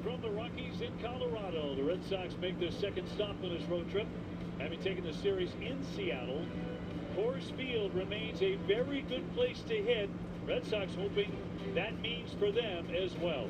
From the Rockies in Colorado, the Red Sox make their second stop on this road trip, having taken the series in Seattle. Coors Field remains a very good place to hit. Red Sox hoping that means for them as well.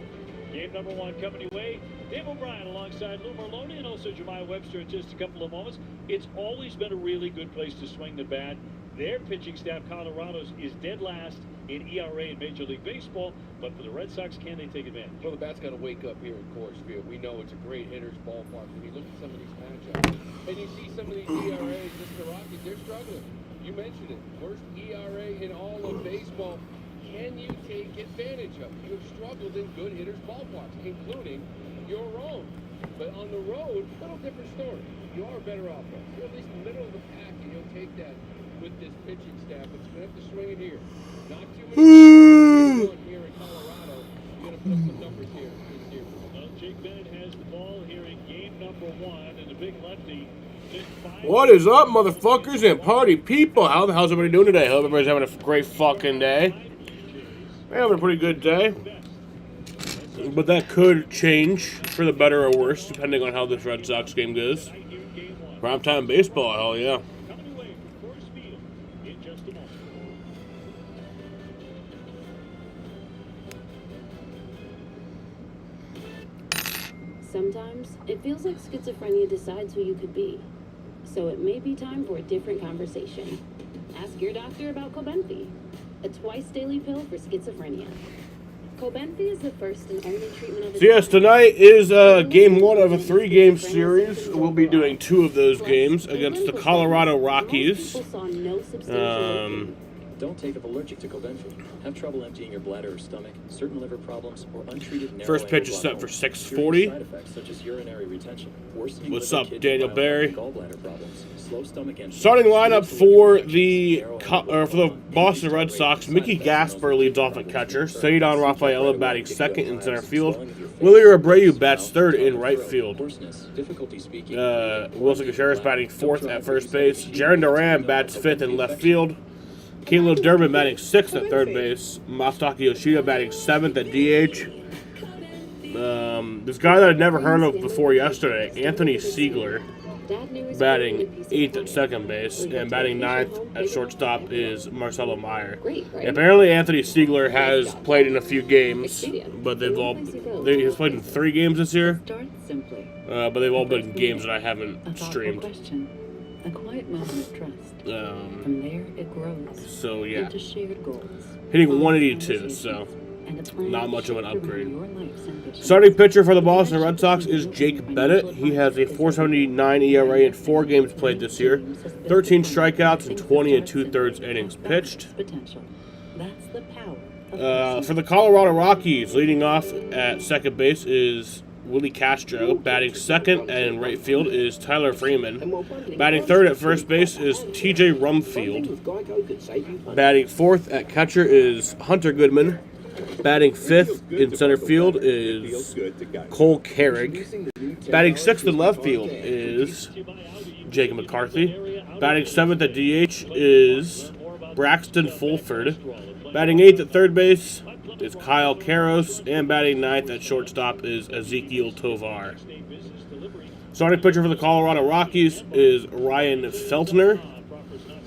Game number one coming away. Dave O'Brien alongside Lou Merloni and also Jemai Webster in just a couple of moments. It's always been a really good place to swing the bat. Their pitching staff, Colorado's, is dead last in ERA in Major League Baseball. But for the Red Sox, can they take advantage? Well, the bat's got to wake up here at Coors Field. We know it's a great hitter's ballpark. When you look at some of these matchups, and you see some of these ERAs, Mr. Rocky, they're struggling. You mentioned it. Worst ERA in all of baseball. Can you take advantage of it? You have struggled in good hitters' ballparks, including your own. But on the road, a little different story. You are better offense. You're at least middle of the pack, and you'll take that with this pitching staff. It's going to have to swing it here. Not too many doing here in Colorado. You're going to put up some numbers here. Well, Jake Bennett has the ball here in game number one, and the big lefty. What is up, motherfuckers and party people? How's everybody doing today? Hope everybody's having a great fucking day. We're having a pretty good day. But that could change for the better or worse, depending on how this Red Sox game goes. Primetime baseball, hell yeah. Sometimes it feels like schizophrenia decides who you could be. So it may be time for a different conversation. Ask your doctor about Cobenfy, a twice-daily pill for schizophrenia. Cobenfy is the first and only treatment of... So yes, tonight is game one of a 3-game series. We'll be doing 2 of those games against the Colorado Rockies. Don't take if allergic to Cobenfy. Have trouble emptying your bladder or stomach, certain liver problems, or untreated narrow First pitch is set for 6:40. Side effects such as urinary retention, What's up, Daniel Barry? Gallbladder problems, slow stomach emptying. Starting lineup for the Boston Red Sox: Mickey Gasper leads off at catcher. Cedar Rafaela batting second in center field. Willie Abreu bats third in right field. Wilson Contreras batting fourth at first base. Jarren Duran bats fifth in left field. Caleb Durbin batting sixth at third base. Masataka Yoshida batting seventh at DH. This guy that I'd never heard of before yesterday, Anthony Siegler, batting eighth at second base, and batting ninth at shortstop is Marcelo Meyer. Apparently, Anthony Siegler has played in a few games, but he's played in 3 games this year. But they've all been games that I haven't streamed. A quiet moment of trust. From there it grows. So yeah, into shared goals. hitting 182, so not much of an upgrade. Starting pitcher for the Boston Red Sox is Jake Bennett. He has a 4.79 ERA in 4 games played this year, 13 strikeouts and 20 2/3 innings pitched. That's the power. For the Colorado Rockies, leading off at second base is Willie Castro. Batting second and in right field is Tyler Freeman. Batting third at first base is TJ Rumfield. Batting fourth at catcher is Hunter Goodman. Batting fifth in center field is Cole Carrig. Batting sixth in left field is Jacob McCarthy. Batting seventh at DH is Braxton Fulford. Batting eighth at third base is Kyle Karros, and batting ninth at shortstop is Ezekiel Tovar. Starting pitcher for the Colorado Rockies is Ryan Feltner.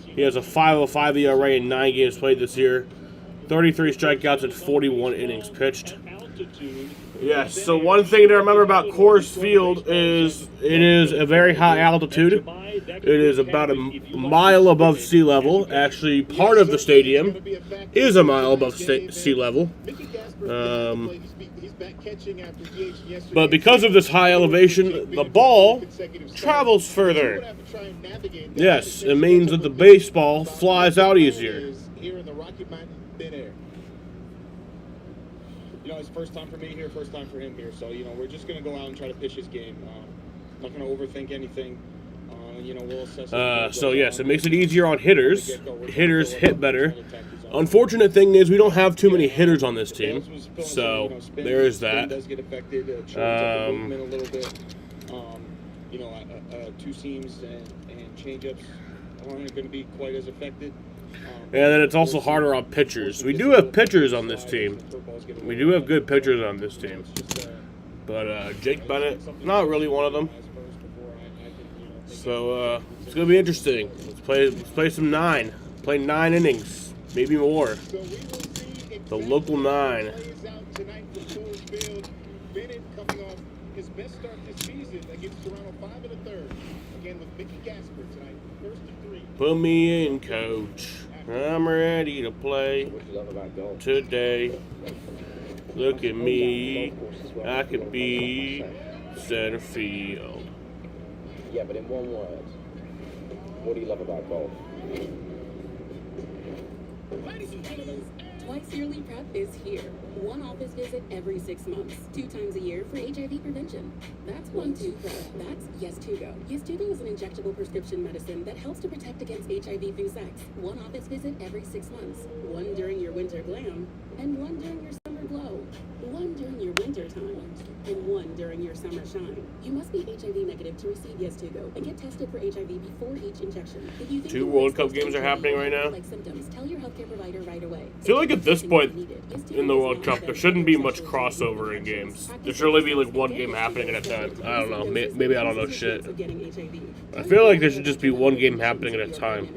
He has a 5.05 ERA in 9 games played this year, 33 strikeouts and 41 innings pitched. Yes, so one thing to remember about Coors Field is it is a very high altitude. It is about a mile above sea level. Actually, part of the stadium is a mile above sea level. But because of this high elevation, the ball travels further. Yes, it means that the baseball flies out easier. You know, it's first time for me here, first time for him here. So, you know, we're just going to go out and try to pitch his game. Not going to overthink anything. You know, we'll assess so, yes, it makes it easier on hitters. Hitters hit better. Unfortunate thing is we don't have too many hitters on this team. So, there is that. Does get affected. A little bit. You know, two seams and changeups aren't going to be quite as affected. And then it's also harder on pitchers. We do have pitchers on this team. We do have good pitchers on this team. But Jake Bennett, not really one of them. So it's gonna be interesting. Let's play some 9. Play 9 innings, maybe more. The local 9. Bennett coming off his best start this season against Toronto, 5 1/3. Again with Mickey Gasper tonight, 1st of 3. Put me in, coach. I'm ready to play What you love about golf? today. Look at me. I could be center field. Yeah, but in one word, what do you love about golf? Ladies and gentlemen, twice yearly prep is here. One office visit every 6 months, 2 times a year for HIV prevention. That's 1-2 prep. That's Yes2Go. Yes2Go is an injectable prescription medicine that helps to protect against HIV through sex. One office visit every 6 months. One during your winter glam, and one during your summer glow. One during your winter time, and one during your summer shine. You must be HIV negative to receive Yes2Go and get tested for HIV before each injection. If you think 2 you're World Cup exposed to games are HIV happening right now. like symptoms, tell your healthcare provider right away. I feel like at this point in the World Cup, there shouldn't be much crossover in games. There should only be like one game happening at a time. I don't know. Maybe I don't know shit. I feel like there should just be one game happening at a time.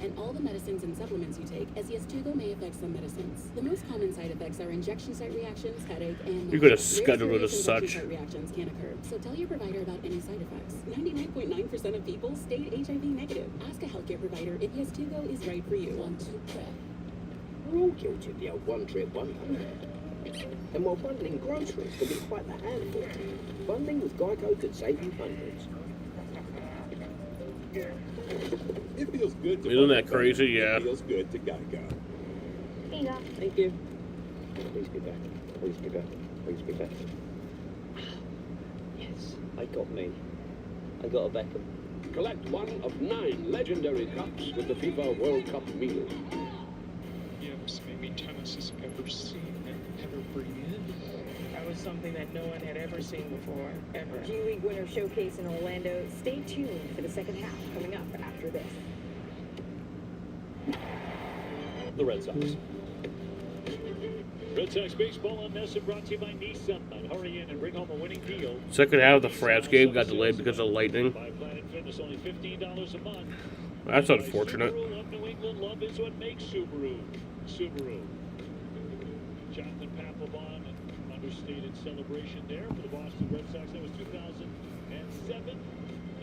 And all the medicines and supplements you take, as Yes2Go may affect some medicines. The most common side effects are injection site reactions, headache, and You could have rare scheduled it as serious such. injection site reactions can occur. So tell your provider about any side effects. 99.9% of people stay HIV negative. Ask a healthcare provider if Yes2Go is right for you. 1-2 prep. We're all guilty of the old one-trip wonder. And while bundling groceries can be quite the handful, bundling with Geico could save you hundreds. It feels good to Isn't that crazy? Yeah. It feels good to Geico. Thank you. Please be back. Please be back. Please be back. Yes, I got me. I got a Beckham. Collect one of 9 legendary cups with the FIFA World Cup meal. Yes, maybe tennis has ever seen and ever breathed. That was something that no one had ever seen before, ever. G League Winter Showcase in Orlando. Stay tuned for the second half coming up after this. The Red Sox. Red Sox baseball on Nesson brought to you by Nissan. Hurry in and bring home a winning deal. Second half of the France game got delayed because of lightning. By Planet Fitness, only $15 a month. That's By unfortunate. Subaru of New England, love is what makes Subaru. Subaru. Jonathan Papelbon, an understated celebration there for the Boston Red Sox. That was 2007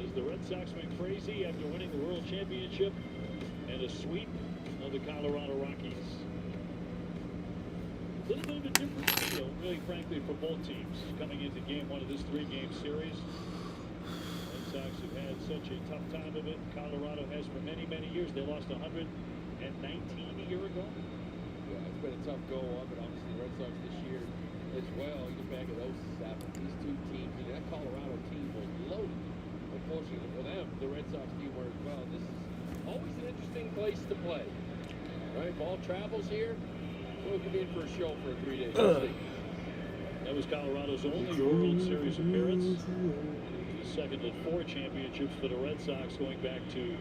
as the Red Sox went crazy after winning the World Championship and a sweep of the Colorado Rockies. A little bit of a different feel, really frankly, for both teams coming into game 1 of this 3-game series. Red Sox have had such a tough time of it. Colorado has for many, many years. They lost 119 a year ago. Yeah, it's been a tough go on, but obviously the Red Sox this year as well. You get back at 07, these two teams, and that Colorado team was loaded. Unfortunately for them, the Red Sox team were as well. This is always an interesting place to play. Right? Ball travels here. We'll be in for a show for a 3-day stay. That was Colorado's only World Series appearance. Second in 4 championships for the Red Sox going back to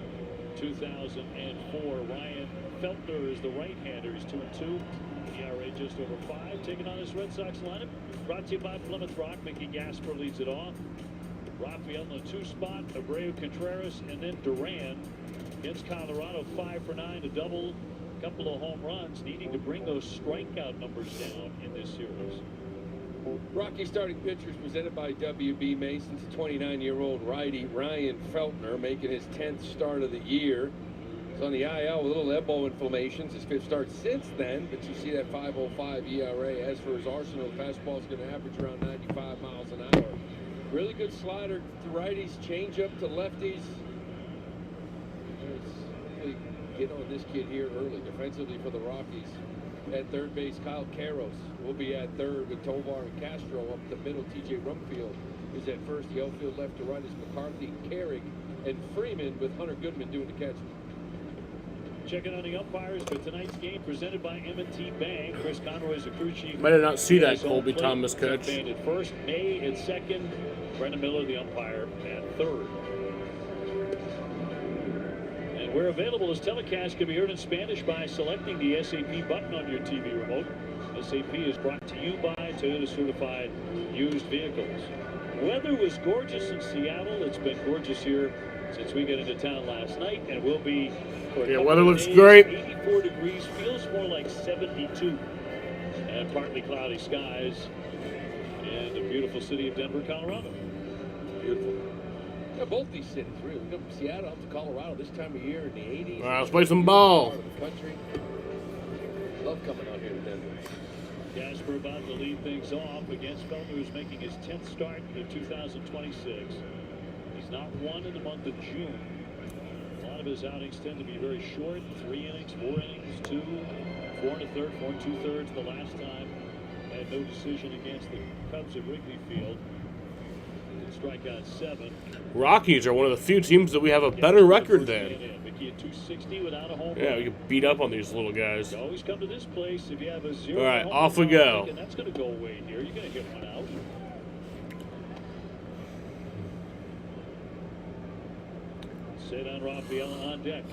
2004. Ryan Feltner is the right-hander. He's 2-2. ERA just over 5. Taking on his Red Sox lineup. Brought to you by Plymouth Rock. Mickey Gasper leads it off. Rafael in the 2 spot. Abreu Contreras and then Duran. Against Colorado, 5 for 9, a double. Couple of home runs, needing to bring those strikeout numbers down in this series. Rocky starting pitchers presented by WB Mason's 29-year-old righty Ryan Feltner making his 10th start of the year. He's on the IL with little elbow inflammations, his 5th start since then, but you see that 5.05 ERA. As for his arsenal, the fastball is going to average around 95 miles an hour. Really good slider to righties, changeup to lefties. Get on this kid here early. Defensively for the Rockies, at third base, Kyle Karros will be at third with Tovar and Castro up the middle. TJ Rumfield is at first. The outfield left to right is McCarthy, Carrick, and Freeman with Hunter Goodman doing the catching. Checking on the umpires for tonight's game presented by M&T Bank. Chris Conroy is the crew chief. I did not see that Colby Thomas catch. Band at first, May at second, Brendan Miller the umpire at third. Where available, this telecast can be heard in Spanish by selecting the SAP button on your TV remote. SAP is brought to you by Toyota certified used vehicles. Weather was gorgeous in Seattle. It's been gorgeous here since we got into town last night, and will be for a couple weather of looks days. great. 84 degrees, feels more like 72. And partly cloudy skies in the beautiful city of Denver, Colorado. Beautiful. Yeah, both these cities, really. We go from Seattle up to Colorado this time of year in the 80s. All right, let's play some ball. Part of the country. Love coming out here to Denver. Gasper about to lead things off against Felder, who's making his 10th start in 2026. He's not won in the month of June. A lot of his outings tend to be very short, 3 innings, 4 innings, 2, 4 1/3, 4 2/3 the last time. Had no decision against the Cubs at Wrigley Field. Strikeout 7. Rockies are one of the few teams that we have a better record than. Mickey at 260 without a home Yeah, run. we can beat up on these little guys. You always come to this place if you have a 0. All right, home off we run, go. And that's going to go away here. You're going to get one out. Cedar Rafaela on deck.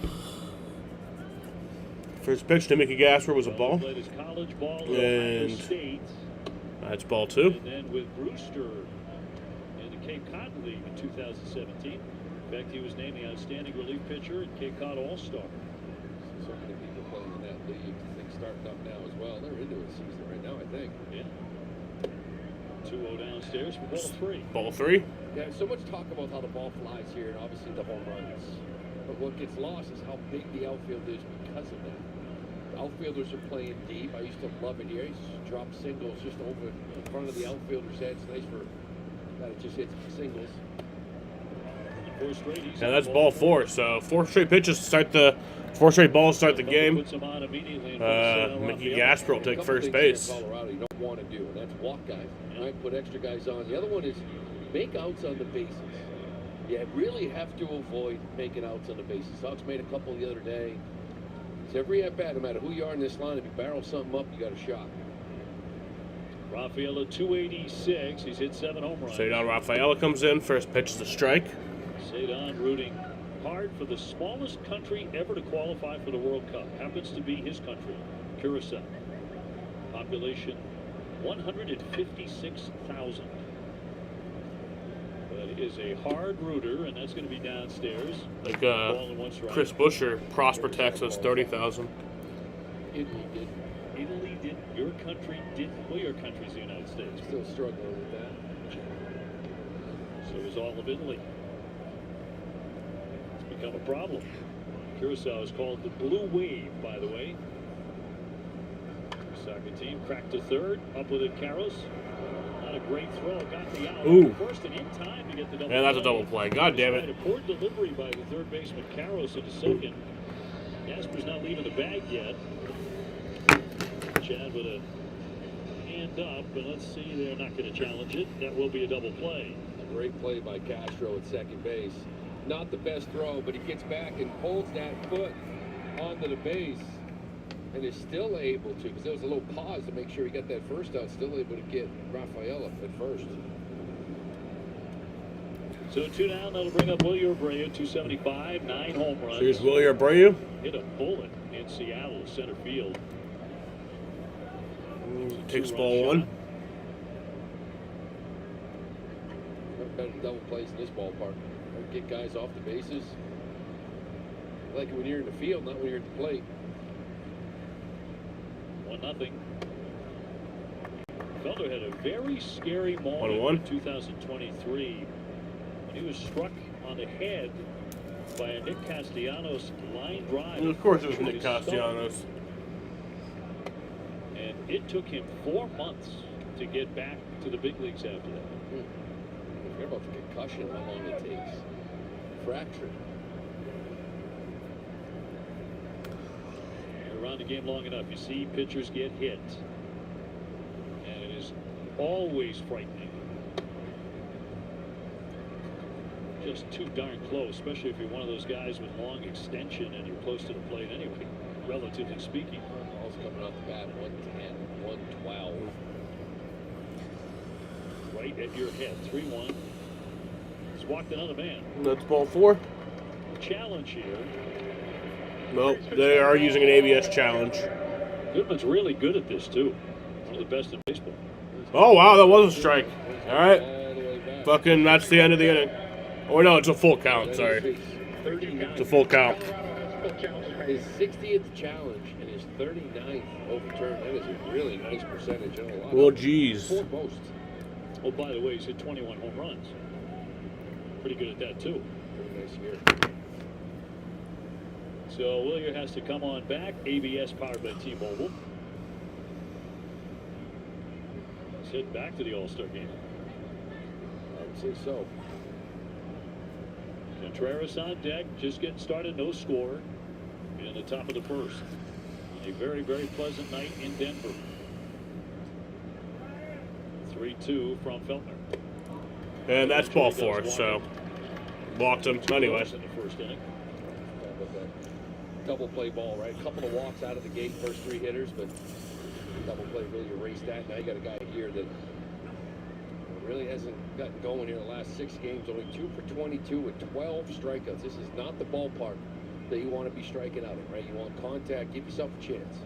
First pitch to Mickey Gasper was a ball. Played his college ball at Ohio And State. that's ball 2. And then with Brewster in the Cape Cod League in 2017. In fact, he was named the outstanding relief pitcher at Cape Cod All-Star. So many people playing in that league. Things starting up now as well. They're into a season right now, I think. Yeah. 2-0 downstairs for ball 3. Ball 3. Yeah, so much talk about how the ball flies here and obviously the home runs. But what gets lost is how big the outfield is because of that. The outfielders are playing deep. I used to love it here. I used to drop singles just over in front of the outfielder's head. It's nice for that it just hits singles. Now that's ball 4. So 4 straight pitches to start the 4 straight balls to start the game. Mickey Gasper will take first base. In Colorado, you don't want to do, and that's walk guys. Right? Put extra guys on. The other one is make outs on the bases. You really have to avoid making outs on the bases. Sox made a couple the other day. It's every at bat, no matter who you are in this line. If you barrel something up, you got a shot. Rafaela 286. He's hit 7 home runs. Cedar Rafaela comes in. First pitch is a strike. Cedar rooting hard for the smallest country ever to qualify for the World Cup. Happens to be his country, Curacao. Population 156,000. That is a hard rooter, and that's going to be downstairs. Like Ball in 1 strike. Chris Buescher, Prosper, Texas, 30,000. Italy did. Italy did. Your country did. Well, your country's the United States. Still struggling with that. So is all of Italy. It's become a problem. Curacao is called the Blue Wave, by the way. Soccer team cracked to third. Up with it, Karros. Not a great throw. Got the out. Ooh. First and in time to get the double. Yeah, that's a double play. God damn it. A poor delivery by the third baseman, Karros, into second. Gasper's not leaving the bag yet. Chad with a hand up, but let's see. They're not going to challenge it. That will be a double play. A great play by Castro at second base. Not the best throw, but he gets back and holds that foot onto the base. And is still able to, because there was a little pause to make sure he got that first out, still able to get Rafaela at first. So 2 down, that'll bring up Wilyer Abreu, 275, 9 home runs. Here's Wilyer Abreu. Hit a bullet in Seattle center field. Takes ball 1. Better double plays in this ballpark. Get guys off the bases. I like it when you're in the field, not when you're at the plate. 1-0. Felder had a very scary moment 1-1. in 2023 when he was struck on the head by a Nick Castellanos line drive. And of course it was to Nick his stomach. Castellanos. And it took him 4 months to get back to the big leagues after that. Forget about the concussion, how long it takes. Fracture. You're around the game long enough, you see pitchers get hit. And it is always frightening. Just too darn close, especially if you're one of those guys with long extension and you're close to the plate anyway, relatively speaking. Ball's coming off the bat, 110, 112. Right at your head, 3-1. He's walked another man. That's ball 4. Challenge here. Nope, they are using an ABS challenge. Goodman's really good at this, too. One of the best in baseball. Oh, wow, that was a strike. All right. All the way back. Fucking, that's the end of the inning. Oh, no, it's a full count. Sorry. 39. It's a full count. His 60th challenge and his 39th overturn. That is a really nice percentage. And a lot Well, of geez. four most. Oh, by the way, he's hit 21 home runs. Pretty good at that, too. Pretty nice year. So Willier has to come on back. ABS powered by T-Mobile. Let's head back to the All-Star game. I'd say so. Contreras on deck, just getting started, no score in the top of the first. A very, very pleasant night in Denver. 3-2 from Feltner. And that's ball four, so walked him. Anyway. In the first inning. Double play ball, right? A couple of walks out of the gate, first three hitters, but double play really erased that. Now you got a guy here that really hasn't gotten going here the last 6 games. Only 2 for 22 with 12 strikeouts. This is not the ballpark that you want to be striking out in, right? You want contact, give yourself a chance.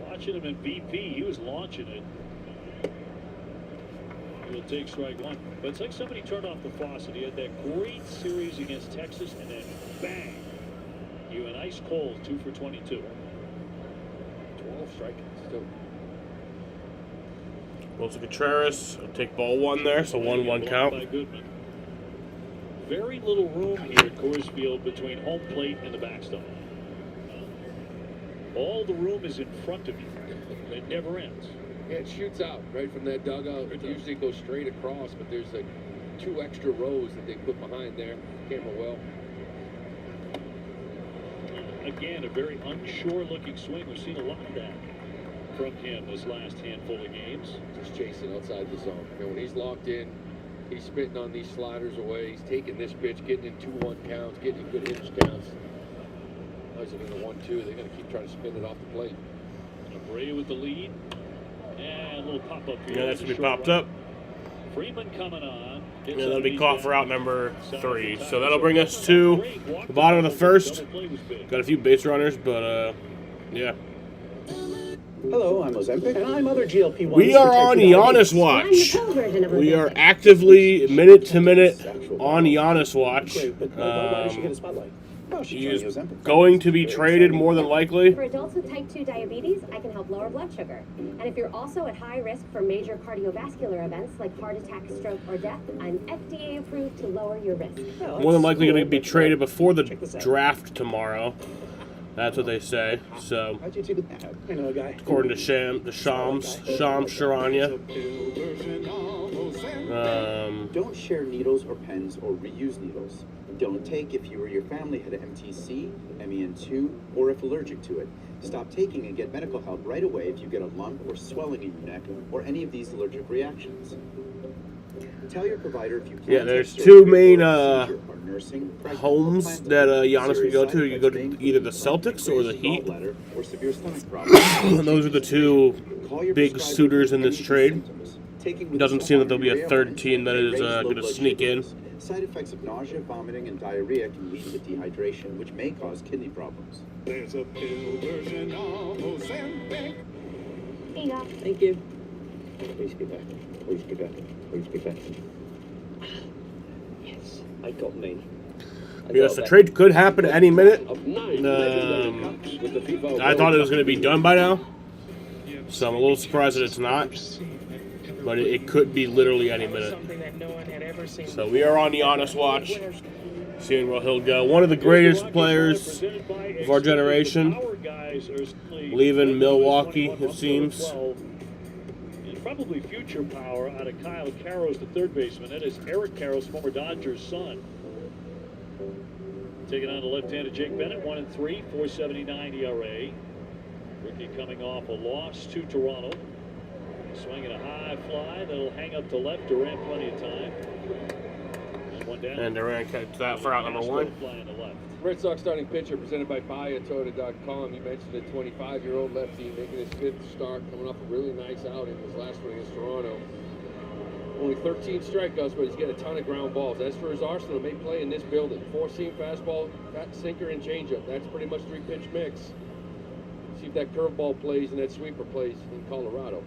Watching him in BP, he was launching it. He'll take strike one. But it's like somebody turned off the faucet. He had that great series against Texas, and then bang! You an ice cold 2 for 22. 12 strikeouts, too. Well, to Contreras. I'll take ball one there, so 1-1 count. By Goodman. Very little room here at Coors Field between home plate and the backstop. All the room is in front of you. It never ends. Yeah, it shoots out right from that dugout. It usually goes straight across, but there's like 2 extra rows that they put behind there. Camera well. Again, a very unsure-looking swing. We've seen a lot of that from him this last handful of games. Just chasing outside the zone. I mean, when he's locked in, he's spitting on these sliders away. He's taking this pitch, getting in 2-1 counts, getting in good hinge counts. Now he's in the 1-2. They're going to keep trying to spin it off the plate. Abreu with the lead. And a little pop-up here. Yeah, that's going to be popped up. Freeman coming on. Yeah, that'll be caught for out number 3. So that'll bring us to the bottom of the first. Got a few base runners, but, yeah. Hello, I'm Ozempic, and I'm other GLP-1s. We are on Giannis watch. We are actively, minute to minute, on Giannis watch. He is going to be traded more than likely. For adults with type 2 diabetes, I can help lower blood sugar. And if you're also at high risk for major cardiovascular events like heart attack, stroke, or death, I'm FDA approved to lower your risk. More than likely going to be traded before the draft tomorrow. That's what they say. So, I know a guy. according to Shams Charania. Don't share needles or pens or reuse needles. Don't take if you or your family had MTC, MEN2, or if allergic to it. Stop taking and get medical help right away if you get a lump or swelling in your neck or any of these allergic reactions. Tell your provider if you can. Yeah, there's 2 main homes that Giannis could go to. You go to either the Celtics or the Heat. Those are the 2 big suitors in this trade. It doesn't seem that there'll be a third team that is going to sneak in. Side effects of nausea, vomiting, and diarrhea can lead to dehydration, which may cause kidney problems. There's a pill version of Ozempic. Thank you. Please be back. Please be back. Please be back. Yes, I got me. Yes, the trade could happen at any minute. I thought it was going to be done by now, so I'm a little surprised that it's not. But it could be literally any minute. So we are on Giannis watch, seeing where he'll go. One of the greatest players of our generation, leaving Milwaukee, it seems. And probably future power out of Kyle Carrows, the third baseman. That is Eric Carrows, former Dodgers son. Taking on the left-handed Jake Bennett, 1-3, 4.79 ERA. Ricky coming off a loss to Toronto. Swinging a high fly that'll hang up to left. Durant plenty of time. And one down. And Durant catches that for out number 1. Flying to left. Red Sox starting pitcher presented by BuyAToyota.com. You mentioned the 25-year-old lefty making his 5th start, coming off a really nice outing his last one against Toronto. Only 13 strikeouts, but he's getting a ton of ground balls. As for his arsenal, may play in this building. 4-seam fastball, fat sinker, and changeup. That's pretty much 3-pitch mix. See if that curveball plays and that sweeper plays in Colorado.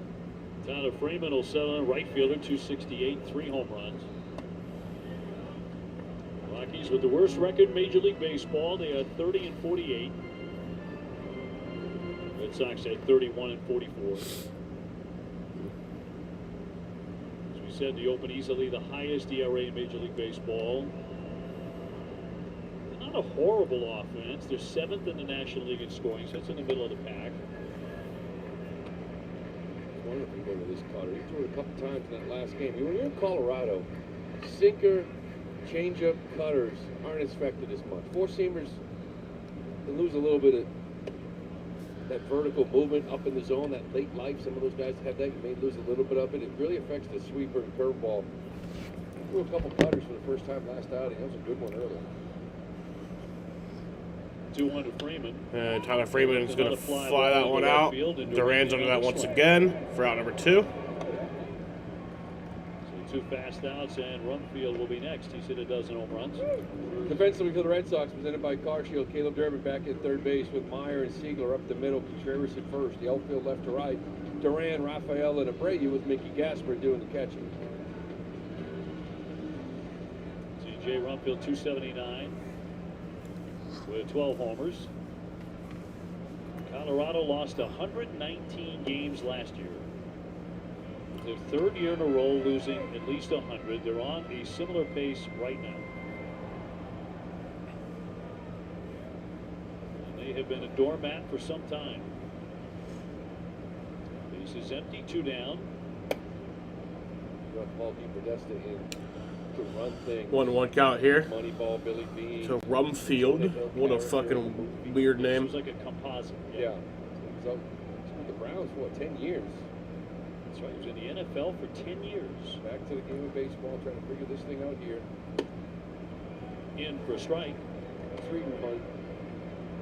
Tyler Freeman will settle in right fielder, 268, 3 home runs. Rockies with the worst record in Major League Baseball. They had 30 and 48. Red Sox had 31 and 44. As we said, they open easily the highest ERA in Major League Baseball. Not a horrible offense. They're 7th in the National League in scoring, so it's in the middle of the pack. Wonderful going to this Cutter. He threw it a couple times in that last game. When you're in Colorado, sinker, changeup, cutters aren't affected as much. Four-seamers, they lose a little bit of that vertical movement up in the zone, that late life. Some of those guys have that. You may lose a little bit of it. It really affects the sweeper and curveball. He threw a couple cutters for the first time last outing. That was a good one earlier. 2-1 to Freeman. And Tyler Freeman is going to fly that one out. Duran's under that once again for out number 2. So 2 fast outs, and Rumfield will be next. He's hit a dozen home runs. Defensively for the Red Sox, presented by CarShield. Caleb Durbin back at third base with Meyer and Siegler up the middle. Contreras at first. The outfield left to right. Duran, Rafael, and Abreu with Mickey Gasper doing the catching. C.J. Rumfield, 279. With 12 homers. Colorado lost 119 games last year. Their 3rd year in a row losing at least 100. They're on a similar pace right now. And they have been a doormat for some time. Base is empty, 2 down. You got Paul DePodesta in. Run thing. 1-1 count here. Moneyball, Billy Bean. To Rumfield. What a fucking weird name. It's like a composite. Yeah. So, with the Browns for 10 years. That's right. He was in the NFL for 10 years. Back to the game of baseball, trying to figure this thing out here. In for a strike. 3 1.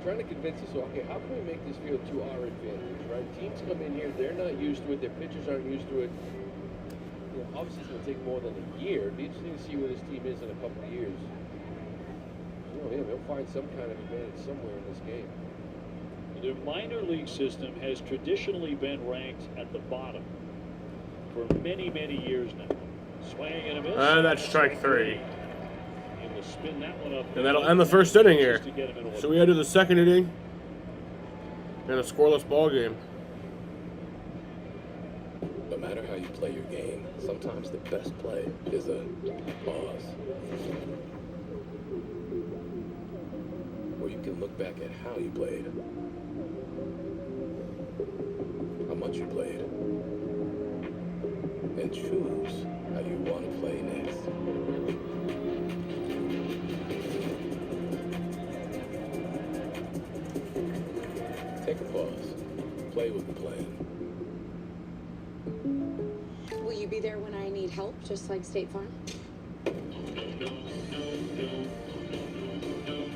Trying to convince us, okay, how can we make this field to our advantage, right? Teams come in here, they're not used to it, their pitchers aren't used to it. You know, obviously it's going to take more than a year. It'd be interesting to see where this team is in a couple of years. You know, they'll find some kind of advantage somewhere in this game. Their minor league system has traditionally been ranked at the bottom for many, many years now. Swing and a miss. And that's strike 3. And we'll spin that one up. And that'll end the first inning here. So we head to the 2nd inning and a scoreless ball game. No matter how you play your game, sometimes the best play is a pause. Where you can look back at how you played, how much you played, and choose how you want to play next. Take a pause. Play with the plan. Will you be there when I need help, just like State Farm?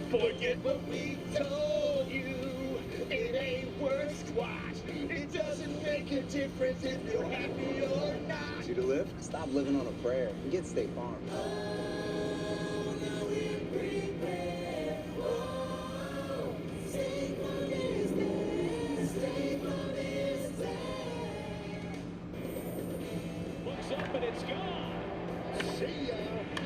Forget what we told you. It ain't worth squat. It doesn't make a difference if you're happy or not. See the lift? Stop living on a prayer and get State Farm. Looks up and it's gone. See ya.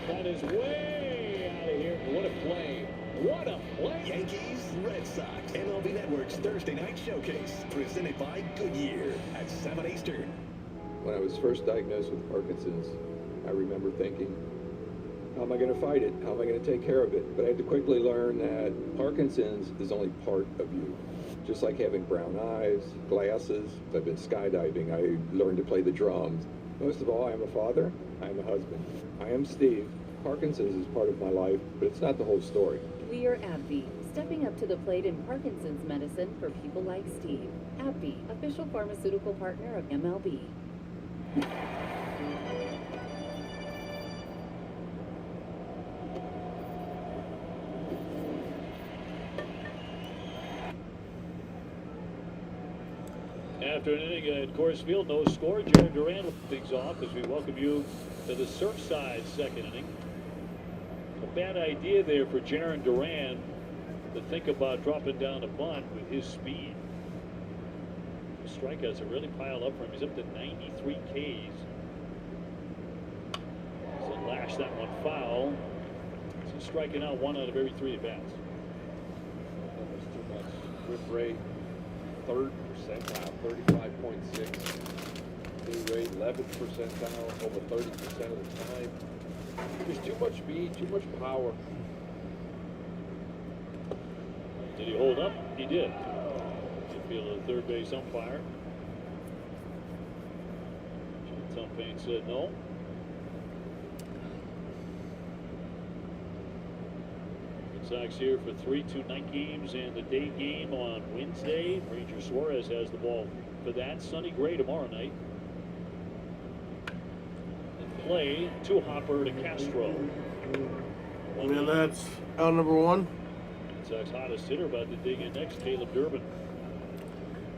That is way out of here. What a play. What a play. Yankees, Red Sox, MLB Network's Thursday Night Showcase, presented by Goodyear at 7 Eastern. When I was first diagnosed with Parkinson's, I remember thinking, how am I going to fight it? How am I going to take care of it? But I had to quickly learn that Parkinson's is only part of you. Just like having brown eyes, glasses. I've been skydiving. I learned to play the drums. Most of all, I am a father. I am a husband. I am Steve. Parkinson's is part of my life, but it's not the whole story. We are AbbVie, stepping up to the plate in Parkinson's medicine for people like Steve. AbbVie, official pharmaceutical partner of MLB. After an inning at Coors Field, no score. Jared Duran things off as we welcome you to the Surfside 2nd inning. A bad idea there for Jaron Duran to think about dropping down a bunt with his speed. The strikeouts have really piled up for him. He's up to 93 Ks. So lash that one foul. He's striking out 1 out of every 3 at-bats. That's too much. Whip rate, 3rd percentile, 35.6. Swing rate, 11th percentile, over 30% of the time. There's too much speed, too much power. Did he hold up? He did. Field of the third base umpire. Tom Payne said no. Red Sox here for 3-2 night games and the day game on Wednesday. Ranger Suarez has the ball for that. Sonny Gray tomorrow night. And play to Hopper to Castro. And that's out number 1. Red Sox hottest hitter about to dig in next, Caleb Durbin.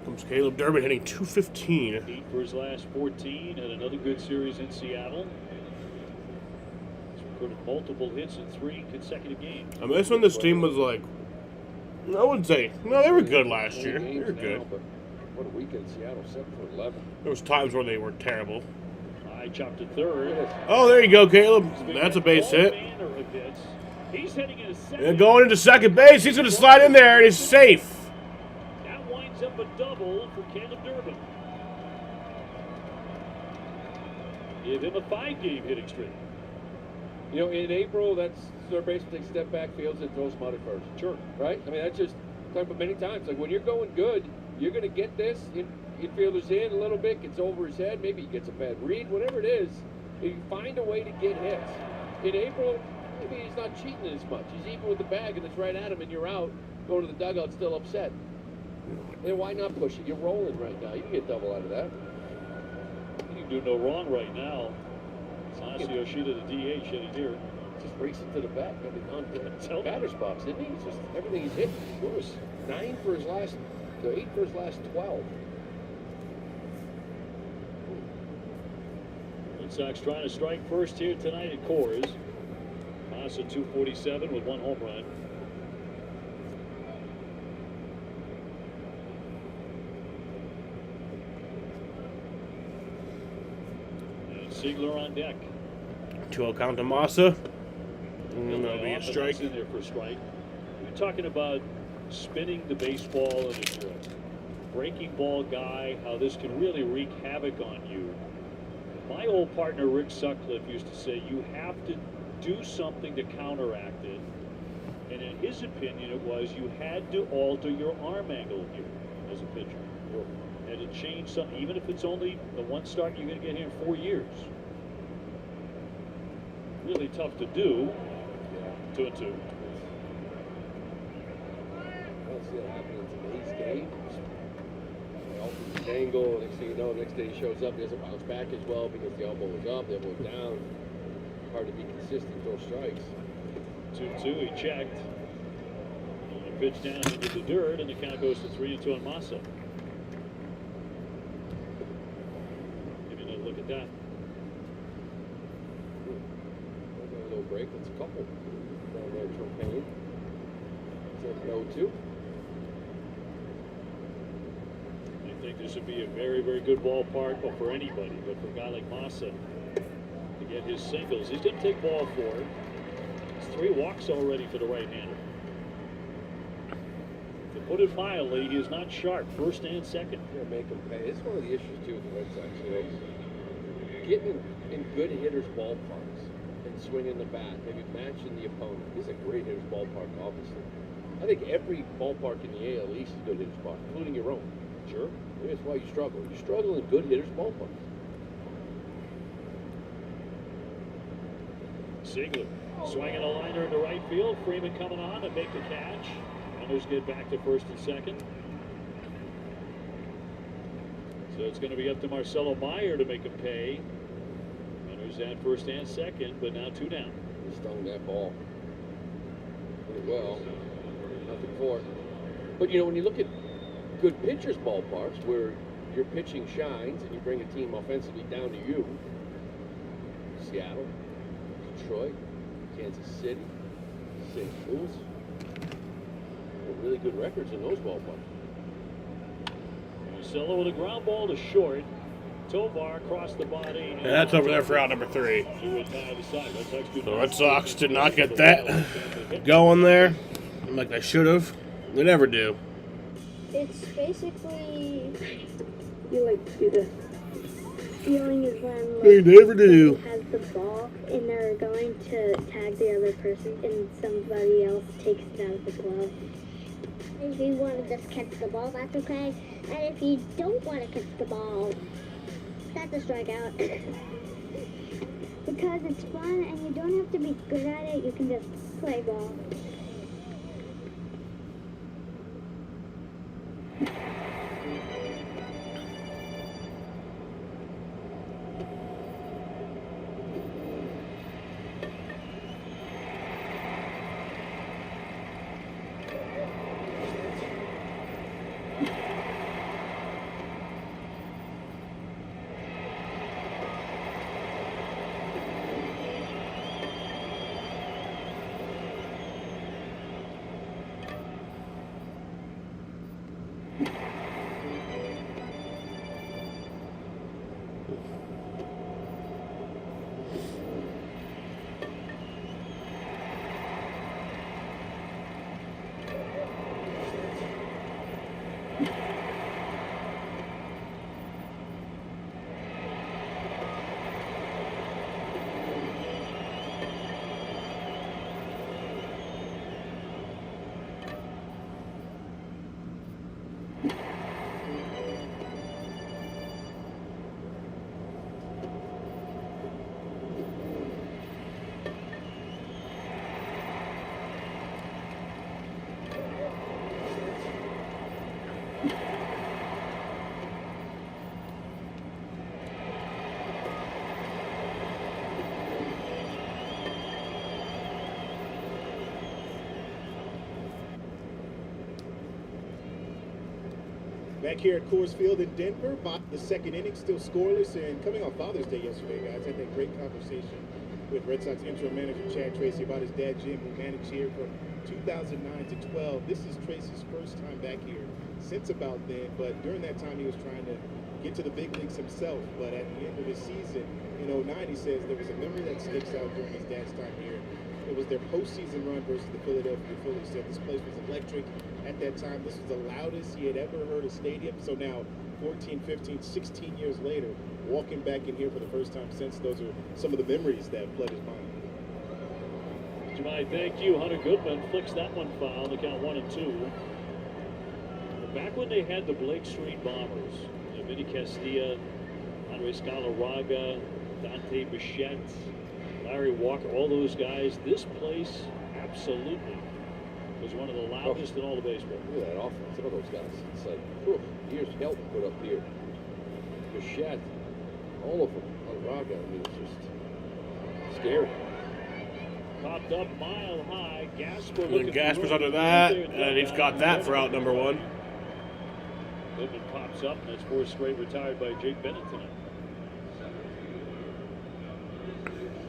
Comes Caleb Durbin hitting .215. 8 for his last 14, had another good series in Seattle. He's recorded multiple hits in 3 consecutive games. I mean, that's when this team was like, I wouldn't say, no, they were good last year. They were good. But what a weekend, Seattle, 7 for 11. There was times where they were terrible. I chopped to third. Oh, there you go, Caleb. That's a base hit. He's heading into second. And going into second base, he's going to slide in there, and he's safe. That winds up a double for Caleb Durbin. Give him a 5-game hitting streak. You know, in April, that's third baseman takes step back, fields, and throws him out at first. Sure. Right? I mean, that's just talked about many times. Like, when you're going good, you're going to get this. Infielder's in a little bit, gets over his head. Maybe he gets a bad read. Whatever it is, you find a way to get hits. In April, maybe he's not cheating as much. He's even with the bag, and it's right at him, and you're out. Going to the dugout, still upset. Then why not push it? You're rolling right now. You can get double out of that. You can do no wrong right now. Sanasi Yoshida, the DH, hitting here. Just racing to the bat. I mean, on the batter's box, isn't he? It's just everything he's hit. What was 8 for his last 12. Red Sox trying to strike first here tonight at Coors. Massa 247 with 1 home run. And Ziegler on deck. 2-0 count to Massa. And that'll be a strike. In there for a strike. You're talking about spinning the baseball and if you're a breaking ball guy, how this can really wreak havoc on you. My old partner Rick Sutcliffe used to say you have to do something to counteract it. And in his opinion, it was you had to alter your arm angle here as a pitcher. You had to change something, even if it's only the one start you're going to get here in 4 years. Really tough to do. 2-2. Let's see what happens in today's game. They alter his angle. Next thing you know, next day he shows up, he doesn't bounce back as well because the elbow was up, the elbow was down. Hard to be consistent, throw strikes. 2-2, he checked. And a pitch down into the dirt, and the count goes to 3-2 on Massa. Give me another look at that. A little break, that's a couple. Down there, Trompain. It's 0-2. I think this would be a very, very good ballpark for anybody, but for a guy like Massa to get his singles, he's going to take ball 4. It's 3 walks already for the right-hander. To put it mildly, he is not sharp, first and second. You're going to make him pay. It's one of the issues, too, with the Red Sox. You know, getting in good hitters' ballparks and swinging the bat, maybe matching the opponent. This is a great hitter's ballpark, obviously. I think every ballpark in the AL East is a good hitter's ballpark, including your own. Sure. Maybe that's why you struggle. You struggle in good hitters' ballparks. Ziegler swinging a liner into right field. Freeman coming on to make the catch. Runners get back to first and second. So it's going to be up to Marcelo Meyer to make him pay. Runners at first and second, but now 2 down. He stung that ball pretty well. Nothing for it. But, you know, when you look at good pitchers' ballparks where your pitching shines and you bring a team offensively down to you, Seattle, Detroit, Kansas City, St. Louis, really good records in those ballparks. Porcello with a ground ball to short. Tovar across the body. And that's over there for out number 3. The Red Sox did not get that going there like they should have. They never do. It's basically you like to do the feeling is when They never do. has the ball and they're going to tag the other person and somebody else takes it out of the glove. If you want to just catch the ball, that's okay. And if you don't want to catch the ball, that's a strikeout. Because it's fun and you don't have to be good at it, you can just play ball. Back here at Coors Field in Denver, the second inning still scoreless, and coming off Father's Day yesterday, guys, had that great conversation with Red Sox interim manager Chad Tracy about his dad Jim, who managed here from 2009 to 12. This is Tracy's first time back here since about then, but during that time he was trying to get to the big leagues himself. But at the end of his season in 09, he says there was a memory that sticks out during his dad's time here. It was their postseason run versus the Philadelphia Phillies. Said this place was electric. At that time, this was the loudest he had ever heard a stadium. So now, 14, 15, 16 years later, walking back in here for the first time since, those are some of the memories that flood his mind. Jemai, thank you. Hunter Goodman flicks that one foul. The count 1-2. Back when they had the Blake Street Bombers, Vinny Castilla, Andres Galarraga, Dante Bichette, Larry Walker, all those guys, this place absolutely was one of the loudest in all of baseball. Look at that offense. Some of those guys. It's like, whew, here's Helton put up here. Bichette, all of them. Galarraga, I mean, it's just scary. Popped up mile high. Gasper And looking Gasper's for under that, and he's got that for out number 1. Goodman pops up, and that's 4 straight retired by Jake Bennett tonight.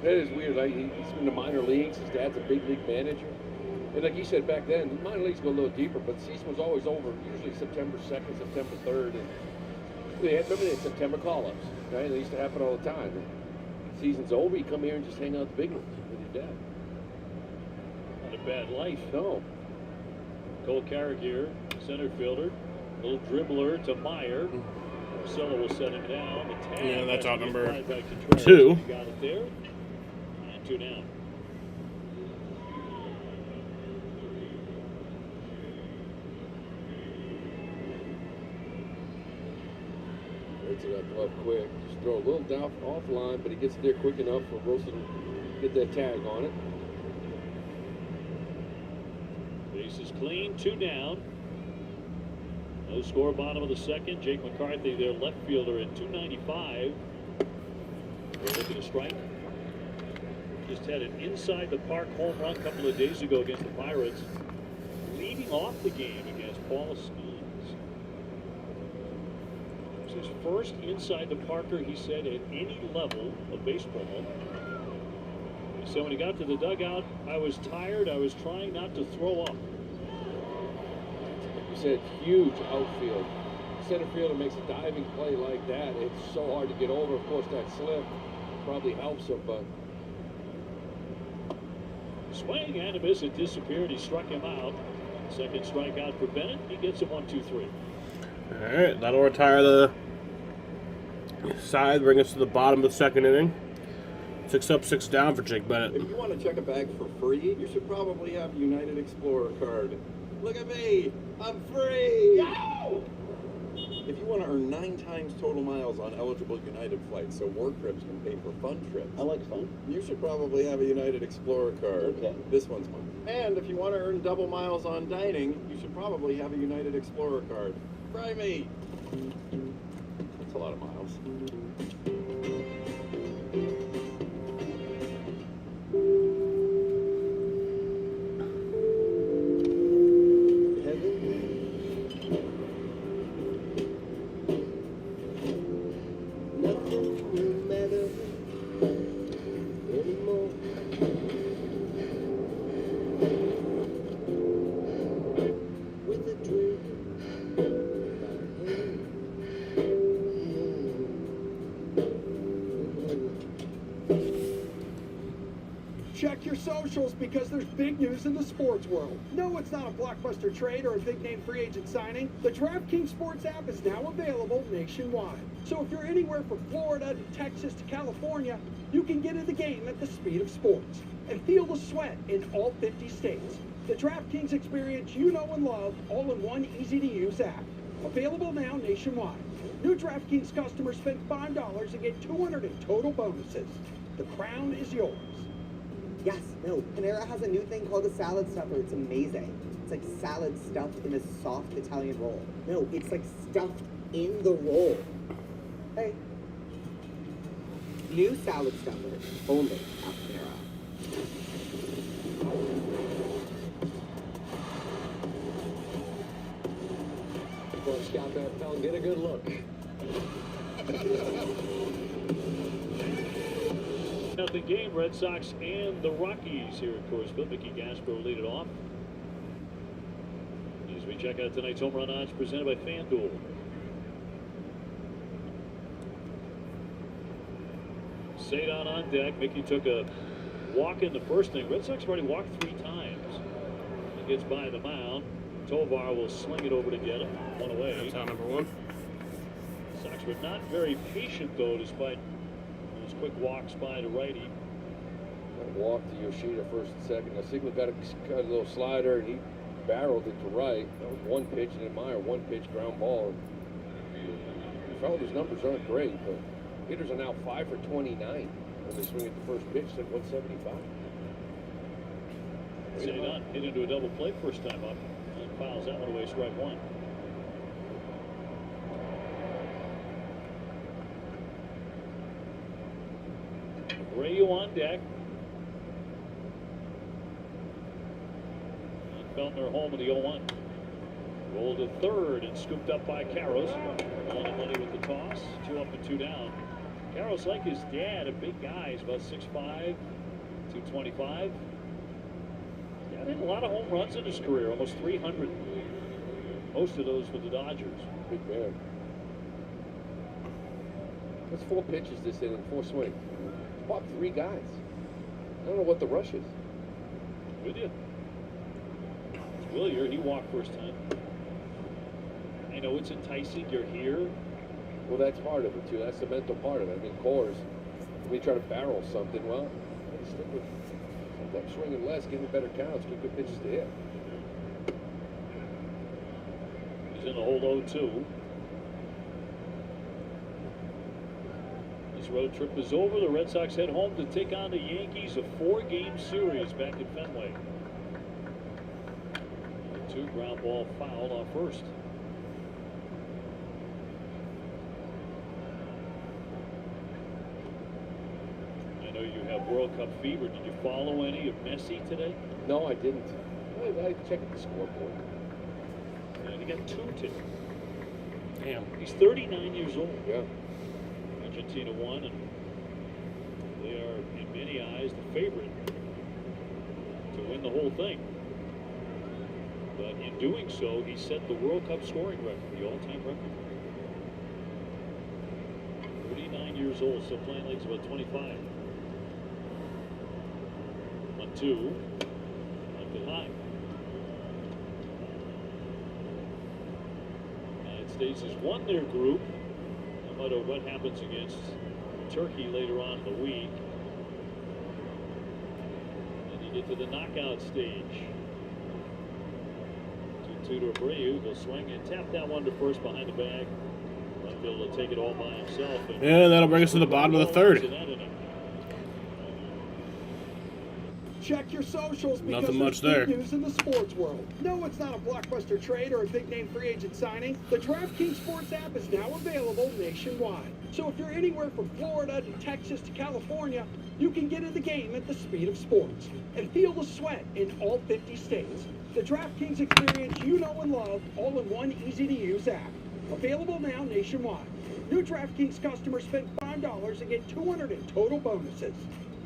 That is weird. Like, he's in the minor leagues. His dad's a big league manager. And like you said back then, the minor leagues go a little deeper, but the season was always over, usually September 2nd, September 3rd. And remember they had September call-ups, right? They used to happen all the time. And season's over, you come here and just hang out at the big ones with your dad. Not a bad life. No. Cole Carrick here, center fielder. Little dribbler to Meyer. Porcello will set him down. The tag Yeah, that's out number applied by Contreras. 2. He got it there. And 2 down. Gets it up glove quick. Just throw a little down offline, but he gets it there quick enough for Wilson to get that tag on it. Base is clean. 2 down. No score, bottom of the second. Jake McCarthy, their left fielder, at 295. They're looking to strike. Just had an inside the park home run a couple of days ago against the Pirates, leading off the game against Paul Skeens. It's his first inside the parker, he said, at any level of baseball. So when he got to the dugout, I was tired. I was trying not to throw up. Said huge outfield center fielder makes a diving play like that, it's so hard to get over. Of course, that slip probably helps him, but... Swing and a miss. It disappeared. He struck him out. Second strikeout for Bennett. He gets a 1-2-3. All right, that'll retire the side, bring us to the bottom of the second inning. 6 up, 6 down for Jake Bennett. If you want to check a bag for free, you should probably have a United Explorer card. Look at me, I'm free! Yo! If you want to earn 9 times total miles on eligible United flights so work trips can pay for fun trips. I like fun. You should probably have a United Explorer card. Okay. This one's mine. And if you want to earn double miles on dining, you should probably have a United Explorer card. Try me! That's a lot of miles. Check your socials because there's big news in the sports world. No, it's not a blockbuster trade or a big-name free agent signing. The DraftKings Sports app is now available nationwide. So if you're anywhere from Florida to Texas to California, you can get in the game at the speed of sports and feel the sweat in all 50 states. The DraftKings experience you know and love, all in one easy-to-use app. Available now nationwide. New DraftKings customers spend $5 and get $200 in total bonuses. The crown is yours. Yes, no, Panera has a new thing called a salad stuffer. It's amazing. It's like salad stuffed in a soft Italian roll. No, it's like stuffed in the roll. Hey. New salad stuffer, only at Panera. Go on, scout that pal and get a good look. Nothing game. Red Sox and the Rockies here at Coors Field. Mickey Gasper lead it off. As we check out tonight's home run odds presented by FanDuel. Cedon on deck. Mickey took a walk in the first inning. Red Sox have already walked 3 times. He gets by the mound. Tovar will sling it over to get him. 1 away. That's out number 1. Sox were not very patient though, despite those quick walks by the righty. Walk to Yoshida first and second. Now Sigma got a little slider and he barreled it to right. That was 1 pitch, and then Meyer 1 pitch ground ball. Felder's numbers aren't great, but hitters are now 5 for 29 when they swing at the first pitch at 175. Cedon hit into a double play first time up and fouls that one away, strike 1. Abreu on deck. And Feltner home in the 0-1. Rolled to third and scooped up by Karros. On the money with the toss. 2 up and 2 down. Karros, like his dad, a big guy. He's about 6'5", 225. Got in a lot of home runs in his career, almost 300. Most of those for the Dodgers. Big man. That's 4 pitches this inning, 4 swings. Walked 3 guys. I don't know what the rush is. With you. Willier, he walked first time. I know it's enticing. You're here. Well, that's part of it, too. That's the mental part of it. I mean, Coors, when you try to barrel something, well, stick with that swinging less, getting better counts, get good pitches to hit. He's in the hold 0-2. This road trip is over. The Red Sox head home to take on the Yankees, a 4-game series back at Fenway. 2 ground ball foul off first. I know you have World Cup fever. Did you follow any of Messi today? No, I didn't. I checked the scoreboard. And he got 2 today. Damn. He's 39 years old. Yeah. Argentina won, and they are, in many eyes, the favorite to win the whole thing. But in doing so, he set the World Cup scoring record, the all-time record. years old, so playing league's about 25. 1-2. Left it high. United States has won their group, no matter what happens against Turkey later on in the week. And you get to the knockout stage. 2-2 to Abreu. He'll swing and tap that one to first behind the bag. Runfield will take it all by himself. And that'll bring us to the bottom of the third. Check your socials because Nothing much there's there. big news in the sports world. No, it's not a blockbuster trade or a big-name free agent signing. The DraftKings Sports app is now available nationwide. So if you're anywhere from Florida to Texas to California, you can get in the game at the speed of sports and feel the sweat in all 50 states. The DraftKings experience you know and love, all in one easy-to-use app. Available now nationwide. New DraftKings customers spend $5 and get $200 in total bonuses.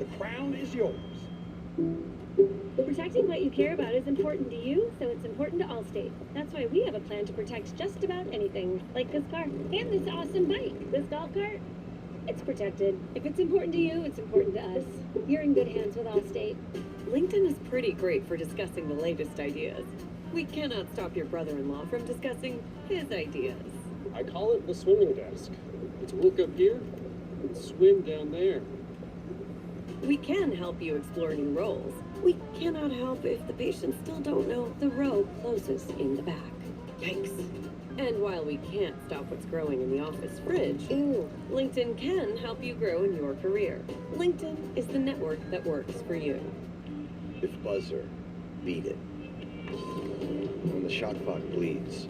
The crown is yours. Protecting what you care about is important to you, so it's important to Allstate. That's why we have a plan to protect just about anything, like this car and this awesome bike, this golf cart. It's protected. If it's important to you, it's important to us. You're in good hands with Allstate. LinkedIn is pretty great for discussing the latest ideas. We cannot stop your brother-in-law from discussing his ideas. I call it the swimming desk. It's work up here and swim down there. We can help you explore new roles. We cannot help if the patients still don't know the row closest in the back. Yikes. And while we can't stop what's growing in the office fridge, LinkedIn can help you grow in your career. LinkedIn is the network that works for you. If buzzer, beat it. When the shot clock bleeds,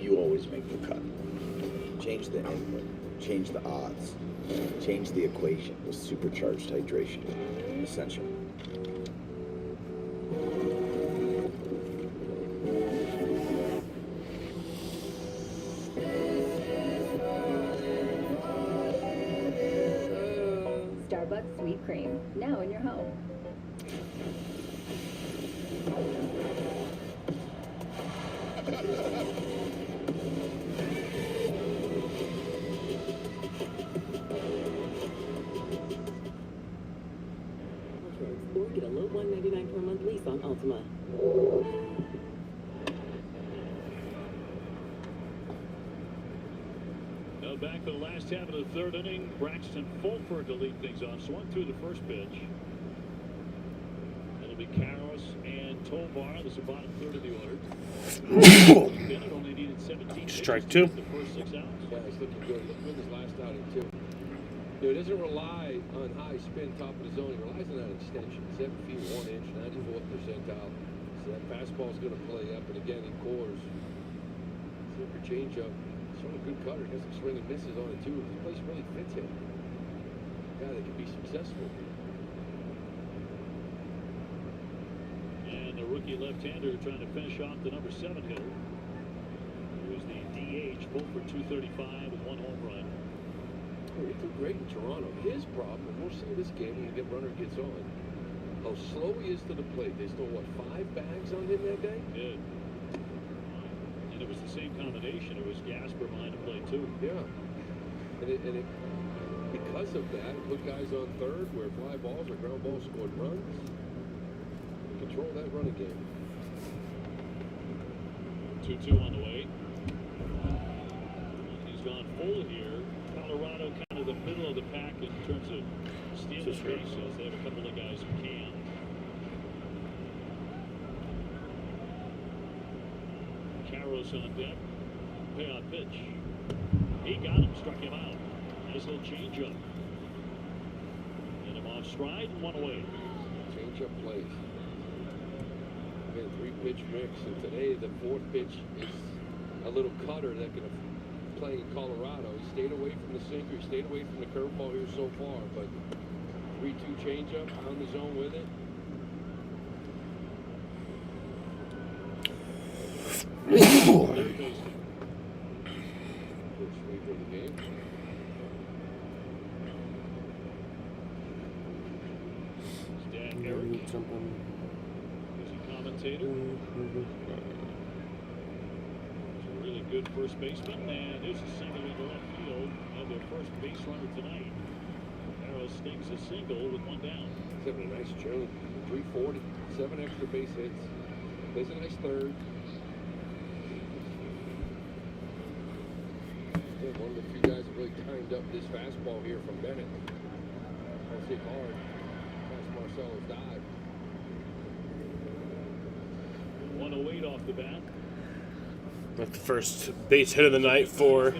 you always make the cut. Change the input, change the odds, change the equation with supercharged hydration. Essential. Starbucks Sweet Cream, now in your home. Or get a low $199 per month lease on Ultima. Now back to the last half of the third inning. Braxton Fulford to lead things off. Swung through the first pitch. It'll be Karros and Tovar. This is the bottom third of the order. Bennett only needed 17 Strike two. The first 6 outs. Yeah, he's looking good. He looked good his last outing, too. You know, he doesn't rely on high spin, top of the zone. He relies on that extension. 7 feet 1 inch, 94th percentile. So that fastball's going to play up. And again, he cores. Slipper changeup. Sort of good cutter. Has some swing and misses on it, too. This place really fits him. Yeah, they can be successful. And the rookie left-hander trying to finish off the number 7 hitter. He was the DH, Fulford 235 with 1 home run. He did great in Toronto. His problem, and we'll see this game when the runner gets on, how slow he is to the plate. They stole, what, 5 bags on him that day? Did. And it was the same combination. It was Gasper behind the plate, too. Yeah. And it because of that, it put guys on third where fly balls or ground balls scored runs. Control that running game. 2-2 on the way. He's gone full here. Colorado kind of the middle of the pack in terms of stealing bases. They have a couple of guys who can. Karros on deck. Payoff pitch. He got him, struck him out. Nice little changeup. Get him off stride and 1 away. Changeup plays. Again, 3-pitch mix, and today the 4th pitch is a little cutter that can play in Colorado. He stayed away from the sinker, he stayed away from the curveball here so far, but 3-2 changeup, on the zone with it. Good sweep of the game. His dad, Eric, is a commentator. He's a really good good first baseman, and there's a single into left field, and their first base runner tonight. Arrow stinks a single with one down. He's having a nice June. 340, 7 extra base hits. Plays a nice third. Yeah, one of the few guys that really timed up this fastball here from Bennett. I'll see hard. Past Marcelo's dive. 108 off the bat. That's the first base hit of the night for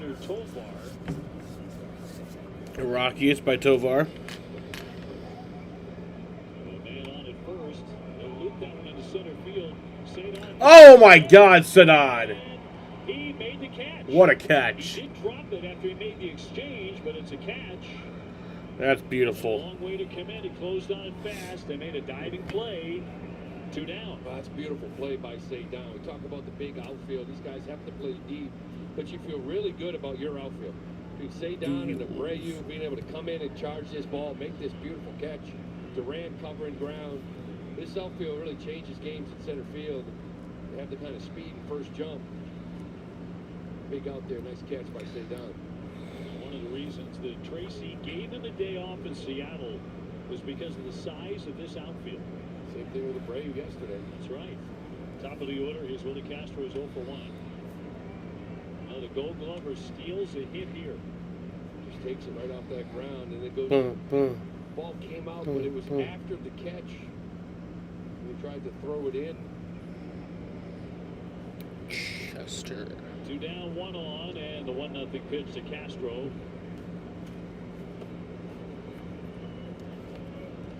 the Rockies by Tovar. Oh my God, Sadan! He made the catch. What a catch! He did drop it after he made the exchange, but it's a catch. That's beautiful. Long way to come in. He closed on it fast. They made a diving play. 2 down. Well, that's a beautiful play by Sadan. We talk about the big outfield. These guys have to play deep, but you feel really good about your outfield. Between Sadan and Abreu being able to come in and charge this ball, make this beautiful catch. Durant covering ground. This outfield really changes games in center field. They have the kind of speed and first jump. Big out there. Nice catch by Sadan. One of the reasons that Tracy gave him a day off in Seattle was because of the size of this outfield. Same thing with Abreu yesterday. That's right. Top of the order, here's Willie Castro is 0 for 1. Now the Gold Glover steals a hit here. Just takes it right off that ground, and it goes. Ball came out, but it was after the catch. He tried to throw it in. Chester. 2 down, 1 on, and the 1-0 pitch to Castro.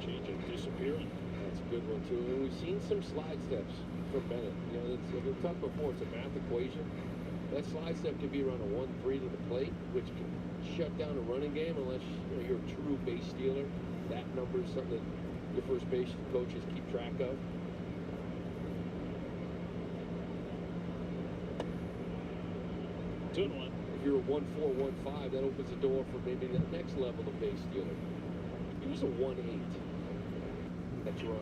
Change of disappearing. That's a good one too. And we've seen some slide steps from Bennett. You know, we've talked before. It's a math equation. That slide step can be around a 1-3 to the plate, which can shut down a running game unless you're a true base stealer. That number is something that your first base coaches keep track of. Good one. If you're a 1-4, 1-5, that opens the door for maybe the next level of base stealer. Here's a 1-8 that you're on a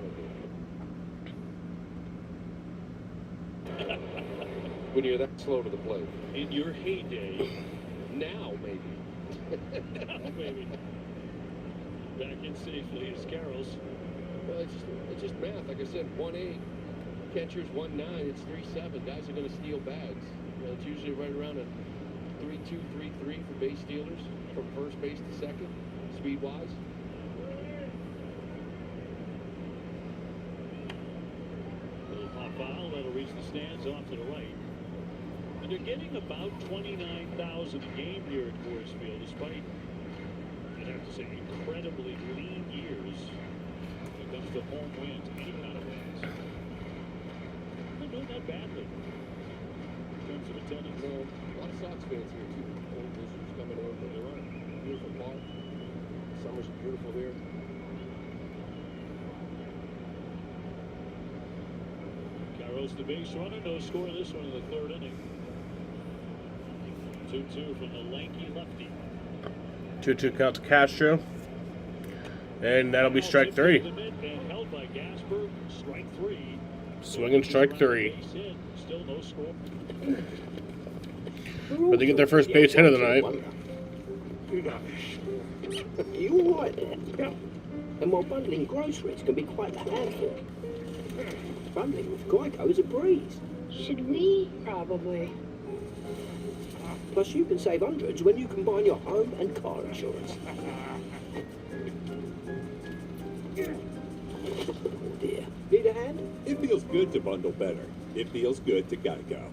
when you're that slow to the plate. In your heyday. Now, maybe. Now, maybe. Back in safely is Carroll's. Well, it's just math. Like I said, 1-8. Catcher's 1-9. It's 3-7. Guys are going to steal bags. You know, it's usually right around a 3-2, 3-3 for base stealers from first base to second, speed-wise. Little pop foul. That'll reach the stands off to the right. And they're getting about 29,000 a game here at Coors Field, despite, I'd have to say, incredibly lean years when it comes to home wins, any kind of wins. They're doing that badly in terms of attendance. Well, a lot of Sox fans here, too. Old visitors coming in, but they're on a beautiful park. Summer's beautiful here. Carroll's the base runner. No score this one in the 3rd inning. 2-2 from the lanky lefty. 2-2 count to Castro. And that'll be strike 3. And held by Gasper. Strike 3. Swinging strike 3. Still no score. But they get their first base hit of the night. You all right there? Yeah. And while bundling groceries can be quite a handful, bundling with Geico is a breeze. Should we? Probably. Plus, you can save hundreds when you combine your home and car insurance. Oh dear. Need a hand? It feels good to bundle better. It feels good to Geico.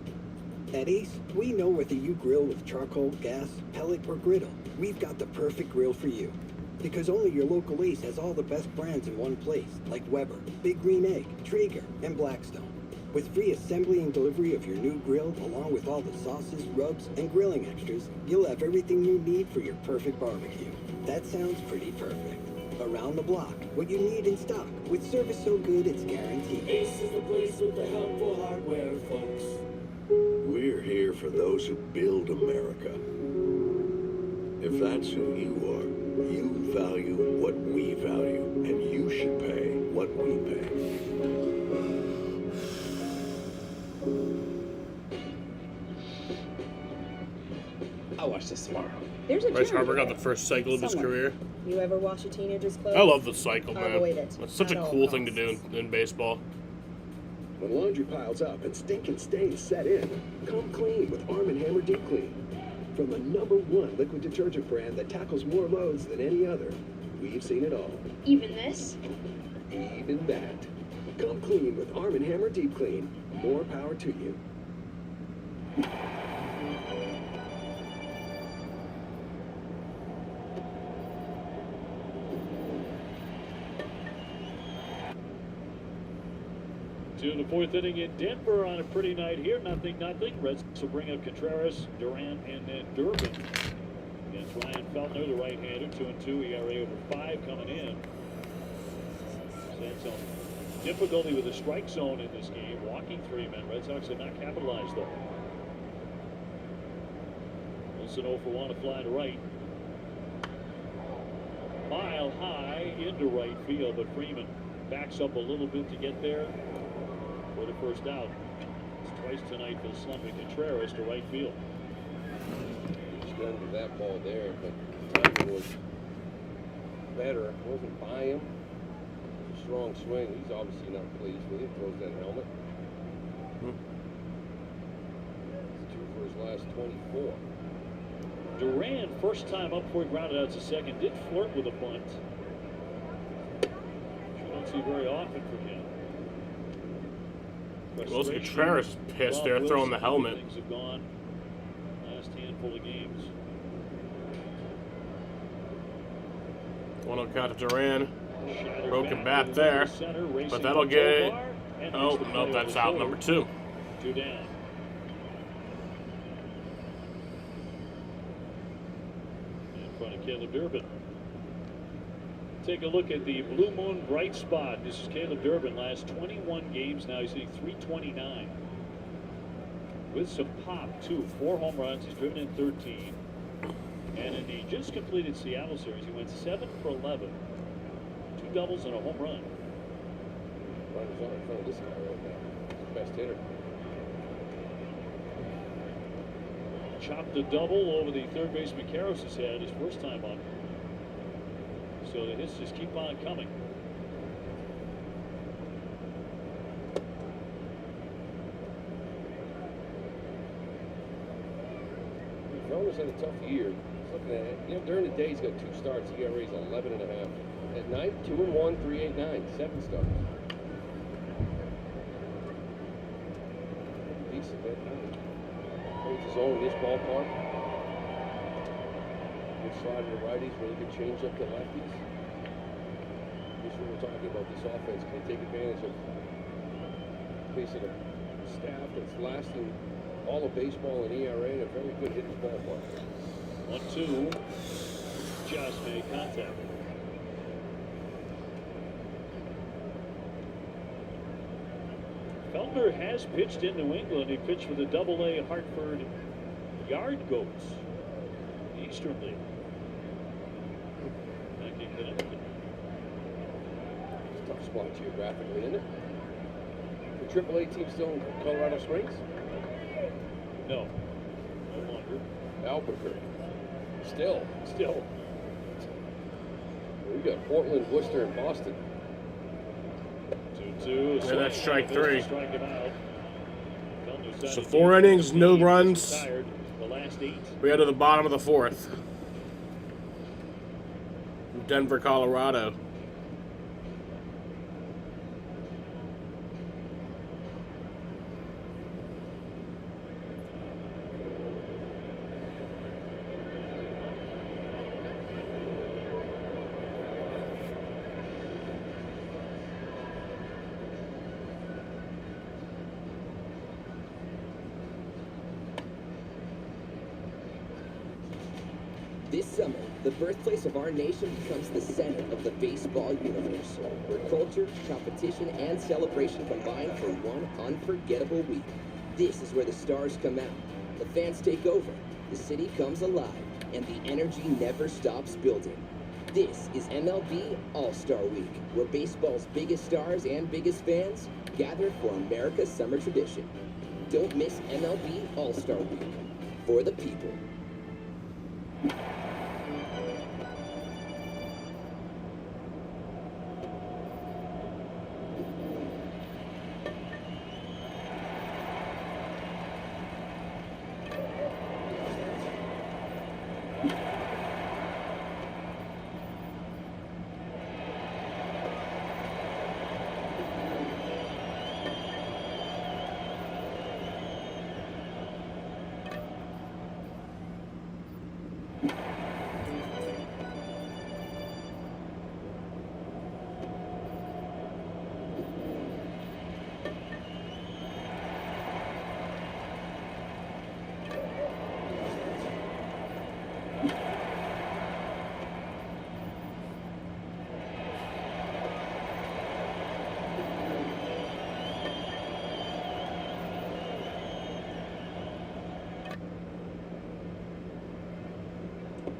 At Ace, we know whether you grill with charcoal, gas, pellet, or griddle. We've got the perfect grill for you. Because only your local Ace has all the best brands in one place, like Weber, Big Green Egg, Traeger, and Blackstone. With free assembly and delivery of your new grill, along with all the sauces, rubs, and grilling extras, you'll have everything you need for your perfect barbecue. That sounds pretty perfect. Around the block, what you need in stock, with service so good it's guaranteed. Ace is the place with the helpful hardware, folks. We're here for those who build America. If that's who you are, you value what we value, and you should pay what we pay. I'll watch this tomorrow. There's a Bryce jury Harper got there. the first cycle of his Somewhere. career. You ever wash a teenager's clothes? I love the cycle, man. Avoid it. It's such At a all cool thing to costs. do in baseball. When laundry piles up and stinking stains set in, come clean with Arm & Hammer Deep Clean. From the #1 liquid detergent brand that tackles more loads than any other, we've seen it all. Even this? Even that. Come clean with Arm & Hammer Deep Clean. More power to you. To the fourth inning in Denver on a pretty night here. 0-0. Reds will bring up Contreras, Duran, and then Durbin. Against Ryan Feltner, the right-hander. 2-2. ERA over 5 coming in. Stand some difficulty with the strike zone in this game. Walking 3 men. Red Sox have not capitalized though. Wilson 0 for 1, a fly to right. Mile high into right field, but Freeman backs up a little bit to get there for the first out. It's twice tonight for slumping Contreras to right field. He's done with that ball there, but timing was better. It wasn't by him. It was a strong swing. He's obviously not pleased with it. Throws that helmet. It's 2 for his last 24. Duran, first time up before he grounded out to second, did flirt with a bunt. Which we don't see very often from him. Well, Contreras pissed there, throwing the helmet. Things have gone last handful of games. 1-0 count to Duran. Broken bat there, but that'll get it. Oh, no, that's out number 2. 2 down. In front of Caleb Durbin. Take a look at the Blue Moon bright spot. This is Caleb Durbin. Last 21 games now. He's hitting .329. With some pop, too. 4 home runs. He's driven in 13. And in the just completed Seattle series, he went 7 for 11. 2 doubles and a home run. Runners on in front of this guy right now. He's the best hitter. Chopped a double over the third baseman Karros' head his first time up. So the hits just keep on coming. Felder's had a tough year. He's looking at it. You know, during the day he's got 2 starts. ERA's 11.5. At night, 2-1, 3.89, 7 starts. Decent at night. Holds his own in this ballpark. Good slide to the righties, really good change up to lefties. This is what we're talking about. This offense can take advantage of facing a staff that's lasting all of baseball and ERA in a very good hitter's ballpark. 1-2. Just made contact. Felder has pitched in New England. He pitched for the Double-A Hartford Yard Goats. Eastern League. Back in Connecticut. It's a tough spot geographically, isn't it? The AAA team still in Colorado Springs? No. No longer. Albuquerque. Still. We got Portland, Worcester, and Boston. 2-2. Yeah, that's strike 3. Strike him out. So 4 innings, no runs. The last 8. We go to the bottom of the 4th. Denver, Colorado. This summer, the birthplace of our nation becomes the center of the baseball universe, where culture, competition, and celebration combine for one unforgettable week. This is where the stars come out, the fans take over, the city comes alive, and the energy never stops building. This is MLB All-Star Week, where baseball's biggest stars and biggest fans gather for America's summer tradition. Don't miss MLB All-Star Week. For the people.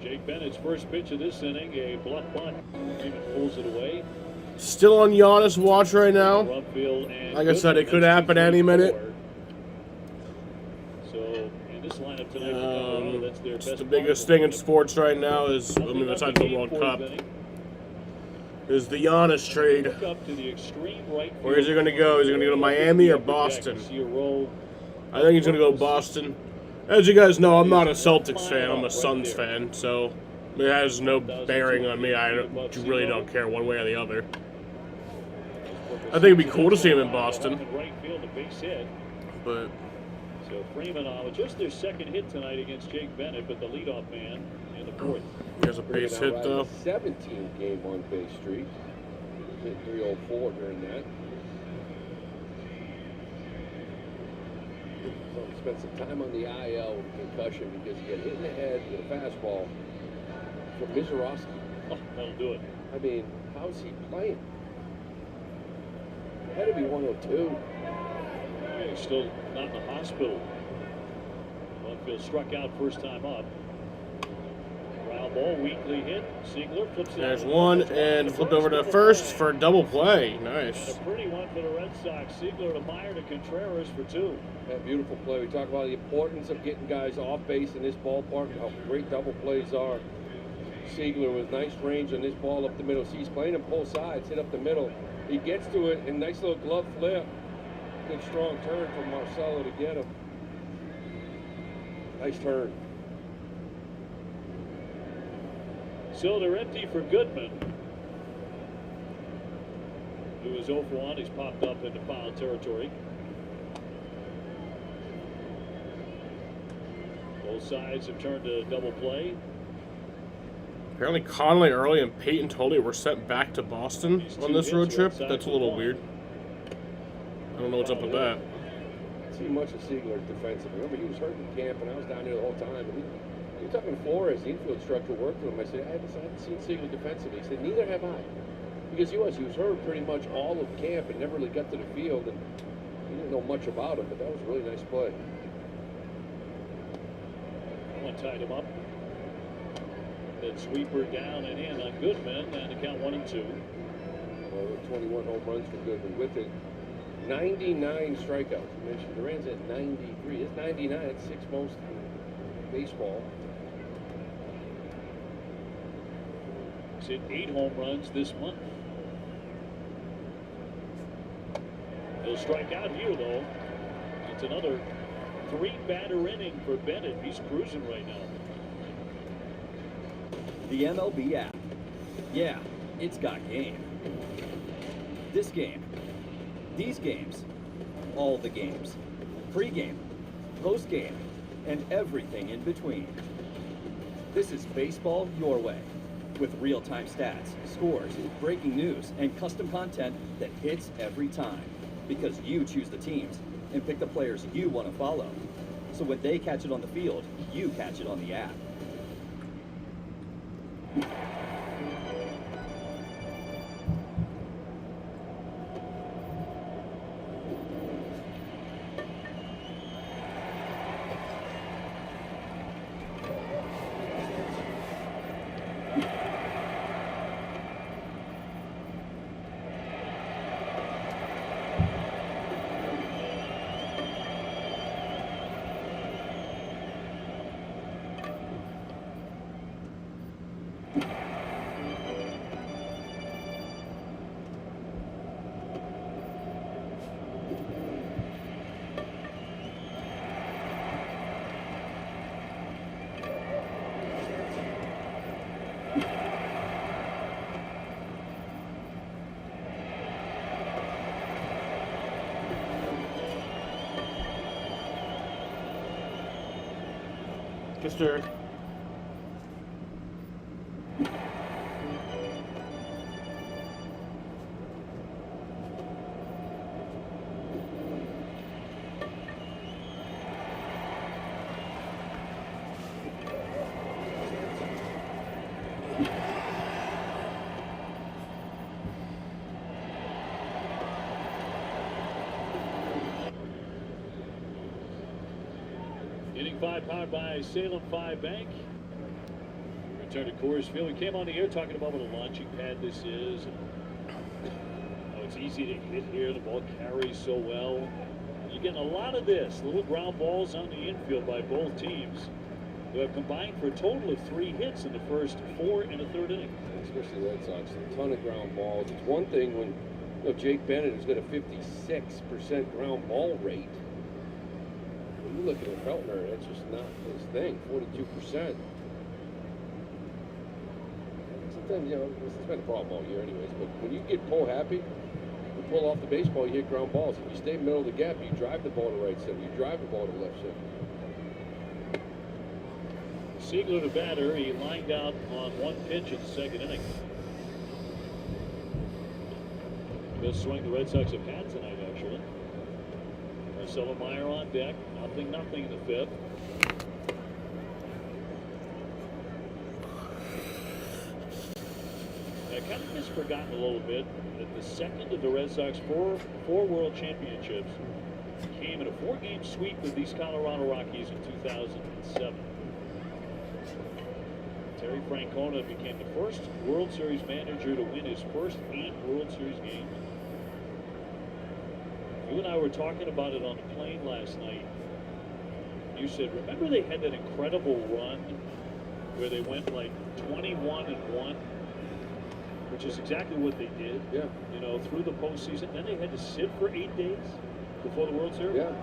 Jake Bennett's first pitch of this inning, a bluff bunt. Freeman pulls it away. Still on Giannis watch right now. Rumfield and Like I said, it could happen any minute. So in this lineup tonight, for Colorado, that's their It's best the biggest thing in sports right now is, I mean, besides the World Cup, is the Giannis trade. Up to the extreme right. Where is he going to go? Is he going to go to Miami or Boston? I think he's going to go Boston. As you guys know, I'm not a Celtics fan. I'm a Suns fan, so it has no bearing on me. I really don't care one way or the other. I think it'd be cool to see him in Boston. Right field, a base hit. But so Freeman on just their second hit tonight against Jake Bennett, but the leadoff man in the fourth. he has a base hit, though. 17-game on-base streak. Hit 304 during that. So he spent some time on the IL with concussion because he got hit in the head with a fastball from Mizorowski. Oh, that'll do it. I mean, how's he playing? It had to be 102. He's still not in the hospital. Rumfield struck out first time up. Ground ball, weakly hit. Siegler flips it. There's one, and flipped over to first for a double play. Nice. A pretty one for the Red Sox. Siegler to Meyer to Contreras for two. That beautiful play. We talk about the importance of getting guys off base in this ballpark, how great double plays are. Siegler with nice range on this ball up the middle. See, he's playing him both sides, hit up the middle. He gets to it, and nice little glove flip. Good strong turn from Marcelo to get him. Nice turn. So they're empty for Goodman, who is 0 for 1. He's popped up into foul territory. Both sides have turned to double play. Apparently Conley early and Peyton Toley were sent back to Boston on this road trip. That's a little weird. I don't know what's up with that. I see much of Siegler defensively. Remember, he was hurt in camp, and I was down there the whole time. And you're talking Flores, the infield structure worked with him. I said, I haven't seen Siegler defensively. He said, neither have I. Because he was hurt pretty much all of camp and never really got to the field. And he didn't know much about him, but that was a really nice play. One tied him up. Then sweeper down and in on Goodman, and the count 1-2. Well, 21 home runs for Goodman with it. 99 strikeouts. You mentioned Duran's at 93. It's 99. It's sixth most in baseball. He's hit 8 home runs this month. He'll strike out here, though. It's another 3-batter inning for Bennett. He's cruising right now. The MLB app. Yeah, it's got game. This game. These games. All the games. Pre-game, post-game, and everything in between. This is baseball your way. With real-time stats, scores, breaking news, and custom content that hits every time. Because you choose the teams and pick the players you want to follow. So when they catch it on the field, you catch it on the app. Mr. Inning 5 powered by Salem 5 Bank. Return to Coors Field. We came on the air talking about what a launching pad this is. Oh, it's easy to hit here. The ball carries so well. You're getting a lot of this. Little ground balls on the infield by both teams, who have combined for a total of 3 hits in the first 4 and a third inning. Especially the Red Sox, a ton of ground balls. It's one thing when Jake Bennett has got a 56% ground ball rate. When you look at Feltner, that's just not his thing. 42%. Sometimes, it's been a problem all year anyways, but when you get pull happy, you pull off the baseball, you hit ground balls. If you stay middle of the gap, you drive the ball to right center, you drive the ball to left center. Siegler, the batter, he lined out on 1 pitch in the second inning. Best swing the Red Sox have had tonight, actually. Marcelo Meyer on deck. Nothing in the 5th. I kind of misforgotten a little bit that the second of the Red Sox four World Championships came in a 4-game sweep with these Colorado Rockies in 2007. Terry Francona became the first World Series manager to win his first 8 World Series games. You and I were talking about it on the plane last night. You said, remember they had that incredible run where they went like 21-1, which is exactly what they did. Yeah. Through the postseason. Then they had to sit for 8 days before the World Series. Yeah.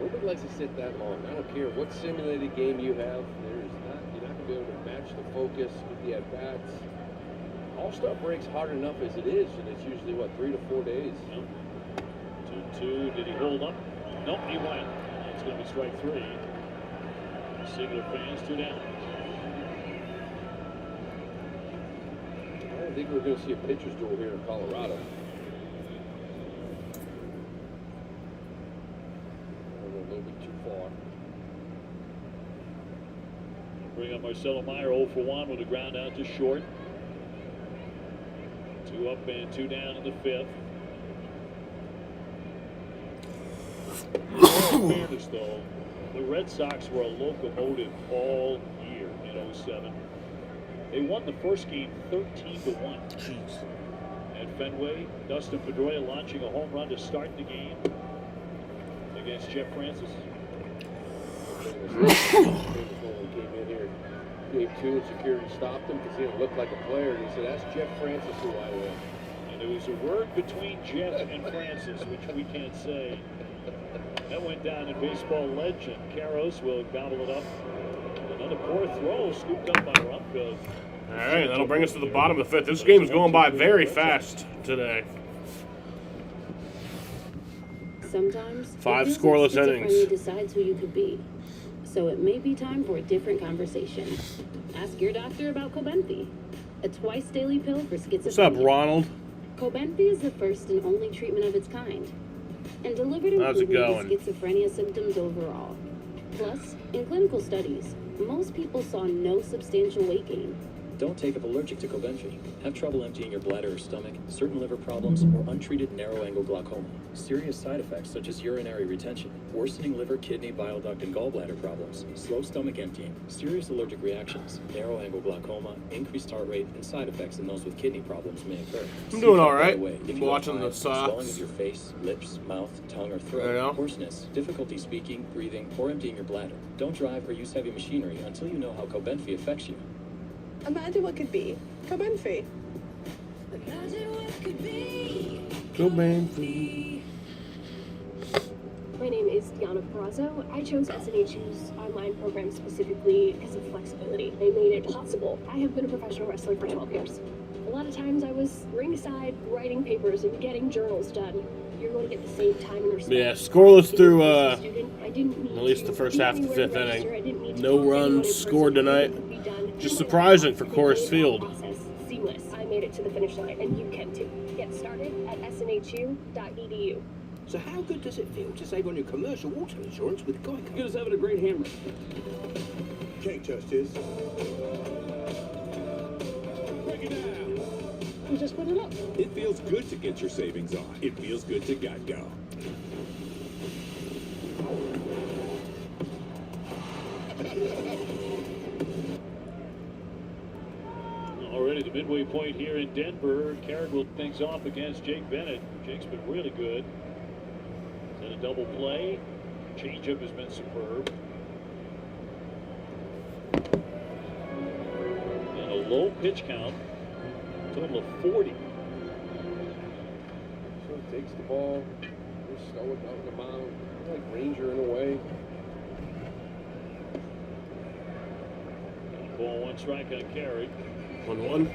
Nobody likes to sit that long. I don't care what simulated game you have. You're not going to be able to match the focus with the at-bats. All-Star breaks hard enough as it is, and it's usually, 3 to 4 days. Yep. 2-2. Did he hold up? Nope, he went. It's going to be strike 3. Siegler fans 2 down. I don't think we're going to see a pitcher's duel here in Colorado. A little bit too far. Bring up Marcelo Meyer 0 for 1 with a ground out to short. 2 up and 2 down in the 5th. In fairness, though, the Red Sox were a locomotive all year in 07. They won the first game 13-1. Jeez. At Fenway, Dustin Pedroia launching a home run to start the game against Jeff Francis. Came in here, game 2, and security stopped him because he didn't look like a player. And he said, "That's Jeff Francis who I am." And there was a word between Jeff and Francis, which we can't say. That went down in baseball legend. Karros will gobble it up. Another poor throw scooped up by Rumpka. All right, that'll bring us to the bottom of the 5th. This game is going by very fast today. Sometimes 5 it feels scoreless like innings. schizophrenia decides who you could be. So it may be time for a different conversation. Ask your doctor about Cobenfy, a twice daily pill for schizophrenia. What's up, Ronald? Cobenfy is the first and only treatment of its kind, and delivered How's it improvement going? in schizophrenia symptoms overall. Plus, in clinical studies, most people saw no substantial weight gain. Don't take if allergic to Cobenfy. Have trouble emptying your bladder or stomach, certain liver problems, or untreated narrow-angle glaucoma. Serious side effects such as urinary retention, worsening liver, kidney, bile duct, and gallbladder problems, slow stomach emptying, serious allergic reactions, narrow-angle glaucoma, increased heart rate, and side effects in those with kidney problems may occur. I'm doing all Seek help right right. away if I'm you have watching the hives, swelling Sox. of your face, lips, mouth, tongue, or There you throat, go. hoarseness, difficulty speaking, breathing, or emptying your bladder. Don't drive or use heavy machinery until you know how Cobenfy affects you. Imagine what could be. Cobenfy. Cobenfy. My name is Diana Perazzo. I chose SNHU's online program specifically because of flexibility. They made it possible. I have been a professional wrestler for 12 years. A lot of times I was ringside writing papers and getting journals done. You're you're going to get the same time and respect. Yeah, scoreless through Student, I didn't need at least to the first meet half of the anywhere fifth to register. I inning. didn't need to No talk to anyone in runs person. scored tonight. It would be done Just in my surprising office. for They Coors made that Field. process seamless. I made it to the finish line, and you can too. Get started at snhu.edu. So how good does it feel to save on your commercial auto insurance with Geico? Good as having a great hammer. Can't touch this. Break it down. You just put it up. It feels good to get your savings on. It feels good to Geico. Already the midway point here in Denver. Carrick will things off against Jake Bennett. Jake's been really good. He's had a double play. Changeup has been superb. And a low pitch count. Total of 40. So he takes the ball, just stow it down the mound, like Ranger in a way. Ball, one strike on Carrick. 1-1.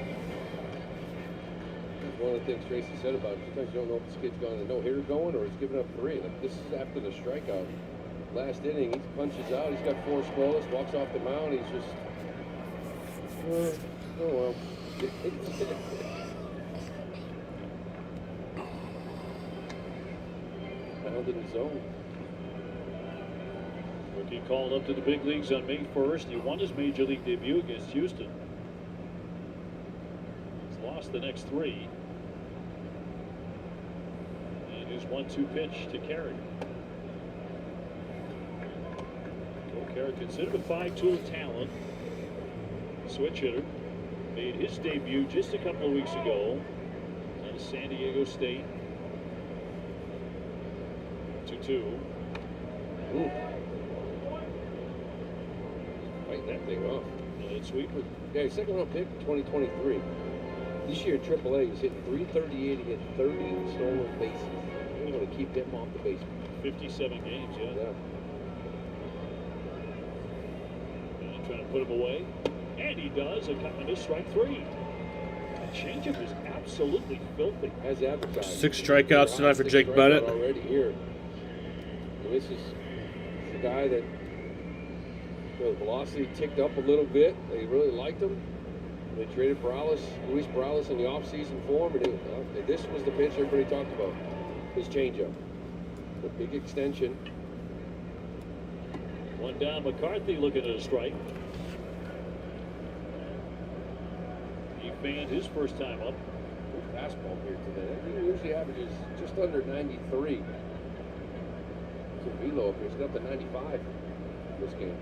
That's one of the things Tracy said about it. Sometimes you don't know if this kid's got a no-hitter going or he's giving up 3. Like, this is after the strikeout. Last inning, he punches out. He's got 4 scoreless, walks off the mound. He's just, oh well. Found in his zone. Rookie called up to the big leagues on May 1st. He won his major league debut against Houston. He's lost the next 3. And his 1-2 pitch to Carrick. Carrick considered a 5-tool talent. Switch hitter. Made his debut just a couple of weeks ago out of San Diego State. 2-2. Fighting that thing off. And sweeper. Yeah, second round pick, 2023. This year, AAA, he's hitting .338. He hit 30 stolen bases. We want to keep him off the base. 57 games, yeah. Yeah. And trying to put him away. And he does. A cut into strike 3. The changeup is absolutely filthy. As advertised. 6 strikeouts tonight for Jake Bennett. Already here. And this is the guy that the velocity ticked up a little bit. They really liked him. They traded Luis Perales in the offseason for him. And this was the pitch everybody talked about. His changeup. The big extension. One down. McCarthy looking at a strike. He fanned his first time up. Good fastball here today. He usually averages just under 93. It's a velo up here. He's got the 95 this game.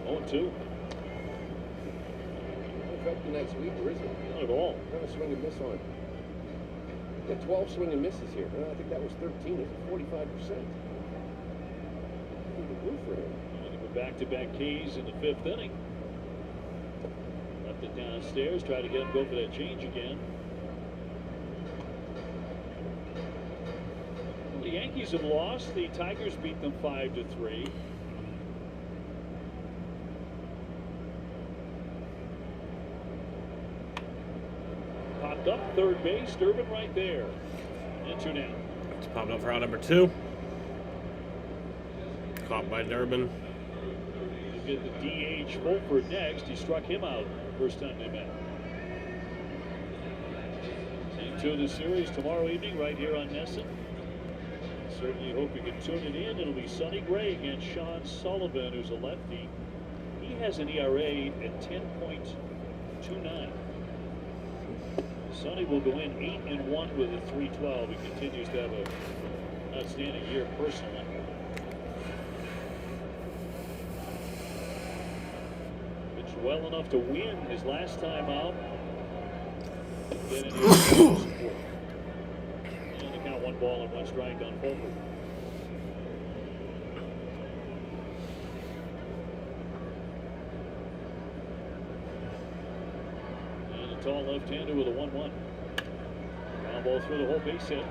0-2. Affecting that sweeper, is it? Not at all. Kind of swing and miss on it. He got 12 swing and misses here. I think that was 13. It's 45%. Good for him. And back-to-back Ks in the 5th inning. Left it downstairs. Try to get him go for that change again. The Yankees have lost. The Tigers beat them 5-3. Popped up third base. Durbin right there. And 2 down. It's popped up for out number 2. Caught by Durbin. We'll get the DH Fulford next. He struck him out first time they met. Game 2 of the series tomorrow evening right here on NESN. Certainly hope you can tune it in. It'll be Sonny Gray against Sean Sullivan, who's a lefty. He has an ERA at 10.29. Sonny will go in 8-1 with a 3.12. He continues to have an outstanding year personally. Pitched well enough to win his last time out. Get in here. And the count 1 ball and 1 strike on Fulford. And a tall left-hander with a 1-1. Ground ball through the whole base hit.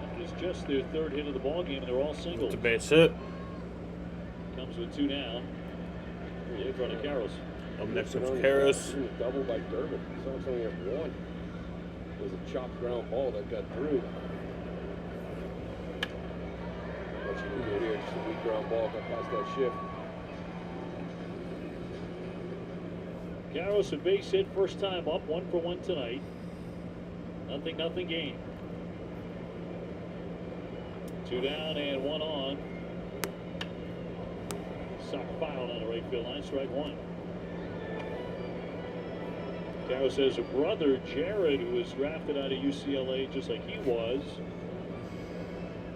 That is just their 3rd hit of the ball game, and they're all singles. It's a base hit. Comes with 2 down. In front of Karros. Up next is Karros. Double by Durbin. Sounds only have 1. was a chopped ground ball that got through. What you can do here, just a weak ground ball, got past that shift. Garros a base hit, first time up, 1-for-1 tonight. Nothing game. 2 down and 1 on. Sock fouled on the right field line, strike 1. Garros has a brother, Jared, who was drafted out of UCLA just like he was.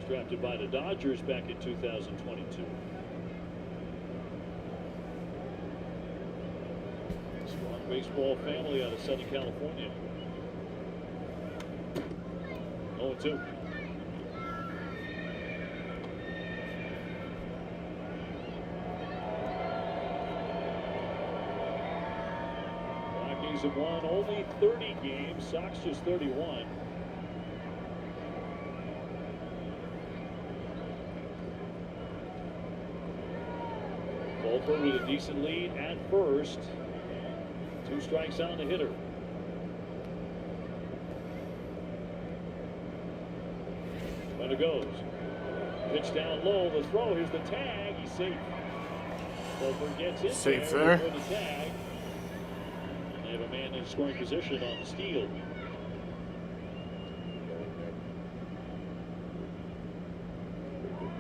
Drafted by the Dodgers back in 2022. Strong baseball family out of Southern California. 0-2. Rockies have won only 30 games. Sox just 31. Wolfer with a decent lead at first. 2 strikes on the hitter. Runner goes. Pitch down low. The throw. Here's the tag. He's safe. Wolfer gets in Safe there. there. For the tag. And they have a man in scoring position on the steal.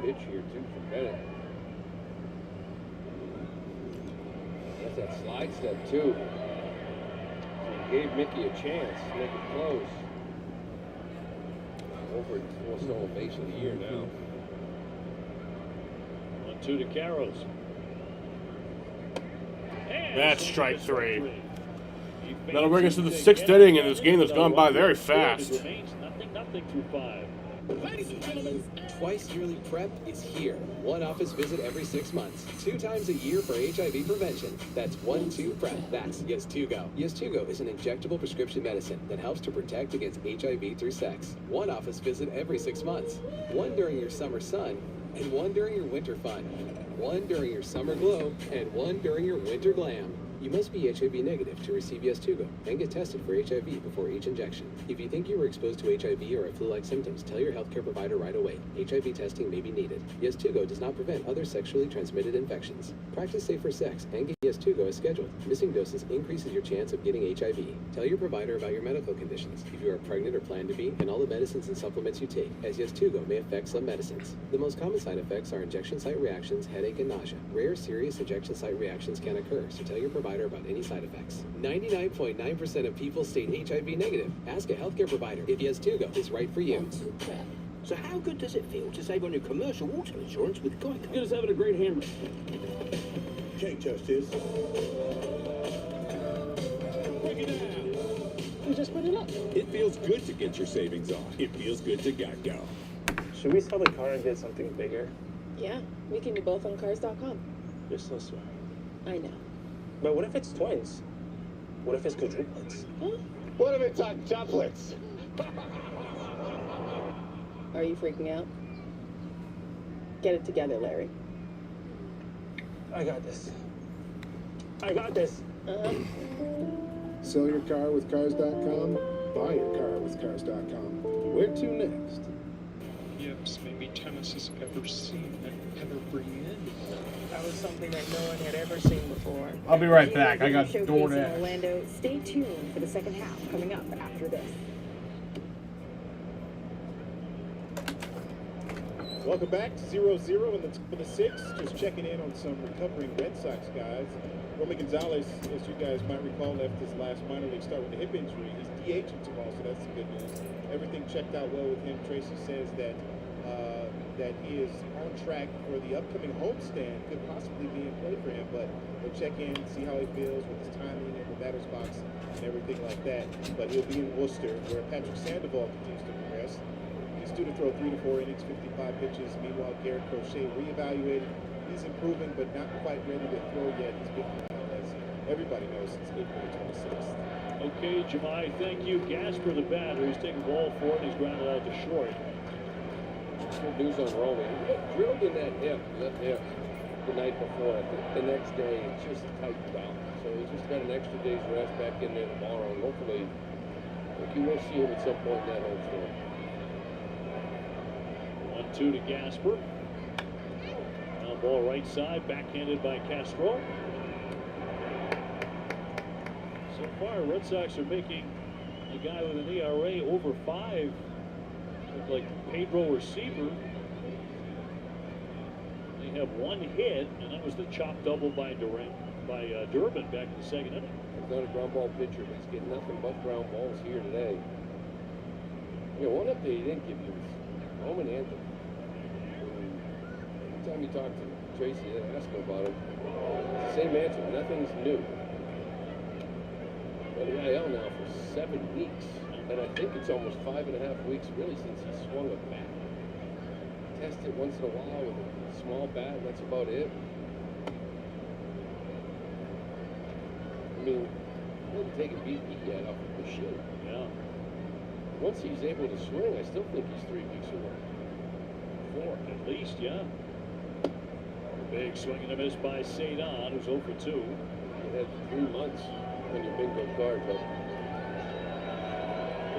Pitch here too for Bennett. That's that slide step too. So he gave Mickey a chance to make it close. Over at 4 stolen base of the year now. 1-2 to Garros. That's strike 3. That'll bring us to the 6th inning in this game that's gone by very fast. It remains 0-0 through 5. Ladies and gentlemen, twice yearly PrEP is here. One office visit every 6 months. 2 times a year for HIV prevention. That's 1-2 PrEP. That's Yes2Go. Yes2Go is an injectable prescription medicine that helps to protect against HIV through sex. 1 office visit every 6 months. 1 during your summer sun, and 1 during your winter fun. 1 during your summer glow, and 1 during your winter glam. You must be HIV negative to receive Yes2Go and get tested for HIV before each injection. If you think you were exposed to HIV or have flu-like symptoms, tell your healthcare provider right away. HIV testing may be needed. Yes2Go does not prevent other sexually transmitted infections. Practice safer sex and get Yes2Go as scheduled. Missing doses increases your chance of getting HIV. Tell your provider about your medical conditions, if you are pregnant or plan to be, and all the medicines and supplements you take, as Yes2Go may affect some medicines. The most common side effects are injection site reactions, headache, and nausea. Rare serious injection site reactions can occur, so tell your provider about any side effects. 99.9% of people state HIV negative. Ask a healthcare provider if Yes2Go is right for you. So how good does it feel to save on your commercial auto insurance with Geico? Good as having a great hammer. Can't touch this. Break it down. We just put it up. It feels good to get your savings on. It feels good to Geico. Should we sell the car and get something bigger? Yeah, we can do both on cars.com. You're so smart. I know. But what if it's twins? What if it's quadruplets? Huh? What if it's octuplets? Are you freaking out? Get it together, Larry. I got this. I got this. Sell your car with Cars.com. Buy your car with Cars.com. Where to next? Yips, maybe tennis has ever seen an evergreen. That was something that no one had ever seen before. I'll be right back. I got Showcase in DoorDash. Orlando. Stay tuned for the second half coming up after this. Welcome back to 0-0 in the top of the 6th. Just checking in on some recovering Red Sox guys. Romy Gonzalez, as you guys might recall, left his last minor league start with a hip injury. He's DHing tomorrow, so that's some good news. Everything checked out well with him. Tracy says that that he is on track for the upcoming homestand. Could possibly be in play for him, but we'll check in, see how he feels with his timing in the batter's box and everything like that. But he'll be in Worcester, where Patrick Sandoval continues to progress. He's due to throw 3 to 4 innings, 55 pitches. Meanwhile, Garrett Crochet reevaluated. He's improving, but not quite ready to throw yet. He's been around, as everybody knows, since April 26th. Okay, Jemai, thank you. Gasper, the batter, he's taking ball 4 and he's grounded out to short. Good news on Romy. He got drilled in that left hip, the night before. I think the next day it just tightened down. So he's just got an extra day's rest back in there tomorrow, and hopefully think you will see him at some point in that home field. 1-2 to Gasper. Now ball right side, backhanded by Castro. So far, Red Sox are making a guy with an ERA over 5 look like Pedro or Seaver. They have one hit, and that was the chop double by Durbin back in the second inning. He's not a ground ball pitcher, but he's getting nothing but ground balls here today. You know, one update he didn't give you was Roman Anthony. Every time you talk to Tracy and ask him about him, it's the same answer. Nothing's new. Been in the IL now for 7 weeks, and I think it's almost 5.5 weeks really since he swung a bat. Test it once in a while with a small bat, and that's about it. I mean, he hasn't taken beat yet off of the shit. Yeah. Once he's able to swing, I still think he's 3 weeks away. 4 at least, yeah. Big swing and a miss by Cedon, who's 0 for 2. You had 3 months on your bingo card, but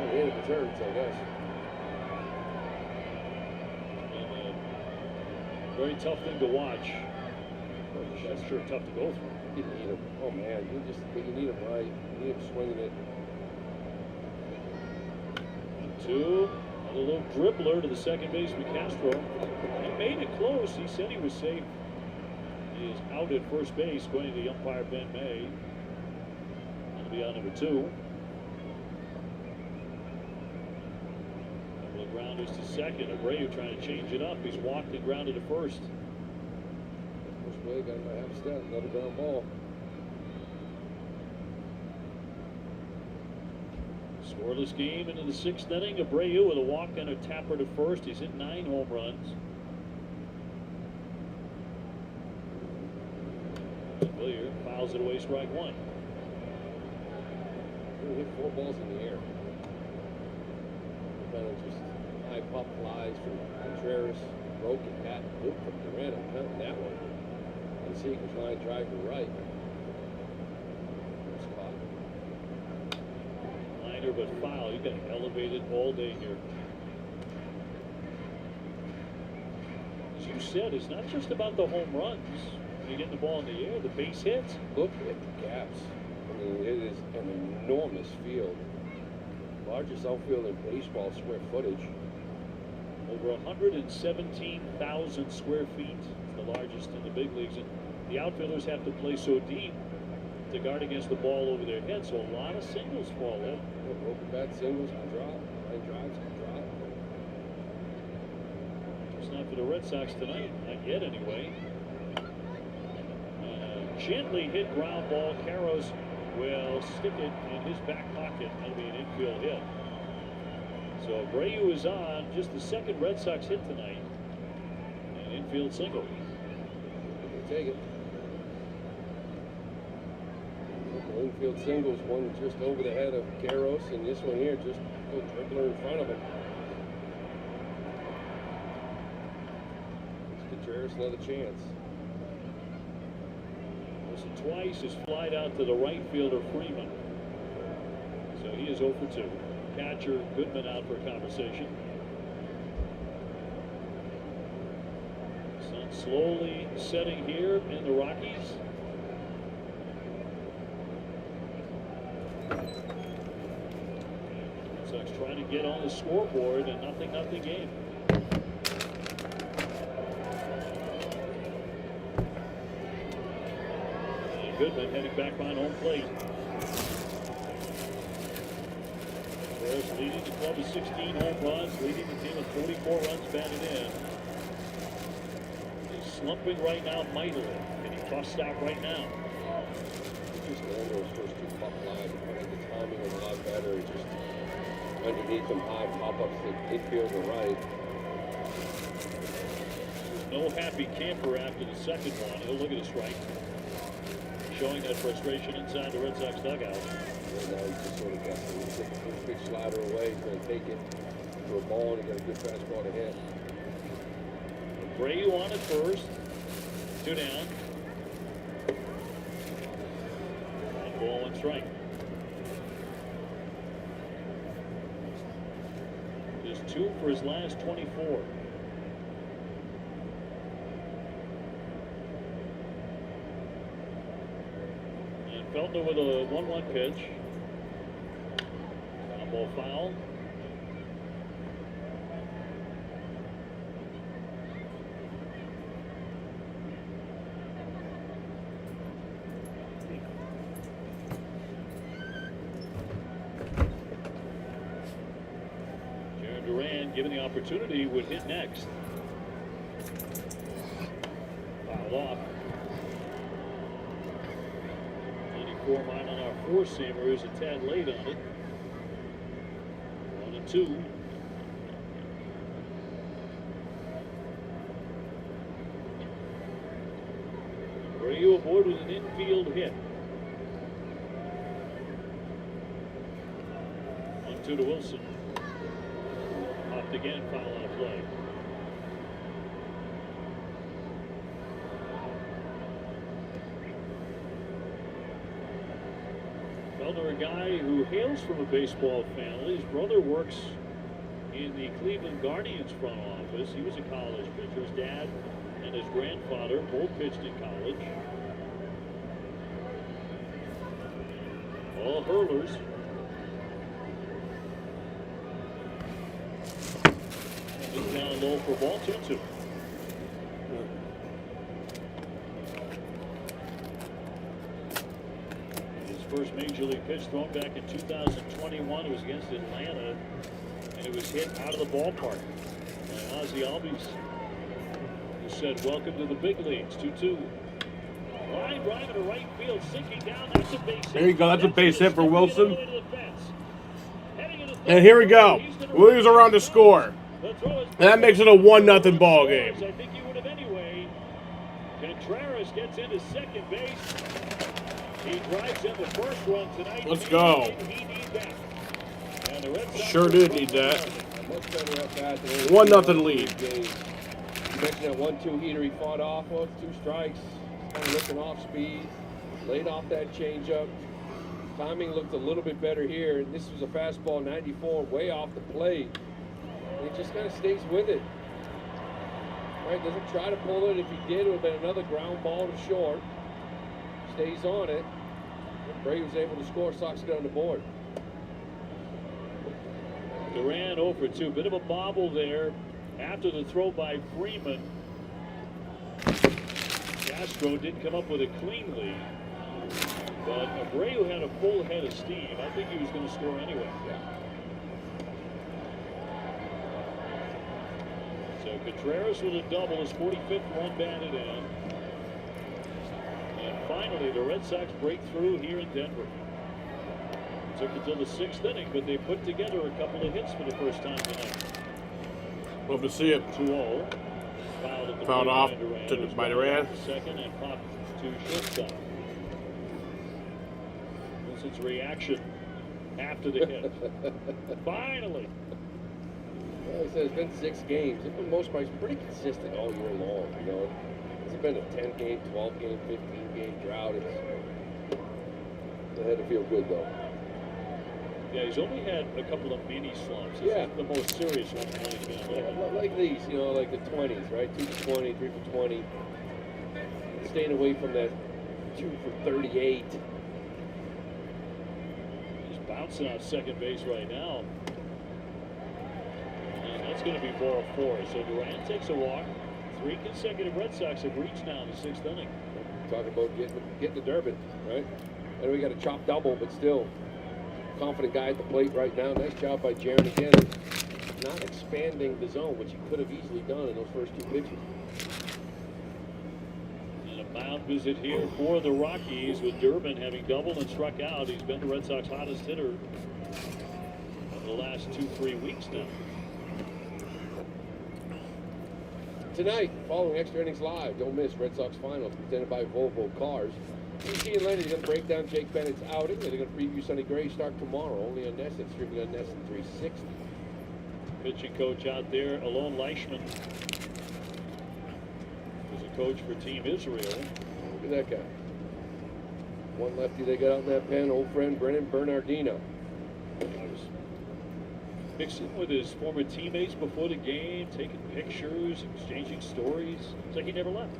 the end of the turns, I guess. And very tough thing to watch. That's sure tough to go through. You need him. Oh man, you need him right. You need him swinging it. 1-2. A little dribbler to the second baseman Castro. He made it close. He said he was safe. He is out at first base, going to the umpire Ben May. That'll be on number 2. Couple of grounders to second. Abreu trying to change it up. He's walked and grounded to first. First way, got him by half a step. Another ground ball. Scoreless game into the 6th inning. Abreu with a walk and a tapper to first. He's hit 9 home runs. Villier fouls it away, strike 1. He hit 4 balls in the air. Kind of just high pop flies from Contreras. Broken bat, loop from Durant. I'm counting that one. And Seager's line drive to right. But foul. You got elevated all day here. As you said, it's not just about the home runs. You get the ball in the air, the base hits. Look at the gaps. I mean, it is an enormous field. Largest outfield in baseball square footage. Over 117,000 square feet. It's the largest in the big leagues. And the outfielders have to play so deep to guard against the ball over their head, so a lot of singles fall in. Broken bat singles can drop, line drives can drop. It's not for the Red Sox tonight, not yet anyway. Gently hit ground ball. Karros will stick it in his back pocket. That'll be an infield hit. So Abreu is on, just the second Red Sox hit tonight. An infield single. Take it. Infield singles, one just over the head of Karros, and this one here just a dribbler in front of him. Let's get Contreras another chance. Listen, twice is flied out to the right fielder Freeman. So he is 0 for 2. Catcher Goodman out for a conversation. Sun slowly setting here in the Rockies. Sox trying to get on the scoreboard, and nothing game. And Goodman heading back behind home plate. Bears leading the club with 16 home runs, leading the team with 44 runs batted in. He's slumping right now mightily, and he busts out right now. Just Lando's first 2 pop lines, I think the timing was a lot better. It just underneath them high pop-ups to infield to right. No happy camper after the second one. He'll look at a strike. Showing that frustration inside the Red Sox dugout. And now he's just sort of guessing. He's taking a big slider away. He's going to take it to a ball, and he got a good fastball to hit. Abreu on at first. 2 down. 1 ball, 1 strike. for his last 24. And Feltner with a 1-1 pitch. Ground ball foul. Duran, given the opportunity, would hit next. Fouled off. 94 mile on our four-seamer is a tad late on it. 1-2. Abreu aboard with an infield hit. 1-2 to Wilson. Popped again, foul on a play. Feltner, a guy who hails from a baseball family. His brother works in the Cleveland Guardians front office. He was a college pitcher. His dad and his grandfather both pitched in college. All hurlers. It's down low for ball 2-2. His first major league pitch thrown back in 2021. It was against Atlanta, and it was hit out of the ballpark by Ozzie Albies, who said, "Welcome to the big leagues." 2-2. Line drive into right field, sinking down. That's a base hit. There you go. That's a base hit for Wilson. And here we go. Williams around to score. And that makes it a 1-0 ball game. I think he would have anyway. Contreras gets into second base. He drives in the first run tonight. Let's go. He needs that. And the Red Sox Sure did need that. Much better at bat than 1-0 lead. You mentioned that 1-2 heater he fought off. Well, 2 strikes. Kind of looking off speed. Laid off that changeup. Timing looked a little bit better here. And this was a fastball 94 way off the plate. And he just kind of stays with it. Right? Doesn't try to pull it. If he did, it would have been another ground ball to short. Stays on it. Bray was able to score. Sox get on the board. Duran 0 for 2. Bit of a bobble there after the throw by Freeman. Castro didn't come up with a clean lead. But Abreu had a full head of steam. I think he was going to score anyway. So Contreras with a double, his 45th run batted in. And finally, the Red Sox break through here in Denver. It took until the 6th inning, but they put together a couple of hits for the first time tonight. Love to see it. 2-0. Fouled off by Duran. Second and popped to shortstop. Wilson's reaction after the hit. Finally. Well, I said it's been 6 games. For the most part, it's pretty consistent all year long. You know, it's been a 10-game, 12-game, 15-game drought. It had to feel good though. Yeah, he's only had a couple of mini slumps. This is the most serious one. Like these, you know, like the 20s, right? 2 for 20, 3 for 20. Staying away from that 2 for 38. He's bouncing out second base right now. And that's going to be ball 4. So Duran takes a walk. 3 consecutive Red Sox have reached now in the 6th inning. Talking about getting the Durbin, right? And we got a chop double, but still. Confident guy at the plate right now. Nice job by Jaron again. Not expanding the zone, which he could have easily done in those first 2 pitches. And a mound visit here for the Rockies with Durbin having doubled and struck out. He's been the Red Sox hottest hitter in the last 2-3 weeks now. Tonight, following Extra Innings Live, don't miss Red Sox Finals presented by Volvo Cars. PC and Lenny are going to break down Jake Bennett's outing. They're going to preview Sonny Gray's start tomorrow, only on NESN, streaming on NESN 360. Pitching coach out there, Alon Leishman, is a coach for Team Israel. Look at that guy. One lefty they got out in that pen, old friend Brennan Bernardino. mixing with his former teammates before the game, taking pictures, exchanging stories. It's like he never left.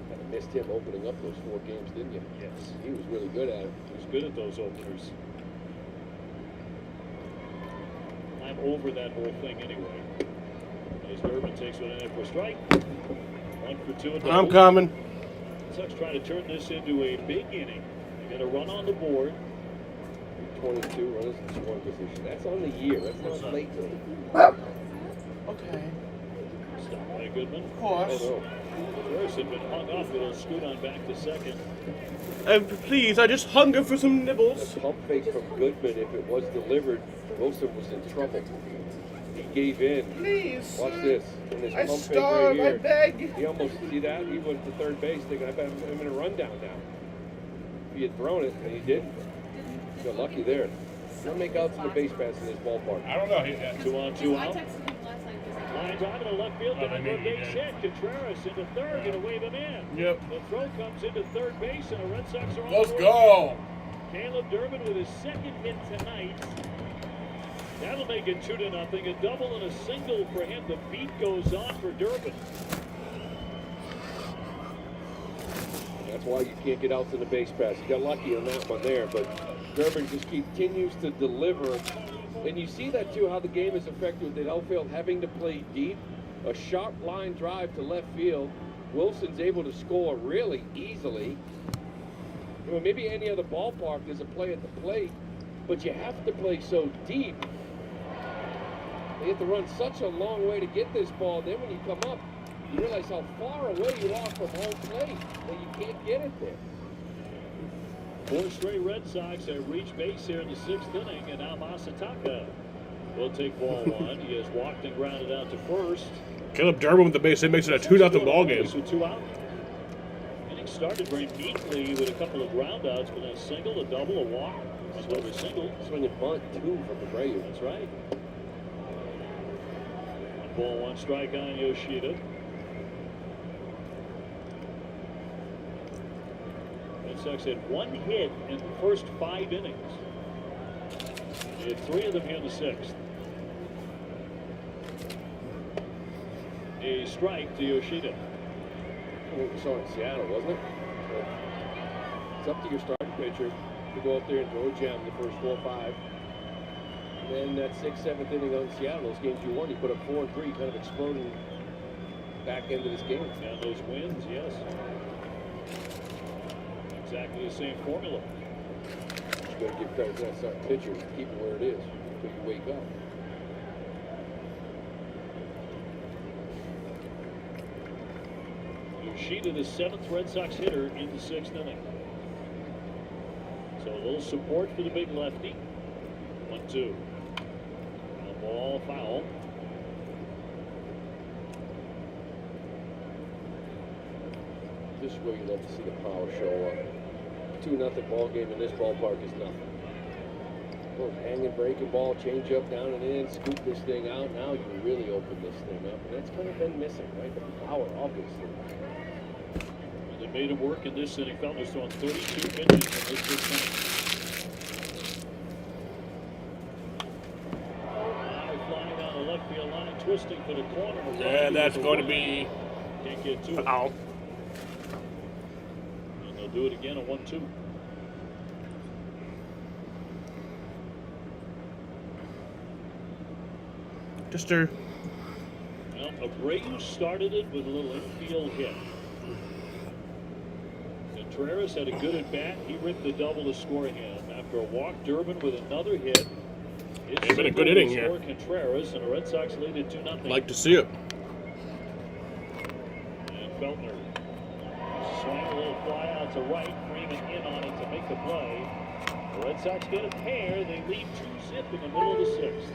Kind of missed him opening up those 4 games, didn't you? Yes. He was really good at it. He was good at those openers. I'm over that whole thing anyway. As Durbin takes one in there for a strike. 1 for 2 at the I'm coming. Sox trying to turn this into a big inning. They got a run on the board. 22 runners in scoring position. That's on the year. That's not late. Okay. Stopped by Goodman. Of course. Oh, Harris had been hung up. It'll scoot on back to second. And please, I just hunger for some nibbles. The pump fake from Goodman, if it was delivered, Wilson was in trouble. He gave in. Please. Watch this. In this I pump fake starve, right here. I beg. He almost, see that? He went to third base thinking, I bet I'm in a rundown now. If he had thrown it, and he didn't. Got lucky there. He'll make outs in the base pass in this ballpark. I don't know. 2 on, 2 out. Line drive to the left field, getting a base hit. Contreras into third, gonna wave him in. Yep. The throw comes into third base, and the Red Sox are on Let's the board. go. Caleb Durbin with his second hit tonight. That'll make it 2-0. A double and a single for him. The beat goes on for Durbin. That's why you can't get outs in the base pass. You got lucky on that one there, but Durbin just continues to deliver. And you see that too, how the game is affected with the outfield having to play deep. A sharp line drive to left field. Wilson's able to score really easily. You know, maybe any other ballpark there's a play at the plate, but you have to play so deep. They have to run such a long way to get this ball. Then when you come up, you realize how far away you are from home plate, that you can't get it there. 4 straight Red Sox have reached base here in the 6th inning, and now Masataka will take ball 1. He has walked and grounded out to first. Caleb Durbin with the base hit makes it a 2-0 ball game. With 2 out. Inning started very neatly with a couple of groundouts, but then a single, a double, a walk. That's what we single. Swinging bunt 2 from the Braves. That's right. 1 ball, 1 strike on Yoshida. Red Sox had 1 hit in the first 5 innings. They had 3 of them here in the 6th. A strike to Yoshida. What we saw in Seattle, wasn't it? It's up to your starting pitcher to go up there and throw a gem the first 4 or 5. And then that 6th, 7th inning on Seattle, those games you won, you put up 4 and 3, kind of exploding back into this game. And those wins, yes. Exactly the same formula. You got to give credit to that starting pitcher, keep it where it is until you wake up. Yoshida, the 7th Red Sox hitter in the 6th inning. So a little support for the big lefty. 1-2. Ball foul. This is where you love to see the power show up. 2-0 ball game in this ballpark is nothing. Well, hanging, breaking ball, change up, down and in, scoop this thing out. Now you really open this thing up, and that's kind of been missing, right? The power, obviously. They made him work in this inning. Felton's throwing 32 pitches in this 6th inning. Flying down the left field line, twisting for the corner. Yeah, that's going to be can't get to it. foul. And they'll do it again, a 1-2. Just Well, Abreu started it with a little infield hit. Contreras had a good at bat. He ripped the double to score him. After a walk, Durbin with another hit. It's been a good inning here. Contreras, and the Red Sox lead at 2-0. Like to see it. And Feltner swing a little fly out to right. Freeman in on it to make the play. The Red Sox get a pair. They lead 2-0 in the middle of the 6th.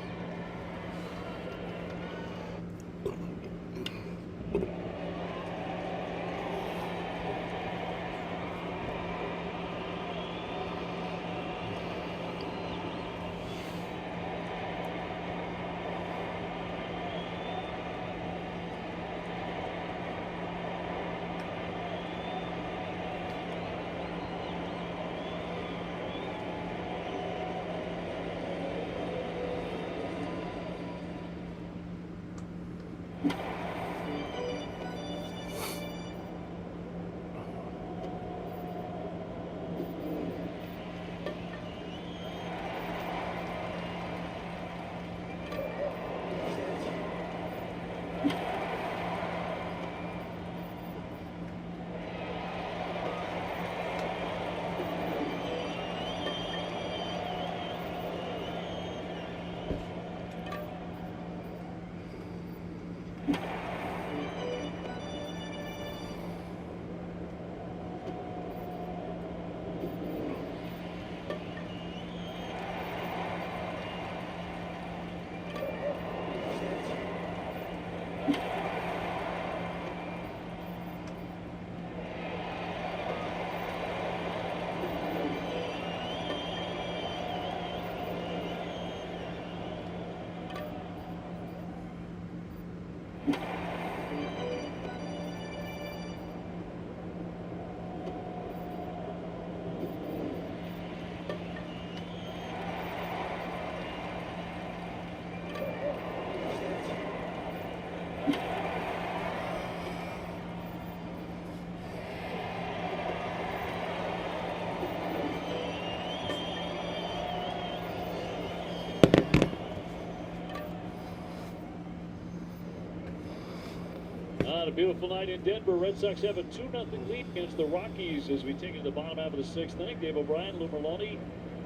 on a beautiful night in Denver. Red Sox have a 2-0 lead against the Rockies as we take it to the bottom half of the 6th inning. Dave O'Brien, Lou Merloni,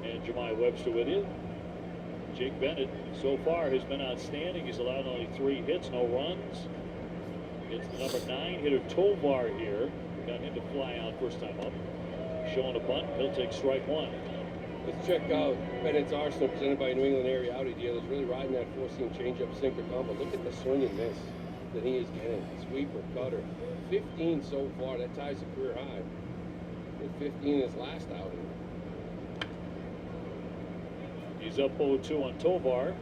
and Jemai Webster with you. Jake Bennett so far has been outstanding. He's allowed only 3 hits, no runs. It's the number 9 hitter Tovar here. Got him to fly out first time up. Showing a bunt. He'll take strike 1. Let's check out Bennett's Arsenal presented by New England Area Audi Dealers. Really riding that 4-seam changeup sinker combo. Look at the swing and miss that he is getting. Sweeper, cutter. 15 so far. That ties a career high. And 15 in his last outing. He's up 0-2 on Tovar.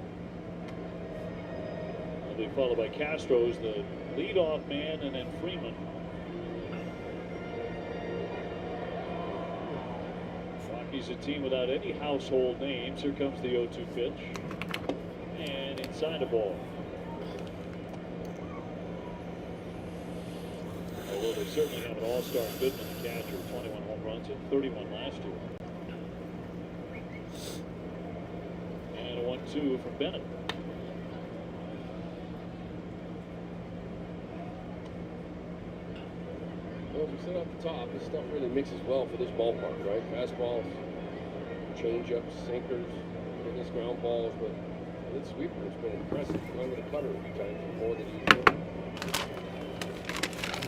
He'll be followed by Castro's the leadoff man, and then Freeman. Rockies a team without any household names. Here comes the 0-2 pitch. And inside the ball. Although they certainly have an all-star Goodman, the catcher, 21 home runs and 31 last year. And a 1-2 from Bennett. Well, as we said off the top, this stuff really mixes well for this ballpark, right? Fastballs, changeups, sinkers, goodness ground balls, but this sweeper has been impressive. Going with a cutter a few times more than usual.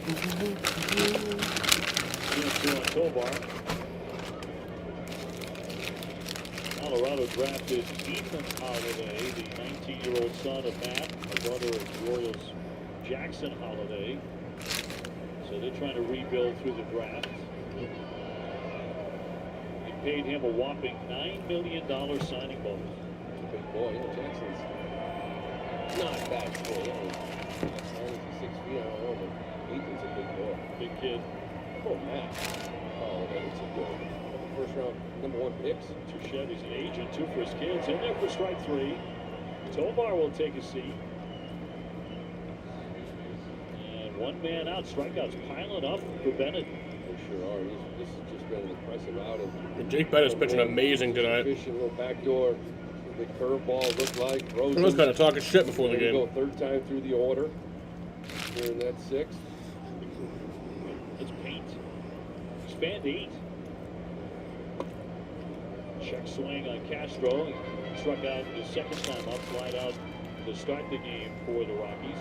2-2 on Tovar. Colorado drafted Ethan Holiday, the 19-year-old son of Matt, a brother of the Royals' Jackson Holiday. So they're trying to rebuild through the draft. They paid him a whopping $9 million signing bonus. Big boy, you know, Jackson's not that big. As long as he's 6 feet, I don't know, but Ethan's a big boy. Big kid. Oh, Matt. Oh, that is a good. First round, number 1 picks. 2 Chevys, an agent, 2 for his kids. In there for strike 3. Tovar will take a seat. And 1 man out. Strikeouts piling up for Bennett. They sure are. This has just been an impressive outing. And Jake Bennett's pitching amazing tonight. Fishing, little backdoor, big curveball looked like. I was kind of talking shit before the game. Go 3rd time through the order here in that 6th. It's Paint. Span 8. Check swing on Castro. Struck out the 2nd time up. Flied out to start the game for the Rockies.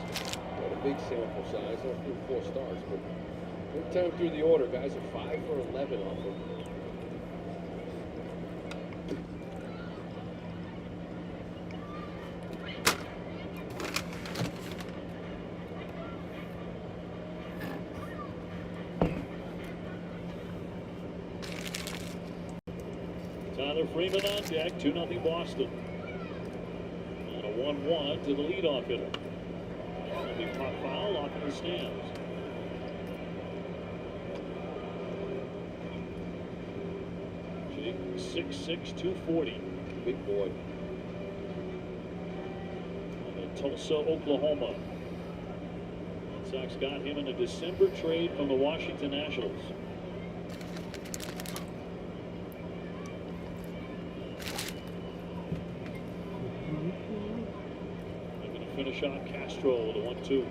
Not a big sample size. Not through 4 starts, but 3rd time through the order. Guys are 5 for 11 off him. Tyler Freeman on deck, 2-0 Boston. And a 1-1 to the leadoff hitter. It'll be pop foul off in the stands. Jake, 6'6", 240. Big boy. In Tulsa, Oklahoma. Red Sox got him in a December trade from the Washington Nationals. Finish off Castro with a 1-2.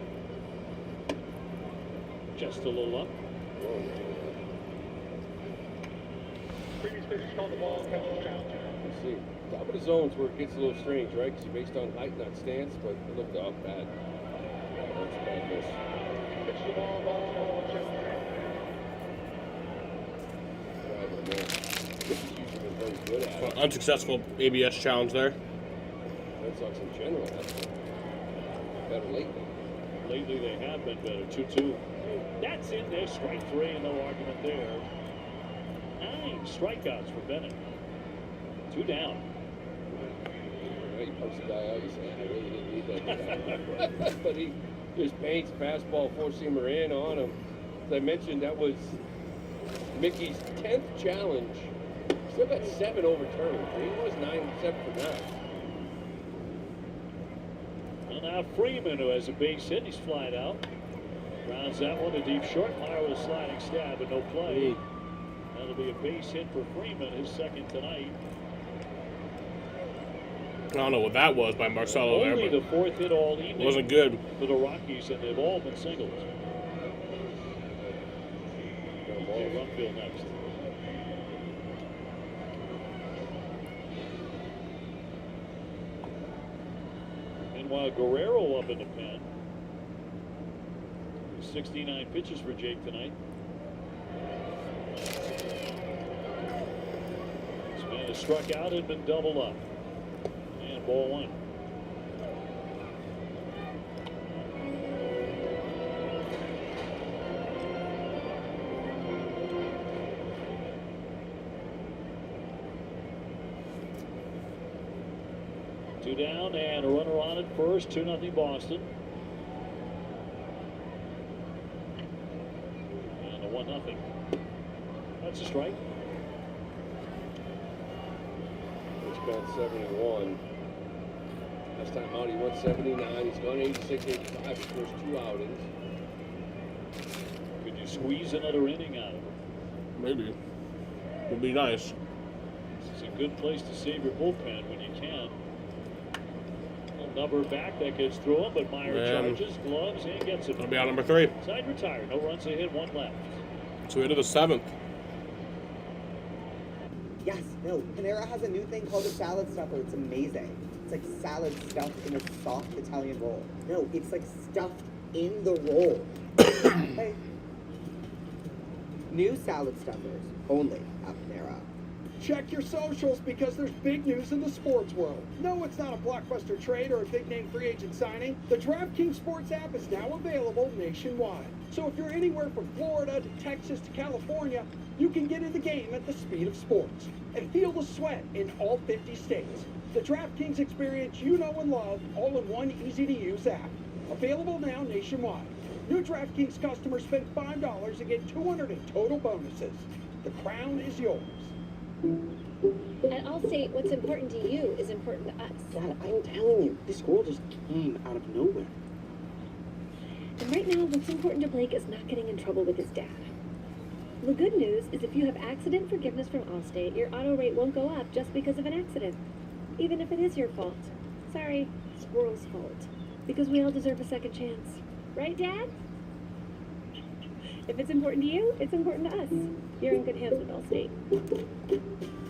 Just a little up. Previous pitch called the ball, catcher's challenge. Let's see. Top of the zone's where it gets a little strange, right? Because you're based on height, not stance, but it looked off bad. That's a bad miss. Pitch the ball, ball, This is usually been very good at it. Unsuccessful ABS challenge there. Red Sox in general have been better lately. Lately they have been better. 2-2. That's in there. Strike 3, no argument there. 9 strikeouts for Bennett. 2 down. He pumps the guy out. He said, I really didn't need that. But he just paints fastball 4-seamer in on him. As I mentioned, that was Mickey's 10th challenge. Still got 7 overturned. He was 9-7 for 9. Well, now Freeman, who has a base hit, he's flied out. Grounds that one to deep short. Meyer with a sliding stab, but no play. That'll be a base hit for Freeman, his 2nd tonight. don't know what that was by Marcelo there, Only but the fourth hit all evening. it wasn't good. For the Rockies, and they've all been singles. Okay, Rumfield next. Meanwhile, Guerrero up in the pen. 69 pitches for Jake tonight. This man has struck out and been doubled up. And ball one. Two down and a runner on at first. 2-0 Boston. And a 1-0. That's a strike. He's gone 71. Last time out he went 79. He's gone 86, 85 his first 2 outings. Could you squeeze another inning out of him? Maybe. Would be nice. This is a good place to save your bullpen when you can. Number back that gets through him, but Meyer charges, gloves, and gets it. It'll be out number 3. Side retired. No runs ahead, 1 left. So into the 7th. Yes, no. Panera has a new thing called a salad stuffer. It's amazing. It's like salad stuffed in a soft Italian roll. No, it's like stuffed in the roll. Hey. New salad stuffers, only at Panera. Check your socials because there's big news in the sports world. No, it's not a blockbuster trade or a big-name free agent signing. The DraftKings Sports app is now available nationwide. So if you're anywhere from Florida to Texas to California, you can get in the game at the speed of sports and feel the sweat in all 50 states. The DraftKings experience you know and love, all in one easy-to-use app. Available now nationwide. New DraftKings customers spend $5 and get $200 in total bonuses. The crown is yours. At Allstate, what's important to you is important to us. Dad, I'm telling you, this girl just came out of nowhere. And right now, what's important to Blake is not getting in trouble with his dad. The good news is if you have accident forgiveness from Allstate, your auto rate won't go up just because of an accident, even if it is your fault. Sorry, Squirrel's fault. Because we all deserve a second chance. Right, Dad? If it's important to you, it's important to us. You're in good hands with Allstate.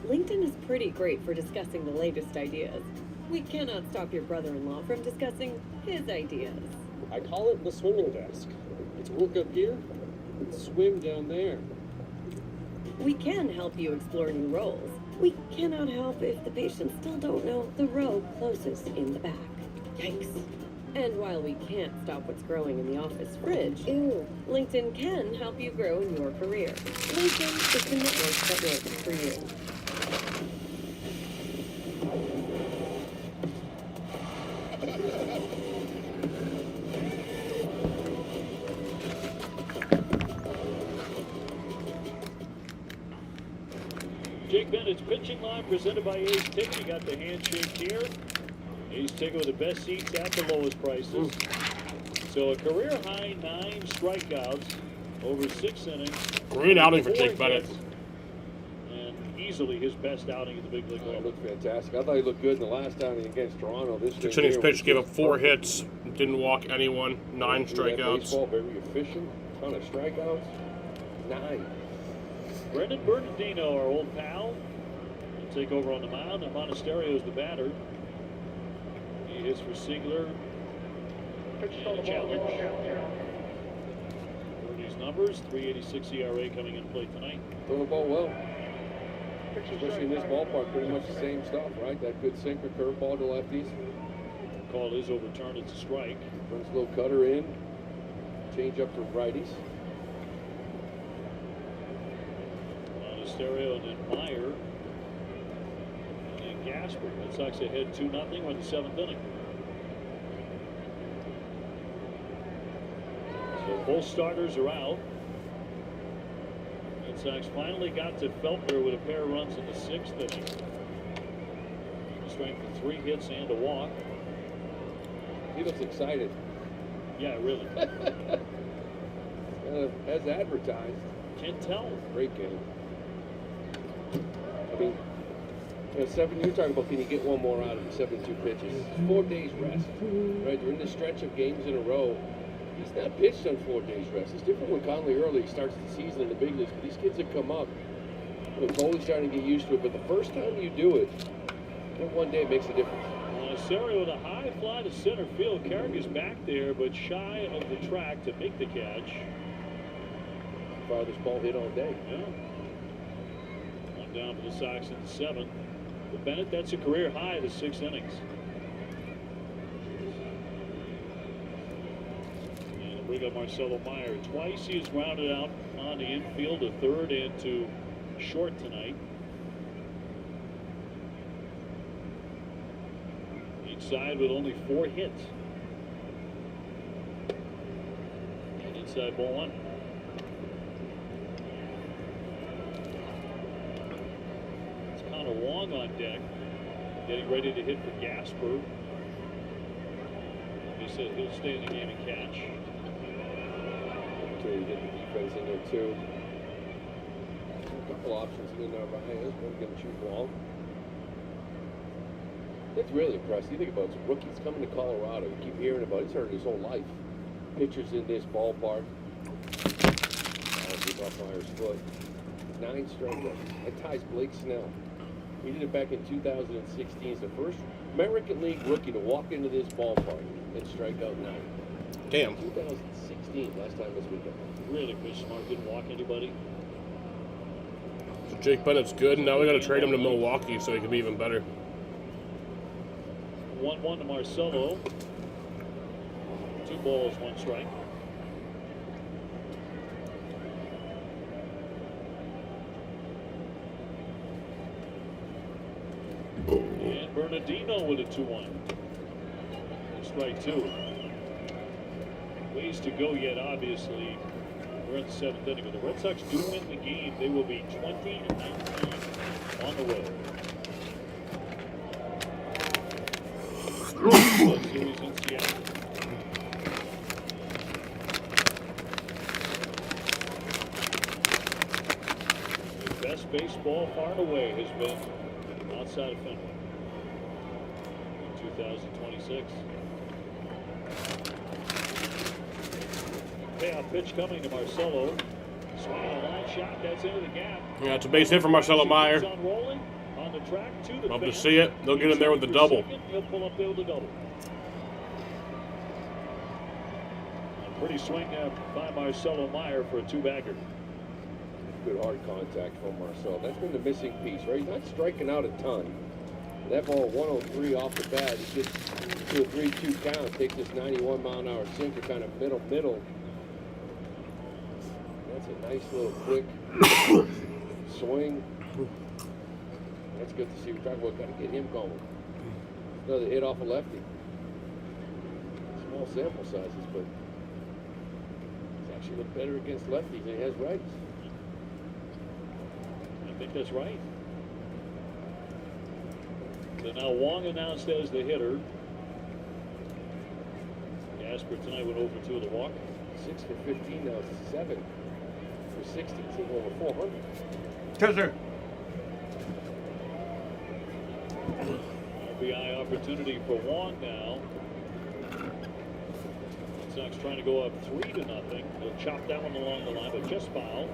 LinkedIn is pretty great for discussing the latest ideas. We cannot stop your brother-in-law from discussing his ideas. I call it the swimming desk. It's work up here, and swim down there. We can help you explore new roles. We cannot help if the patients still don't know the row closest in the back. Yikes. And while we can't stop what's growing in the office fridge, LinkedIn can help you grow in your career. LinkedIn is the network that works for you. Jake Bennett's pitching line presented by Ace Ticket. You got the handshake here. Ace Ticket with the best seats at the lowest prices. So a career high 9 strikeouts over 6 innings. Great outing for Jake Bennett. And easily his best outing at the big league level. He looked fantastic. I thought he looked good in the last outing against Toronto. This Six innings pitched, gave up 4 hits, didn't walk anyone, 9 strikeouts. Baseball, very efficient, ton of strikeouts. 9. Brendan Bernardino, our old pal, will take over on the mound, and Monasterio's the batter. He hits for Siegler. And a challenge. Bernie's numbers, 3.86 ERA coming in play tonight. Throw the ball well. Especially in this ballpark, pretty much the same stuff, right? That good sinker, curveball to lefties. Call is overturned, it's a strike. Runs a little cutter in. Change up to righties. Monasterio and then Meyer. And Gasper. Red Sox ahead 2-0. We're in the 7th inning. So both starters are out. Red Sox finally got to Feltner with a pair of runs in the 6th inning. Strength of 3 hits and a walk. He looks excited. Yeah, really. As advertised. Can't tell. Great game. I mean, You're talking about, can you get one more out of him? 72 pitches. 4 days rest. Right? They're in the stretch of games in a row. He's not pitched on 4 days rest. It's different when Conley early starts the season in the big leagues, but these kids that come up, Cole's starting to get used to it. But the first time you do it, that 1 day makes a difference. Serio with a high fly to center field. Carrick is back there, but shy of the track to make the catch. Farthest ball hit all day. Yeah. One down for the Sox in the 7th. But Bennett, that's a career high to 6 innings. And bring up Marcelo Meyer. Twice he has grounded out on the infield, to third and to short tonight. Side with only 4 hits. And inside ball 1. It's Connor Wong on deck, getting ready to hit for Gasper. He said he'll stay in the game and catch. Okay, you get the defense in there too. A couple options in there behind us. One going to shoot ball. That's really impressive. You think about it, it's a rookie. He's coming to Colorado. You keep hearing about it. He's heard it his whole life. Pitchers in this ballpark. He's off Meyer's foot. 9 strikeouts. That ties Blake Snell. He did it back in 2016. He's the first American League rookie to walk into this ballpark and strike out 9. Damn. 2016, last time this weekend. Really, Chris Smart didn't walk anybody. So Jake Bennett's good, and now we got to trade him to Milwaukee so he can be even better. 1-1 to Marcelo. 2 balls, 1 strike. And Bernardino with a 2-1. Strike 2. Ways to go yet, obviously. We're in the 7th inning. If the Red Sox do win the game, they will be 20-19 on the road. Series in Seattle. The best baseball far and away has been outside of Fenway in 2026. Payoff pitch coming to Marcelo. Swing on a line shot. That's into the gap. Yeah, it's a base hit for Marcelo Meyer. Keeps on rolling on the track to the Love to fence. see it. They'll get in there with the double. He'll pull up there with the double. A pretty swing by Marcelo Meyer for a 2-bagger. Good hard contact from Marcel. That's been the missing piece, right? He's not striking out a ton. That ball 103 off the bat. He gets to a 3-2 count. Takes this 91-mile-an-hour sinker, kind of middle. That's a nice little quick swing. That's good to see. We're talking about got to get him going. Another hit off a lefty. Small sample sizes, but he's actually looked better against lefties than he has righties. I think that's right. So now Wong announced as the hitter. Gasper tonight went over 2 with a walk. 6 for 15 now. 7 for 60. He's over 400. Kisser. RBI opportunity for Wong now. Red Sox trying to go up 3-0. They'll chop that one along the line, but just foul.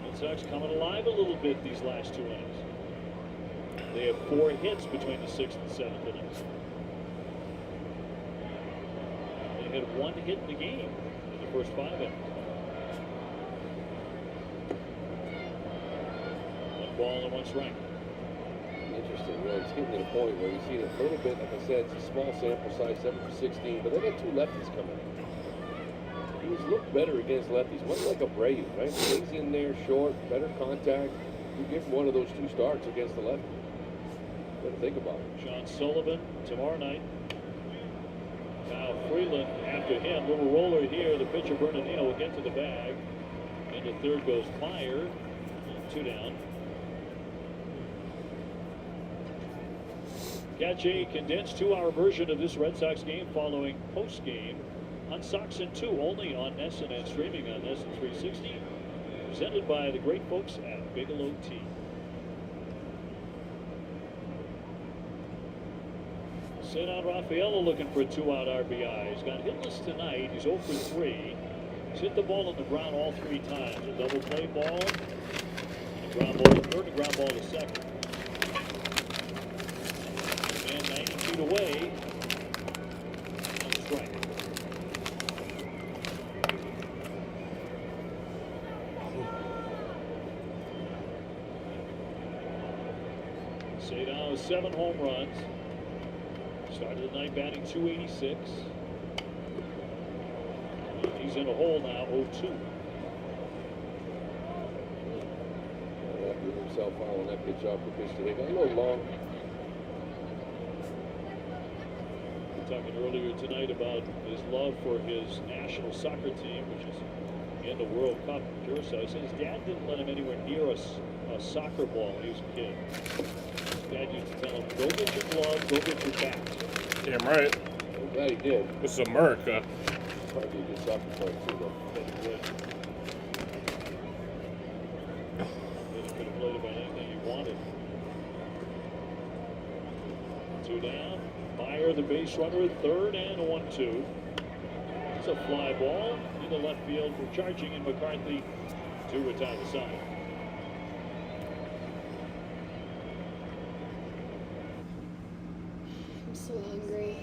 Red Sox coming alive a little bit these last 2 innings. They have 4 hits between the 6th and 7th innings. They had 1 hit in the game in the first 5 innings. 1 ball and 1 strike. Interesting. You know, it's getting to the point where you see it a little bit, like I said, it's a small sample size, 7 for 16, but they got 2 lefties coming in. He's looked better against lefties, much like Abreu, right? Stays in there short, better contact. You give him one of those 2 starts against the lefty. Better think about it. John Sullivan tomorrow night. Kyle Freeland after him. Little roller here. The pitcher Bernardino will get to the bag. And the third goes Meyer. 2 down. Catch a condensed 2-hour version of this Red Sox game following post-game on Sox in 2, only on NESN and streaming on NESN 360. Presented by the great folks at Bigelow Tea. St. Raphael looking for a 2-out RBI. He's got hitless tonight. He's 0 for 3. He's hit the ball on the ground all 3 times. A double play ball, a ground ball to third, a ground ball to second. And 90 feet away. On strike. St. 7 home runs. Started the night batting .286. He's in a hole now, 0-2. After himself following that pitch off the pitch to hit. A little long. We were talking earlier tonight about his love for his national soccer team, which is in the World Cup. Curacao said his dad didn't let him anywhere near a soccer ball when he was a kid. His dad used to tell him, go get your glove, go get your bat. Damn right. I'm glad he did. This is America. Probably a good soccer player too, though. But he would. He could have played about anything he wanted. 2 down. Meyer, the base runner, at third, and a 1-2. It's a fly ball into left field for Charging, and McCarthy to retire the side. I'm so hungry.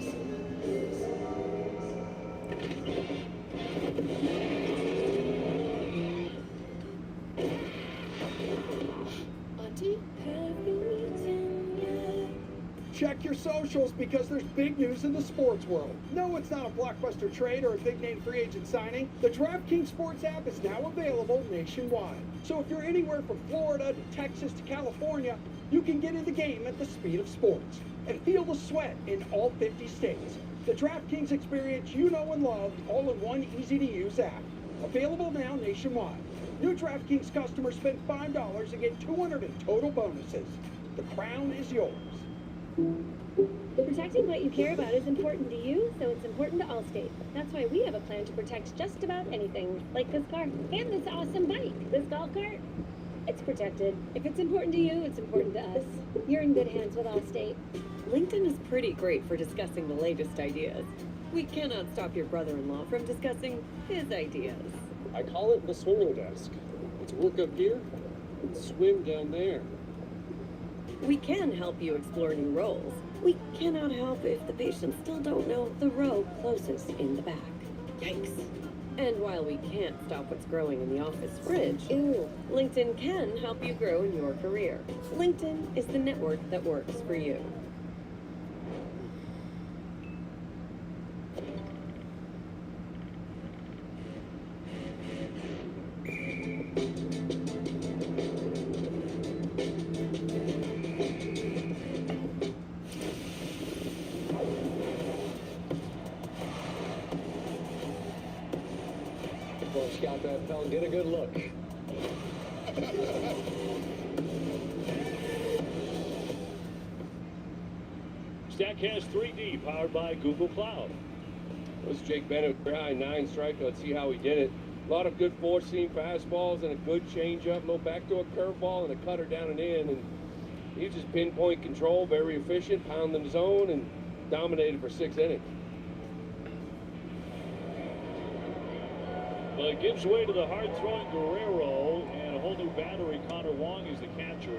Auntie? Check your socials because there's big news in the sports world. No, it's not a blockbuster trade or a big name free agent signing. The DraftKings Sports app is now available nationwide. So if you're anywhere from Florida to Texas to California, you can get in the game at the speed of sports and feel the sweat in all 50 states. The DraftKings experience you know and love, all in one easy-to-use app. Available now nationwide. New DraftKings customers spend $5 and get $200 in total bonuses. The crown is yours. Protecting what you care about is important to you, so it's important to Allstate. That's why we have a plan to protect just about anything, like this car and this awesome bike, this golf cart. It's protected. If it's important to you, it's important to us. You're in good hands with Allstate. LinkedIn is pretty great for discussing the latest ideas. We cannot stop your brother-in-law from discussing his ideas. I call it the swimming desk. It's work up here and swim down there. We can help you explore new roles. We cannot help if the patients still don't know the row closest in the back. Yikes. And while we can't stop what's growing in the office fridge, LinkedIn can help you grow in your career. LinkedIn is the network that works for you. Scout that fella, get a good look. StatCast 3D, powered by Google Cloud. This is Jake Bennett, high 9 strike. Let's see how he did it. A lot of good four-seam fastballs and a good changeup, little backdoor curveball and a cutter down and in. And he just pinpoint control, very efficient, pounding the zone, and dominated for 6 innings. Well, it gives way to the hard-throwing Guerrero, and a whole new battery. Connor Wong is the catcher.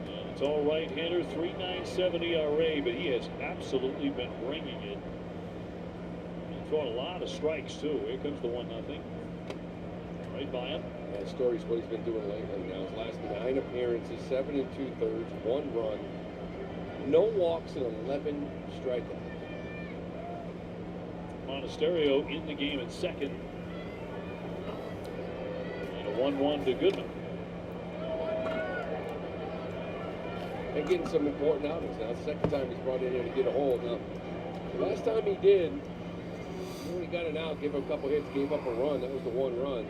And it's all right-hander, 3.97 ERA, but he has absolutely been bringing it. He's thrown a lot of strikes, too. Here comes the 1-0. Right by him. That story's what he's been doing lately now. His last 9 appearances, 7 2/3, 1 run, no walks, and 11 strikeouts. Monasterio in the game at second. And a 1-1 to Goodman. And getting some important outings now. It's the second time he's brought in here to get a hold. Now, the last time he did, when he got an out, gave him a couple hits, gave up a run. That was the 1 run.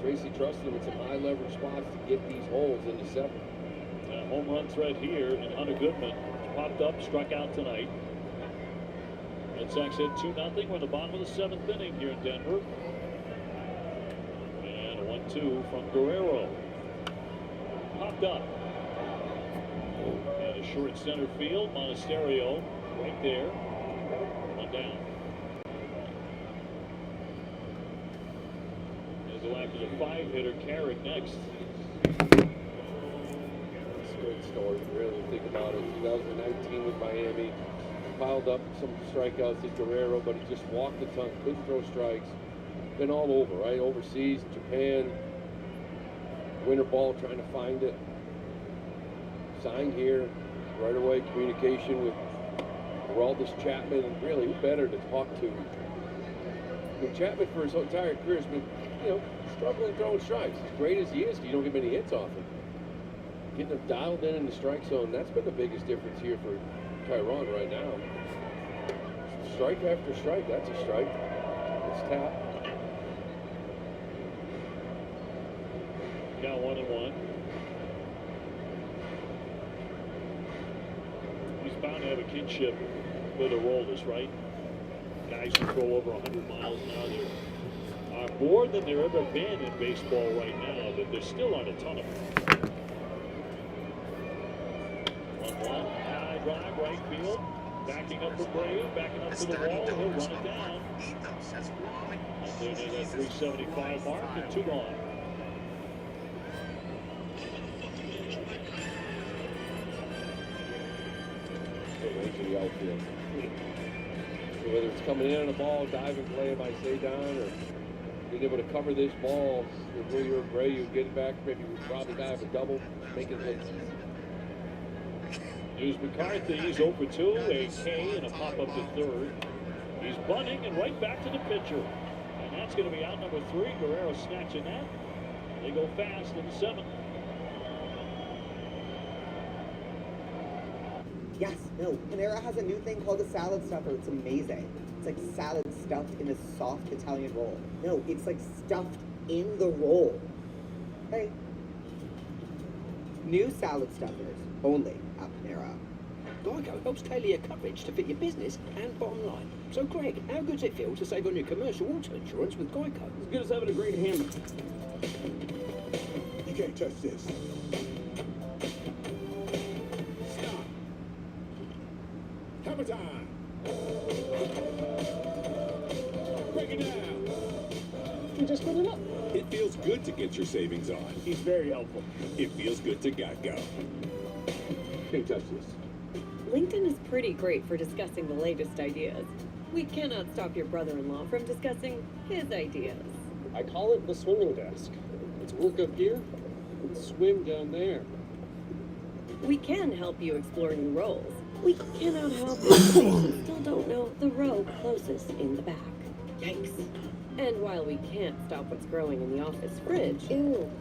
Tracy trusted him in some high leverage spots to get these holes into 7. Home run threat here, and Hunter Goodman popped up, struck out tonight. Red Sox hit 2-0. We're in the bottom of the 7th inning here in Denver. And a 1-2 from Guerrero. Popped up. And a short center field. Monasterio right there. One down. They'll go after the 5-hitter, Carrick, next. It's a great story, really, think about it. 2019 with Miami, piled up some strikeouts at Guerrero, but he just walked the ton, couldn't throw strikes. Been all over, right? Overseas, Japan, winter ball, trying to find it. Signed here, right away, communication with Aroldis Chapman, and really, who better to talk to? I mean, Chapman, for his entire career, has been, struggling throwing strikes. As great as he is, you don't get many hits off him. Getting him dialed in the strike zone, that's been the biggest difference here for Tyrone right now. Strike after strike, that's a strike. It's tapped. Now 1-1. He's bound to have a kinship with Aroldis, right? Guys who throw over 100 miles an hour. There are more than there ever been in baseball right now, but there still aren't a ton of them. 1-1. High drive, right field. Backing up for Brave, backing up to the wall. He'll run it down. And they're near that 375 mark and 2 gone. To the outfield. So whether it's coming in on a ball, diving play by Cedon, or being able to cover this ball with William Gray, you get it back, maybe Robbie dive a double, make it hits. Here's McCarthy. He's 0 for 2, a K and a pop up to third. He's bunting and right back to the pitcher. And that's going to be out number 3. Guerrero snatching that. They go fast in the 7th. Yes, no. Panera has a new thing called a salad stuffer. It's amazing. It's like salad stuffed in a soft Italian roll. No, it's like stuffed in the roll. Hey. New salad stuffers, only at Panera. Geico helps tailor your coverage to fit your business and bottom line. So, Greg, how good does it feel to save on your commercial auto insurance with Geico? As good as having a great hammer. You can't touch this. Hammer time! Break it down! You just put it up. It feels good to get your savings on. He's very helpful. It feels good to Geico. Can't touch this. LinkedIn is pretty great for discussing the latest ideas. We cannot stop your brother-in-law from discussing his ideas. I call it the swimming desk. It's work up here and swim down there. We can help you explore new roles. We cannot help if the patients still don't know the row closest in the back. Yikes. And while we can't stop what's growing in the office fridge,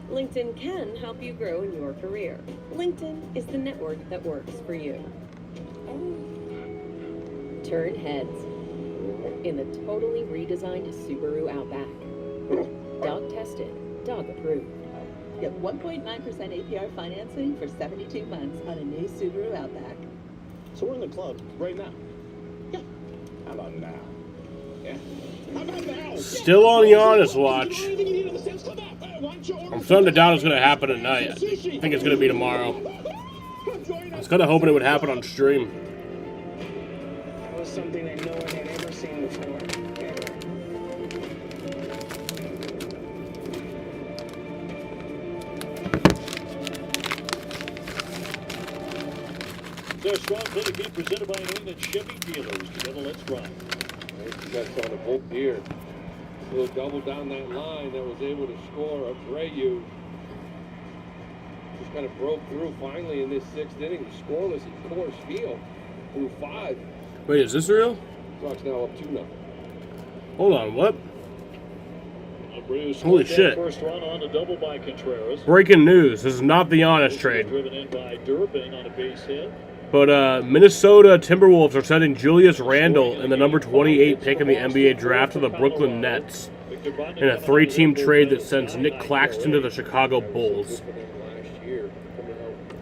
LinkedIn can help you grow in your career. LinkedIn is the network that works for you. Turn heads in the totally redesigned Subaru Outback. Dog tested, dog approved. Get 1.9% APR financing for 72 months on a new Subaru Outback. So we're in the club right now. How about now? Yeah? How about now? Still on Giannis watch. I'm starting to doubt it's going to happen tonight. I think it's going to be tomorrow. I was kind of hoping it would happen on stream. That was something that no one had ever seen before. Ever. Their strong play game presented by New England Chevy Dealers. Together, let's run. You guys saw the Volk here. A little double down that line that was able to score. Abreu just kind of broke through finally in this 6th inning. Scoreless at Coors Field through 5. Wait, is this real? Sox now up 2-0. Hold on, what? Abreu Holy scored that shit. first run on a double by Contreras. Breaking news. This is not the Giannis trade. Driven in by Durbin on a base hit. But Minnesota Timberwolves are sending Julius Randle and the number 28 pick in the NBA draft to the Brooklyn Nets in a 3-team trade that sends Nick Claxton to the Chicago Bulls.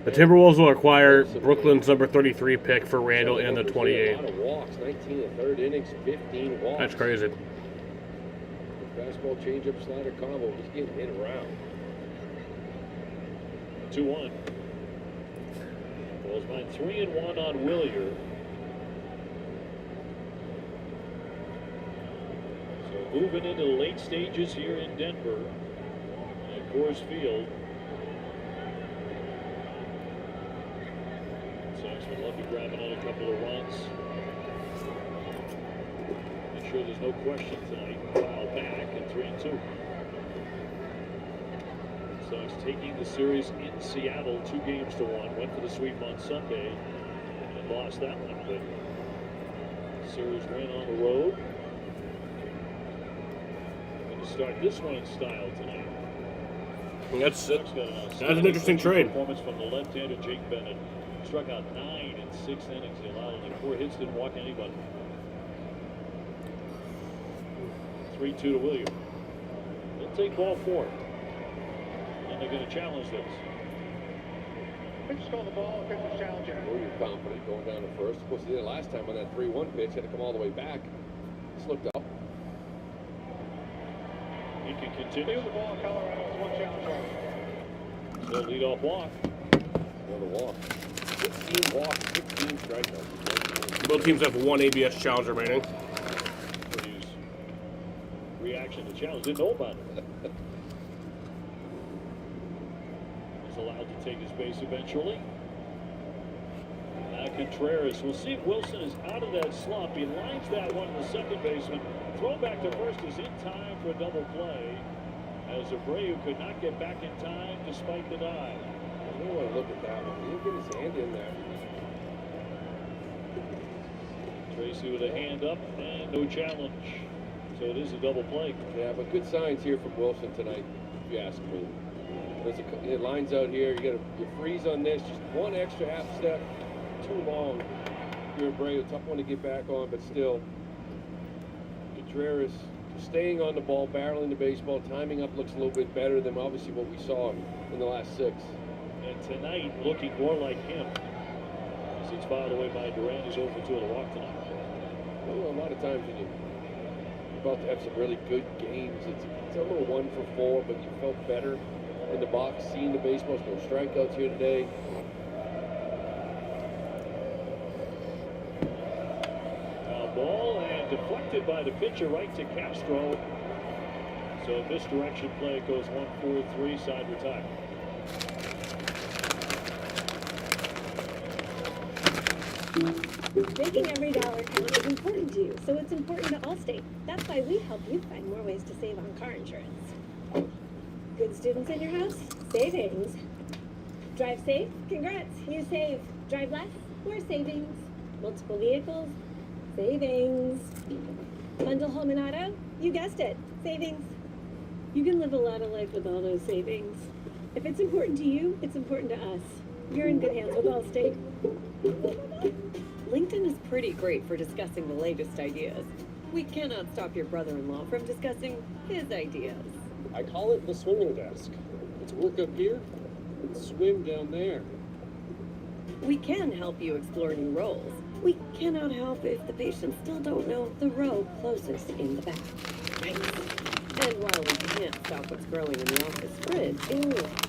The Timberwolves will acquire Brooklyn's number 33 pick for Randall and the 28. A lot of walks, 19 in the third innings, 15 walks. That's crazy. Fastball, changeup, slider combo. He's getting hit around. 2-1. Bulls by 3-1 on Willier. So moving into the late stages here in Denver at Coors Field. Sox would love to grab another couple of runs. Make sure there's no question tonight. Foul back at 3-2. Sox taking the series in Seattle 2-1. Went for the sweep on Sunday and lost that one. But series win on the road. Going to start this one in style tonight. That's an interesting trade. Performance from the left-hander Jake Bennett. Struck out 9 in 6 innings. He allowed only 4 hits, didn't walk anybody. 3-2 to Williams. They'll take ball 4. And they're going to challenge this. Pitch call the ball, pitch is challenging. Williams confident going down to first. Of course, he did it last time on that 3-1 pitch. Had to come all the way back. Slipped up. He can continue. The ball, Colorado has 1 challenge left. Still lead off walk. Another walk. 16 walks, 16 strikeouts. Both teams have 1 ABS challenge remaining. His reaction to challenge, didn't know about it. He's allowed to take his base eventually. Now Contreras. We'll see if Wilson is out of that slump. He lines that one to the second baseman. Throw back to first is in time for a double play. As Abreu could not get back in time despite the dive. I don't want to look at that one. He didn't get his hand in there. Tracy with a hand up and no challenge. So it is a double play. Yeah, but good signs here from Wilson tonight, if you ask me. It lines out here. You freeze on this. Just one extra half step too long. You're Abreu, tough one to get back on, but still. Contreras staying on the ball, barreling the baseball, timing up looks a little bit better than obviously what we saw in the last 6. And tonight, looking more like him. As it's filed away by Duran, he's over 2 on the walk tonight. Well, a lot of times when you're about to have some really good games, it's a little 1 for 4, but you felt better in the box, seeing the baseballs. No strikeouts here today. Ball and deflected by the pitcher right to Castro. So misdirection play goes 1-4-3, side retired. Making every dollar count is important to you, so it's important to Allstate. That's why we help you find more ways to save on car insurance. Good students in your house? Savings. Drive safe? Congrats, you save. Drive less? More savings. Multiple vehicles? Savings. Bundle home and auto? You guessed it. Savings. You can live a lot of life with all those savings. If it's important to you, it's important to us. You're in good hands with Allstate. LinkedIn is pretty great for discussing the latest ideas. We cannot stop your brother-in-law from discussing his ideas. I call it the swimming desk. It's work up here and swim down there. We can help you explore new roles. We cannot help if the patients still don't know the row closest in the back. And while we can't stop what's growing in the office fridge,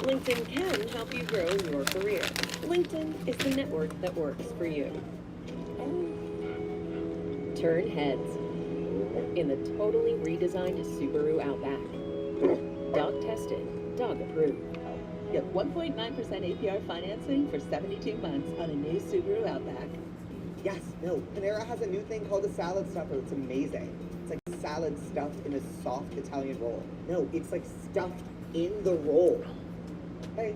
LinkedIn can help you grow in your career. LinkedIn is the network that works for you. Turn heads in the totally redesigned Subaru Outback. Dog tested, dog approved. Get 1.9% APR financing for 72 months on a new Subaru Outback. Yes, no. Panera has a new thing called a salad stuffer. It's amazing. It's like salad stuffed in a soft Italian roll. No, it's like stuffed in the roll. Hey.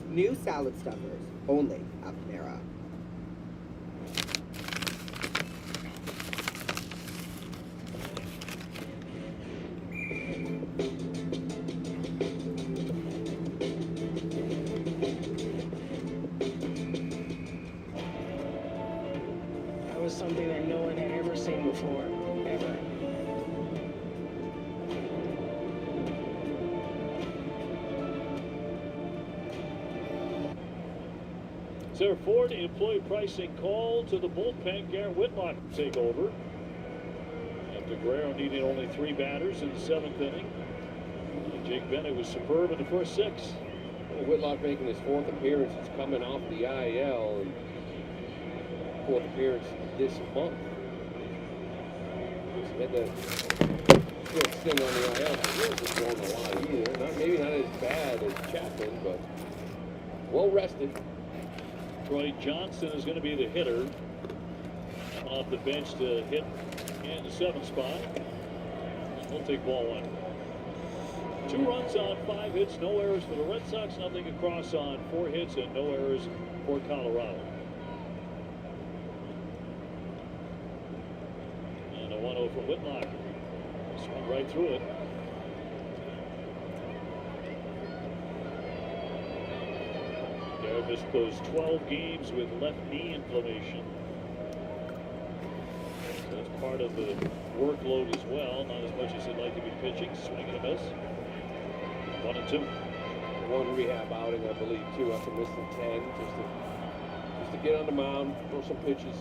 New salad stuffers, only at Panera. That was something that no one had ever seen before, ever. Sarah Ford, employee pricing call to the bullpen. Garrett Whitlock will take over. After Guerrero needing only 3 batters in the 7th inning. And Jake Bennett was superb in the first 6. Well, Whitlock making his 4th appearance. It's coming off the IL. And 4th appearance this month. He had that short stint on the IL. He wasn't throwing a lot either. Maybe not as bad as Chapman, but well rested. Troy Johnson is going to be the hitter. Off the bench to hit in the 7th spot. We'll take ball 1. 2 runs on 5 hits, no errors for the Red Sox. Nothing across on 4 hits and no errors for Colorado. And a 1-0 for Whitlock. Swung right through it. Garrett missed those 12 games with left knee inflammation. So that's part of the workload as well. Not as much as he'd like to be pitching. Swing and a miss. 1-2. 1 rehab outing, I believe, too, after missing 10. Just to get on the mound, throw some pitches.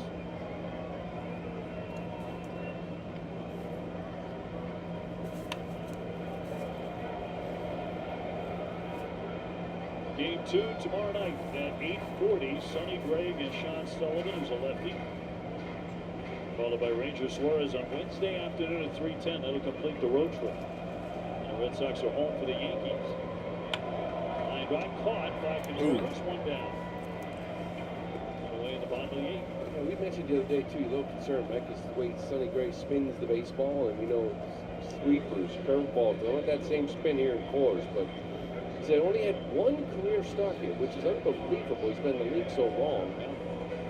Game 2 tomorrow night at 8:40. Sonny Gregg and Sean Sullivan, who's a lefty. Followed by Ranger Suarez on Wednesday afternoon at 3:10. That'll complete the road trip. The Red Sox are home for the Yankees. Line drive caught. Back in the first one down. And away in the bottom of the 8th. Yeah, we mentioned the other day, too, a little concerned, Mike, is the way Sonny Gray spins the baseball. And we know sweepers, curveballs, they don't have that same spin here in Coors, but he said only had 1 career start here, which is unbelievable. He's been in the league so long.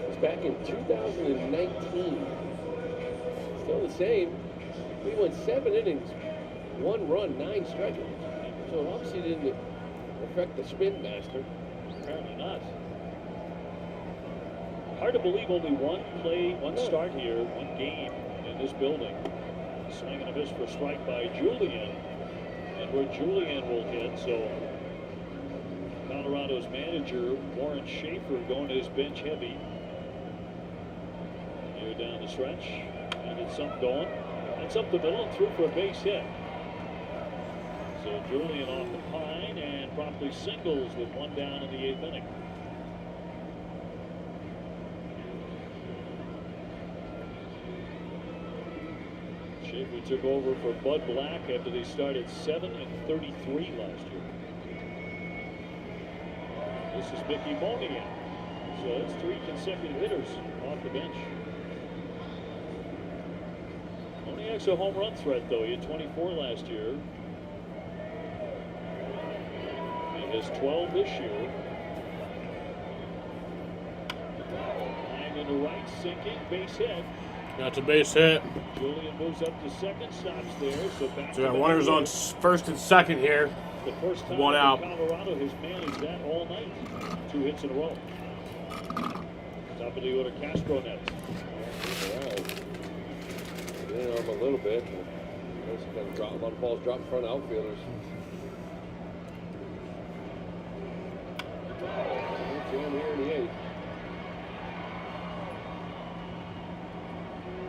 It's back in 2019. Still the same. We went 7 innings, 1 run, 9 strikeouts. So it obviously didn't affect the spin master. Apparently not. Hard to believe only 1 play, 1 start here, 1 game in this building. Swing and a miss for strike by Julian. And where Julian will hit, so Colorado's manager, Warren Schaefer, going to his bench heavy. Here down the stretch. And it's up going. It's up the middle and through for a base hit. So Julian off the pine and promptly singles with 1 down in the 8th inning. Schaefer took over for Bud Black after they started 7-33 last year. This is Mickey Moniak. So that's 3 consecutive hitters off the bench. Moniak's a home run threat, though. He had 24 last year. And has 12 this year. Lying in the right, sinking, base hit. That's a base hit. Julian moves up to second, stops there. So back So we got runners on first and second here. The first time 1 out. Colorado has managed that all night. 2 hits in a row. Top of the order, Castro next. In on him a little bit. A lot of balls drop in front of outfielders. Jam here in the 8th.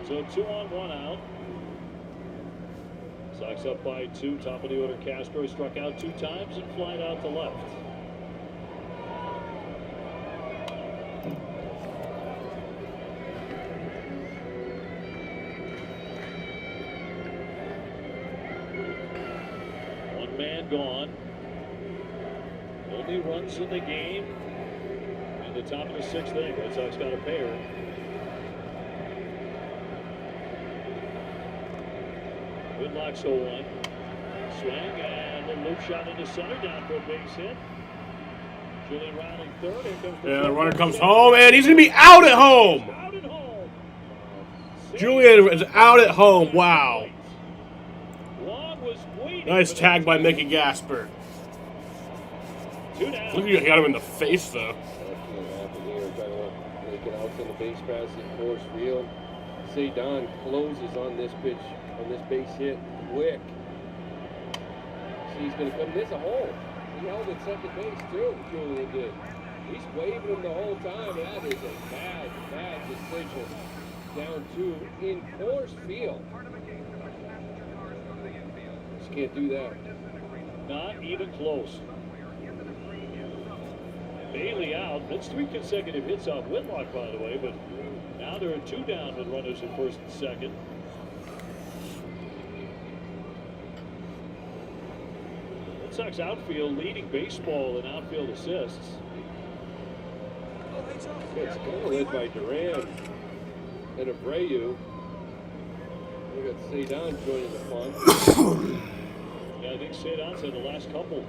So 2 on, 1 out. Sox up by 2. Top of the order, Castro. He struck out 2 times and flied out to left. One man gone. Only runs in the game. In the top of the 6th inning, Red Sox got a pair. Whitlock's 0-1. Swing and a loop shot into center, down for a base hit. Julian Riley third. Here comes Yeah, the runner comes home, and he's going to be out at home. Julian is out at home. Wow. Nice tag by Mickey Gasper. Look at you, he got him in the face, though. Making outs on the base pass in Coors Field. Cedon closes on this pitch, on this base hit, quick. See, he's going to come. There's a hole. He held at second base, too, Julian did. He's waving him the whole time. That is a bad decision. Down 2 in Coors Field. Just can't do that. Not even close. Bailey out. That's 3 consecutive hits off Whitlock, by the way, but now there are 2 down with runners at first and second. Red Sox outfield leading baseball in outfield assists. It's kind of led by Duran and Abreu. We got Cedon joining the fun. Yeah, I think Cedon's had the last couple.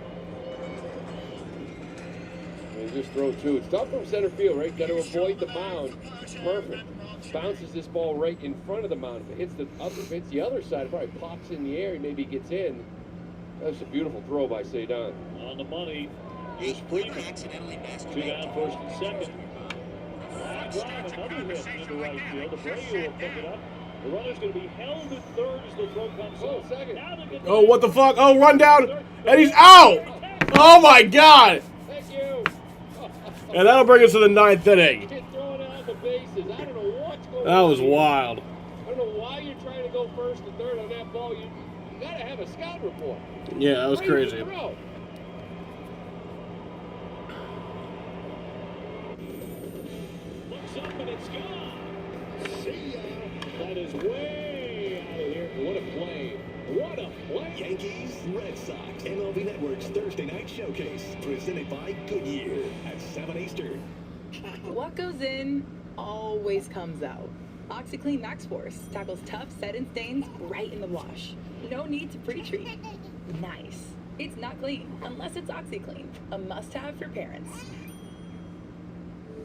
And just throw 2. It's tough from center field, right? Got to avoid the mound. Perfect. Bounces this ball right in front of the mound. If it hits the other side, it probably pops in the air and maybe gets in. That's a beautiful throw by Cedon. On the money, here's Freeman. 2 down, first and second. Line drive, another hit into right field. Abreu will pick it up. The runner's going to be held at third as the throw comes up. Second. Oh, what the fuck? Oh, run down, and he's out. Oh my God. Thank you. And that'll bring us to the 9th inning. Throwing out the bases. I don't know what's going on. That was wild. I don't know why you're trying to go first and third on that ball. You got to have a scout report. Yeah, that was crazy. Throw. Looks up and it's gone. See ya. That is way out of here. What a play. What a play. Yankees, Red Sox, MLB Network's Thursday Night Showcase, presented by Goodyear at 7 Eastern. What goes in always comes out. OxiClean Max Force tackles tough set and stains right in the wash. No need to pre-treat. Nice. It's not clean unless it's OxiClean, a must-have for parents.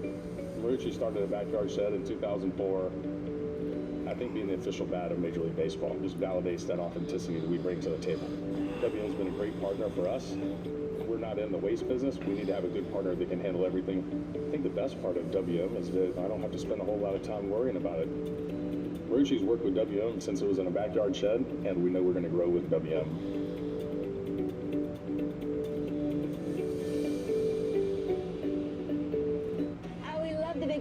Marucci started a backyard shed in 2004. I think being the official bat of Major League Baseball just validates that authenticity that we bring to the table. WM's been a great partner for us. We're not in the waste business. We need to have a good partner that can handle everything. I think the best part of WM is that I don't have to spend a whole lot of time worrying about it. Marucci's worked with WM since it was in a backyard shed, and we know we're going to grow with WM.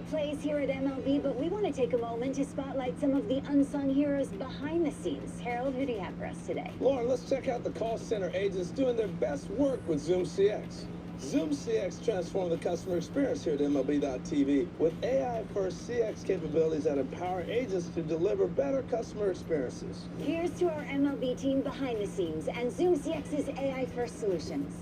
Plays here at MLB, but we want to take a moment to spotlight some of the unsung heroes behind the scenes. Harold, who do you have for us today? Lauren, let's check out the call center agents doing their best work with Zoom CX. Zoom CX transformed the customer experience here at MLB.tv with AI-first CX capabilities that empower agents to deliver better customer experiences. Here's to our MLB team behind the scenes and Zoom CX's AI-first solutions.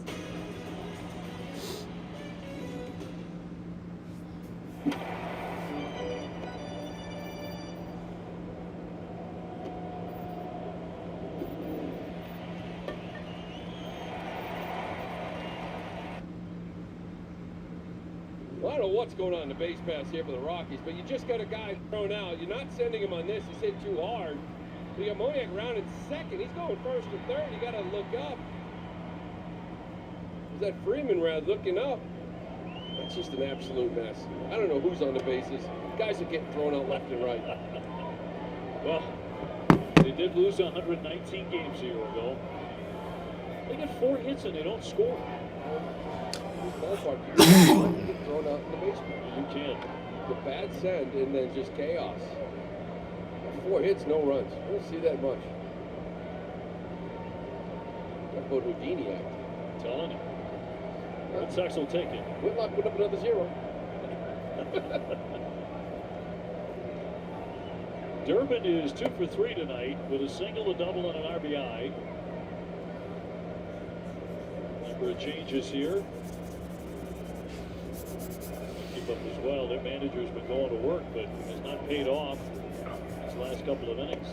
Well, I don't know what's going on in the base pass here for the Rockies, but you just got a guy thrown out. You're not sending him on this. He's hit too hard. You got Moniak around in second. He's going first or third. You got to look up. Is that Freeman round looking up? That's just an absolute mess. I don't know who's on the bases. Guys are getting thrown out left and right. Well, they did lose 119 games a year ago. They get 4 hits and they don't score. Ballpark, you get thrown out in the baseball. You can. The bad send and then just chaos. 4 hits, no runs. I don't see that much. What about Houdini act? I'm telling you. Red Sox will take it. Whitlock put up another 0. Durbin is 2 for 3 tonight with a single, a double, and an RBI. Number of changes here. Keep up as well. Their manager's been going to work, but has not paid off these last couple of innings.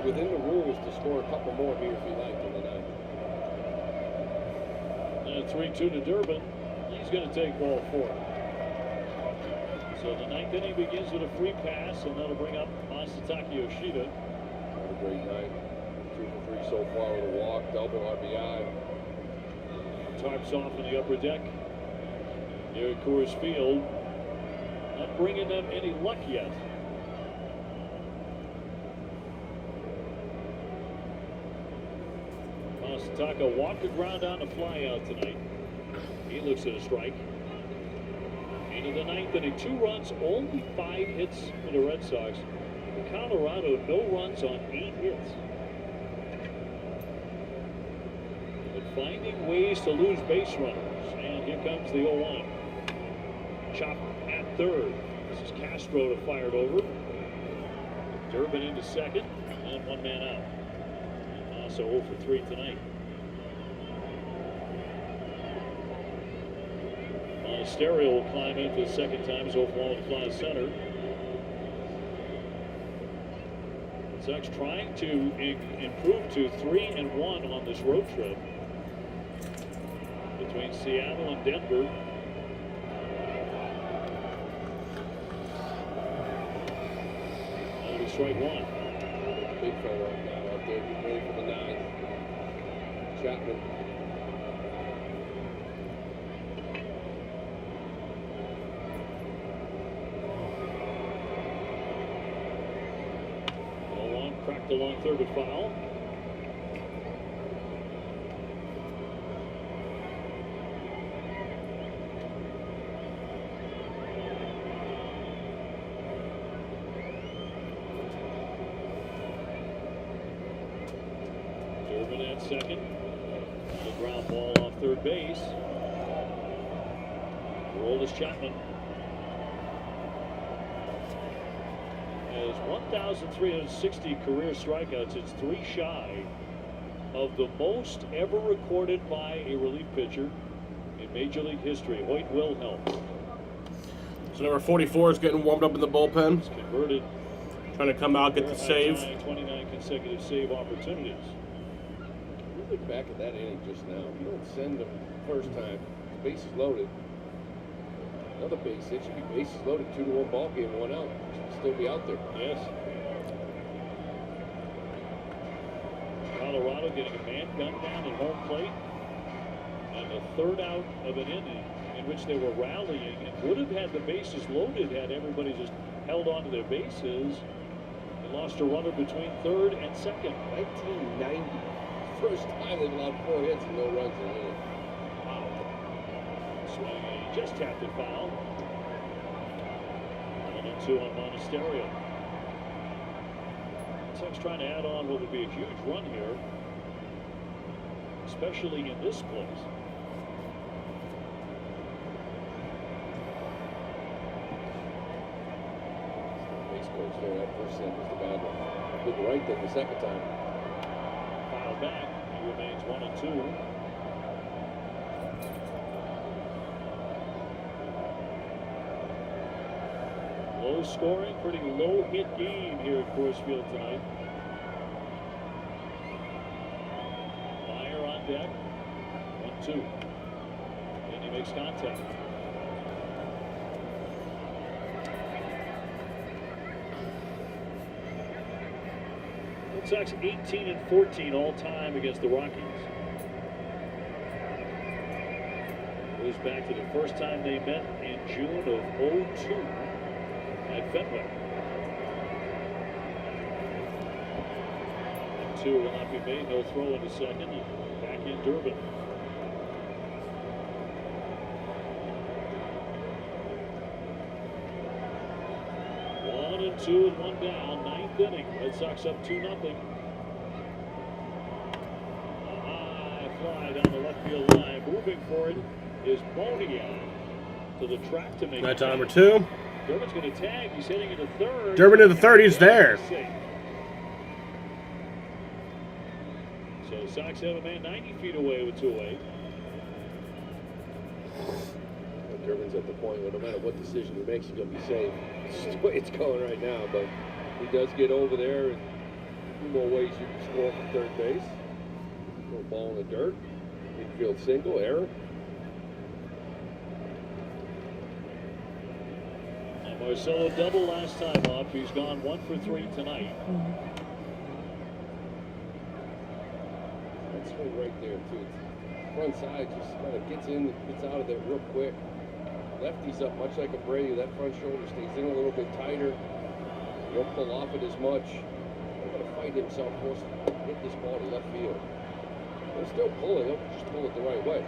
Within the rules to score a couple more here if you like in the ninth. And 3-2 to Durbin. He's going to take ball 4. So the 9th inning begins with a free pass, and that'll bring up Masataka Yoshida. great night. 2 for 3 so far with a walk, double RBI. Tarps off in the upper deck here at Coors Field. Not bringing them any luck yet. Masataka walked the ground on the fly out tonight. He looks at a strike. Into the ninth inning, 2 runs, only 5 hits for the Red Sox. Colorado, no runs on 8 hits. But finding ways to lose base runners. And here comes the 0-1. Chop at third. This is Castro to fire it over. Durbin into second, and 1 man out. Also 0 for 3 tonight. Monasterio will climb in for the second time. He's 0 for 1 to fly center. Sox trying to improve to 3-1 on this road trip between Seattle and Denver. That'll be strike 1. Big fella out there, getting ready for the 9th. Chapman. Cracked along third but foul. Durbin at second. The ground ball off third base. Aroldis Chapman. 1,360 career strikeouts. It's 3 shy of the most ever recorded by a relief pitcher in Major League history. Hoyt Wilhelm. So number 44 is getting warmed up in the bullpen. He's converted. Trying to come out, get the save. 29 consecutive save opportunities. You look back at that inning just now. You don't send them first time. Bases loaded. Another base hit should be bases loaded. 2-1 ball game, 1 out. Still be out there. Yes. Colorado getting a man gun down at home plate. And the 3rd out of an inning in which they were rallying and would have had the bases loaded had everybody just held on to their bases. They lost a runner between 3rd and 2nd. 1990. First time they've allowed 4 hits and no runs in an inning. Wow. Swing, and he just tapped it foul. 1-2 on Monasterio. Sox trying to add on what would be a huge run here, especially in this place. Base coach there, that first set was the bad one. Did the right thing the second time. Foul back. He remains 1-2. Low scoring, pretty low hit game here at Coors Field tonight. Meyer on deck. 1-2. And he makes contact. Red Sox 18-14 all time against the Rockies. Goes back to the first time they met in June of 2002. At Fenway. 2 will not be made. No throw into second. Back in Durbin. One and 2 and 1 down. 9th inning. Red Sox up 2-0. A high fly down the left field line. Moving for it is Monia to the track to make. That's number 2. Durbin's going to tag. He's heading into 3rd. Durbin to the 3rd. He's there. So Sox have a man 90 feet away with 2 away. Durbin's at the point where no matter what decision he makes, he's going to be safe. It's just the way it's going right now. But he does get over there, and a few more ways you can score from 3rd base. Throw a ball in the dirt. Infield single, error. Marcelo double last time up. He's gone 1 for 3 tonight. swing right there, too. Front side just kind of gets out of there real quick. Lefty's up much like Abreu. That front shoulder stays in a little bit tighter. You don't pull off it as much. He's going to fight himself, force to hit this ball to left field. He'll still pull it. He'll just pull it the right way.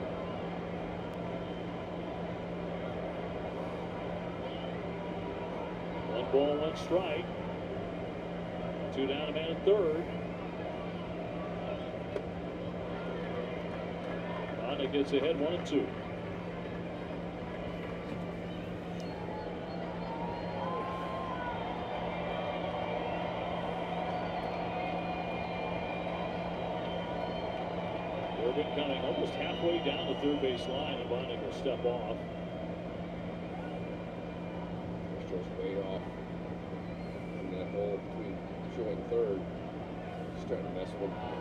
One ball, one strike. Two down, a man at third. Honda gets ahead 1-2. Urban coming almost halfway down the third base line, and Bondic will step off. Just way off. And that hole between showing third. Just trying to mess with him.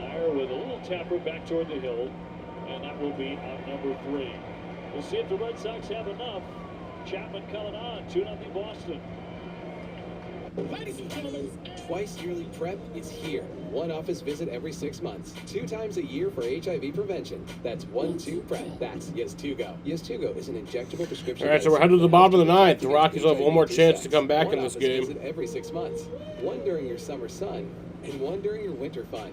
Meyer with a little tapper back toward the hill, and that will be out number 3. We'll see if the Red Sox have enough. Chapman coming on, 2-0 Boston. Ladies and gentlemen, twice yearly PrEP is here. One office visit every 6 months, 2 times a year for HIV prevention. That's 1-2 PrEP. That's Yes2Go. Yes2Go is an injectable prescription. All right, so we're headed to the bottom of the ninth. The Rockies will have one more chance to come back in this game. Visit every 6 months. One during your summer sun, and one during your winter fun.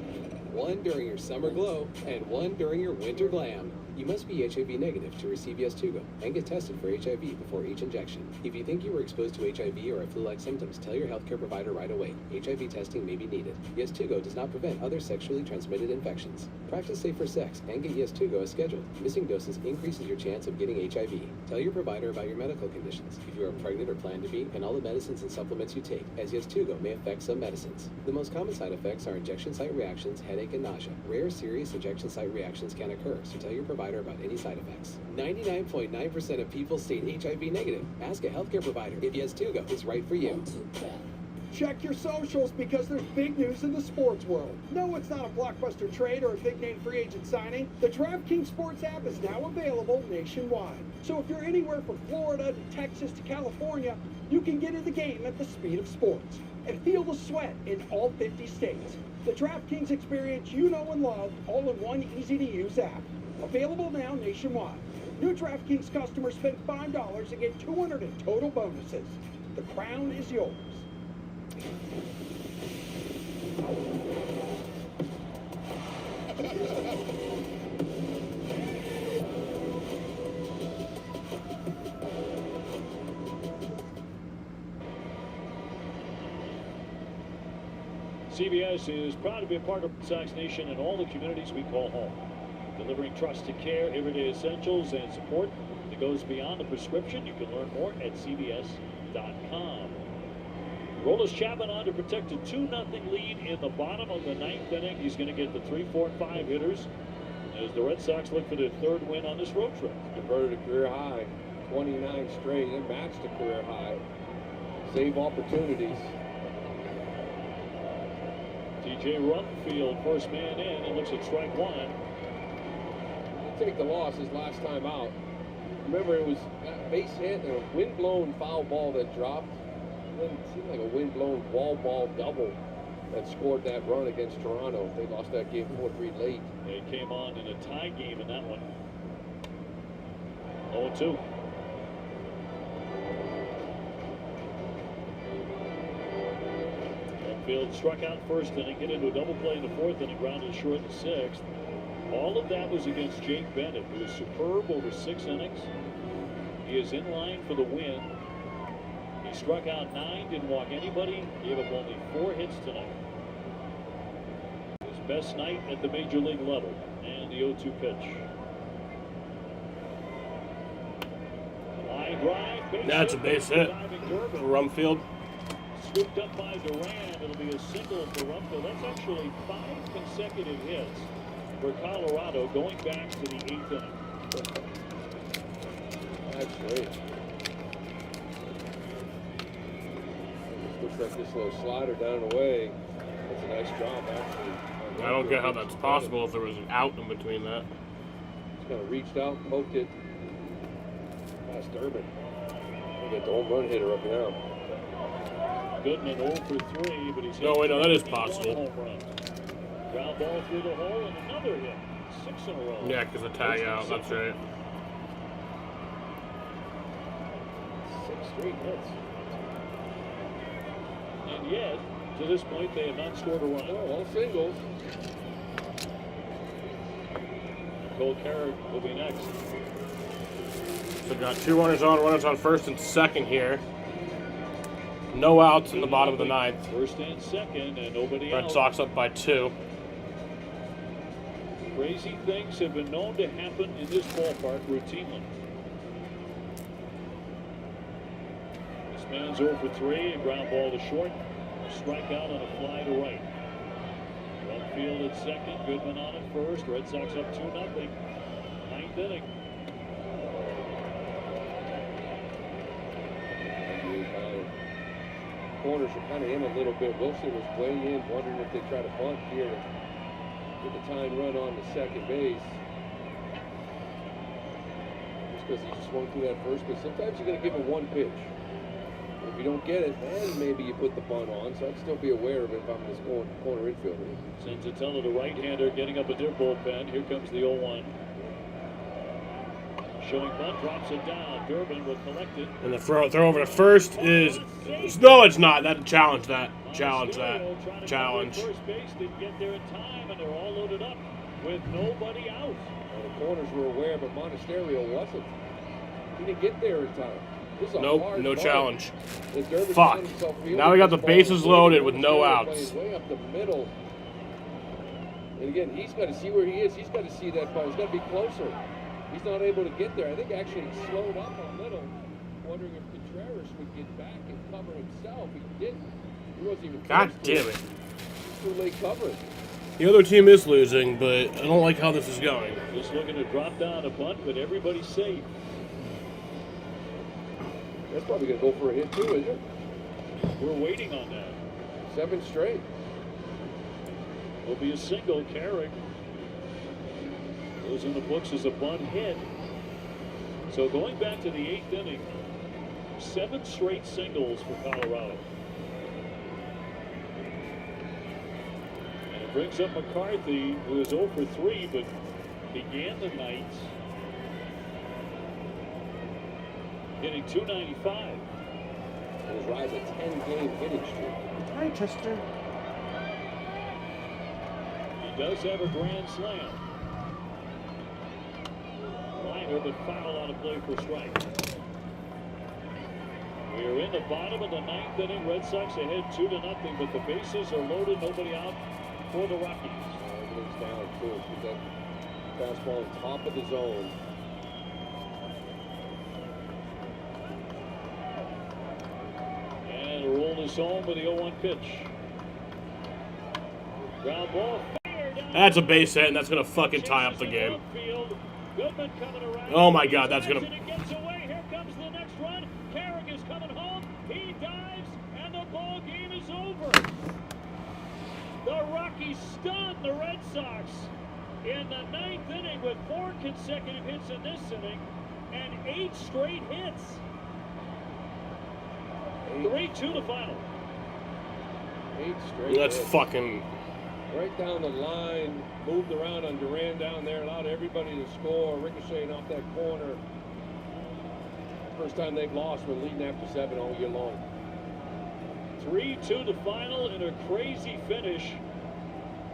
One during your summer glow, and one during your winter glam. You must be HIV negative to receive Yes2Go and get tested for HIV before each injection. If you think you were exposed to HIV or have flu-like symptoms, tell your healthcare provider right away. HIV testing may be needed. Yes2Go does not prevent other sexually transmitted infections. Practice safer sex and get Yes2Go as scheduled. Missing doses increases your chance of getting HIV. Tell your provider about your medical conditions, if you are pregnant or plan to be, and all the medicines and supplements you take, as Yes2Go may affect some medicines. The most common side effects are injection site reactions, headache, and nausea. Rare serious injection site reactions can occur, so tell your provider about any side effects. 99.9% of people state HIV negative. Ask a healthcare provider if Yes2Go is right for you. Check your socials because there's big news in the sports world. No, it's not a blockbuster trade or a big name free agent signing. The DraftKings Sports app is now available nationwide. So if you're anywhere from Florida to Texas to California, you can get in the game at the speed of sports and feel the sweat in all 50 states. The DraftKings experience you know and love, all in one easy-to-use app. Available now nationwide. New DraftKings customers spend $5 and get $200 in total bonuses. The crown is yours. CBS is proud to be a part of Red Sox Nation and all the communities we call home. Delivering trusted care, everyday essentials, and support that goes beyond the prescription. You can learn more at CBS.com. Rolis Chapman on to protect a 2-0 lead in the bottom of the 9th inning. He's going to get the 3, 4, and 5 hitters as the Red Sox look for their 3rd win on this road trip. Converted a career high, 29 straight, and matched a career high. Save opportunities. TJ Rumfield, first man in, and looks at strike 1. Take the loss his last time out. Remember, it was a base hit and a wind-blown foul ball that dropped. Then it seemed like a wind-blown wall ball double that scored that run against Toronto. They lost that game 4-3 late. They came on in a tie game in that one. 0-2. Rumfield struck out first inning, hit into a double play in the 4th inning, grounded short in the 6th. All of that was against Jake Bennett, who was superb over 6 innings. He is in line for the win. He struck out 9, didn't walk anybody, gave up only 4 hits tonight. His best night at the major league level. And the 0-2 pitch. Line drive. That's a base hit for Rumfield. Scooped up by Duran. It'll be a single for Rumfield. That's actually 5 consecutive hits for Colorado going back to the 8th inning. That's great. Looks like this little slider down and away. That's a nice job, actually. I don't get how that's possible if there was an out in between that. Just kind of reached out, poked it past Urban. We'll get the home run hitter up now. Goodman 0 for 3, but he's No, wait, no, that is hit possible. one home run. Ground ball through the hole and another hit. 6 in a row. Yeah, because the tag out. That's right. 6 straight hits. And yet, to this point, they have not scored a run. Oh, all singles. Cole Carrick will be next. So got 2 runners on first and second here. No outs in the bottom of the ninth. First and second, and nobody Red out. Sox up by 2. Crazy things have been known to happen in this ballpark routinely. This man's 0 for 3, a ground ball to short. Strikeout on a fly to right. Left field at second, Goodman on at first. Red Sox up 2-0. Ninth inning. Corners are kind of in a little bit. Wilson was way in, wondering if they try to bunt here to get the tying run on to second base. Just because he swung through that first pitch. Sometimes you're going to give him one pitch. If you don't get it, then maybe you put the bunt on. So I'd still be aware of it if I'm this corner infielder. Senzatella, the right-hander, getting up at their bullpen. Here comes the 0-1. Showing bunt, drops it down. Durbin will collect it. And the throw over to first is... No, it's not. Challenge that. Challenge. First base didn't get there in time, and they're all loaded up with nobody out. Well, the corners were aware, but Monasterio wasn't. He didn't get there in time. Nope, no challenge. Fuck. Now we got the bases loaded with no outs. Way up the middle. And again, he's got to see where he is. He's got to see that ball. He's got to be closer. He's not able to get there. I think actually he slowed up a little, wondering if Contreras would get back and cover himself. He didn't. He wasn't even close. God damn it. Too late covering. The other team is losing, but I don't like how this is going. Just looking to drop down a bunt, but everybody's safe. That's probably going to go for a hit too, isn't it? We're waiting on that. 7 straight. Will be a single. Carrick goes in the books as a bunt hit. So going back to the 8th inning, 7 straight singles for Colorado. And it brings up McCarthy, who is 0 for 3, but began the night hitting .295. His rise a 10-game hitting streak. Hi, Chester. He does have a grand slam. Liner, but foul on a play for strike. We are in the bottom of the 9th inning. Red Sox ahead 2-0, but the bases are loaded. Nobody out for the Rockies. Everything's down too. Get that fastball on top of the zone. And roll this home with the 0-1 pitch. Ground ball. That's a base hit, and that's going to fucking tie up the game. Oh my God, that's going to... Gets away. Here comes the next run. Carrick is coming home. He dives, and the ball game is over. The Rockies stun the Red Sox in the 9th inning with 4 consecutive hits in this inning and 8 straight hits. 3-2 the final. 8 straight That's hits. fucking... Right down the line, moved around on Duran down there, allowed everybody to score, ricocheting off that corner. First time they've lost when leading after 7 all year long. 3-2 the final in a crazy finish.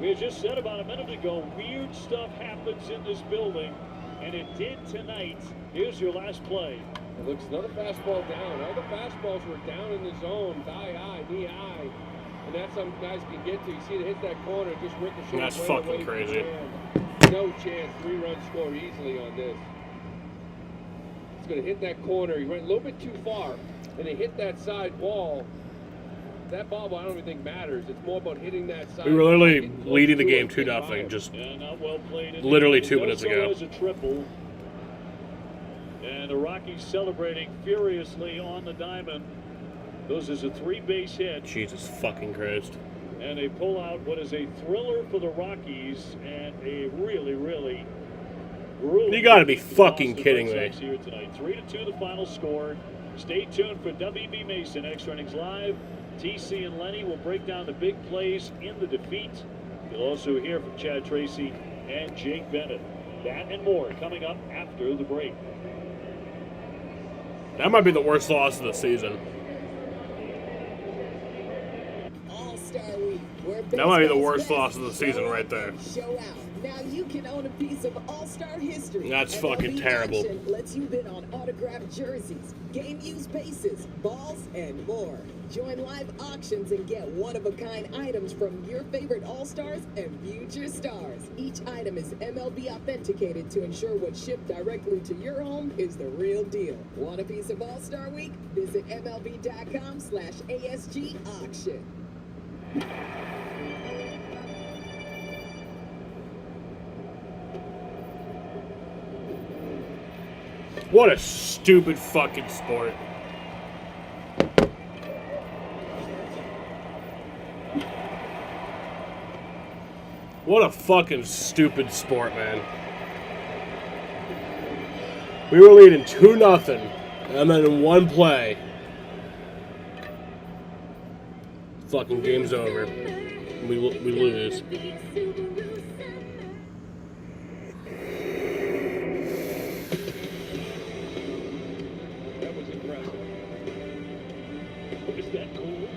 We had just said about a minute ago, weird stuff happens in this building, and it did tonight. Here's your last play. It looks another fastball down. All the fastballs were down in the zone, thigh high, knee high. And that's some guys can get to. You see it hit that corner, just ricocheted. That's right fucking away crazy. No chance. 3-run score easily on this. It's going to hit that corner. He went a little bit too far, and he hit that side wall. That ball, I don't even think matters. It's more about hitting that side. We were literally wall. leading the game 2-0, just not well played. literally 2 minutes ago. As a triple. And the Rockies celebrating furiously on the diamond. Those is a 3-base hit. Jesus fucking Christ. And they pull out what is a thriller for the Rockies and a really, really grueling. You gotta be fucking kidding me. Here tonight. 3-2 the final score. Stay tuned for WB Mason Extra Innings Live TC and Lenny will break down the big plays in the defeat. You'll also hear from Chad Tracy and Jake Bennett. That and more coming up after the break. That might be the worst loss of the season. All-Star Week. That might be the worst loss of the season right there. Show out. Now you can own a piece of All-Star history. That's MLB fucking terrible. Action lets you bid on autographed jerseys, game-used bases, balls, and more. Join live auctions and get one-of-a-kind items from your favorite All-Stars and future stars. Each item is MLB authenticated to ensure what's shipped directly to your home is the real deal. Want a piece of All-Star Week? Visit MLB.com/ASG auction. What a stupid fucking sport. What a fucking stupid sport, man. We were leading 2-0, and then in one play, fucking game's over. We lose. That was impressive. Is that cool?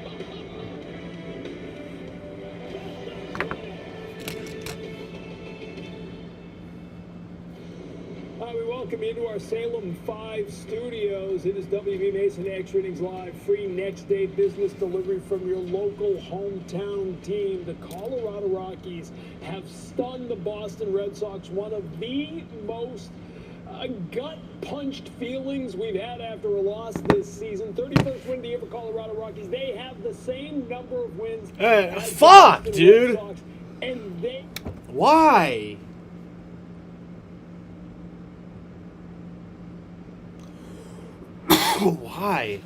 We welcome you to our Salem 5 studios. It is WB Mason Extra Innings Live, free next day business delivery from your local hometown team. The Colorado Rockies have stunned the Boston Red Sox, one of the most gut-punched feelings we've had after a loss this season. 31st win of the year for Colorado Rockies. They have the same number of wins. as Fuck, the Boston dude. Red Sox, and they... Why? Why?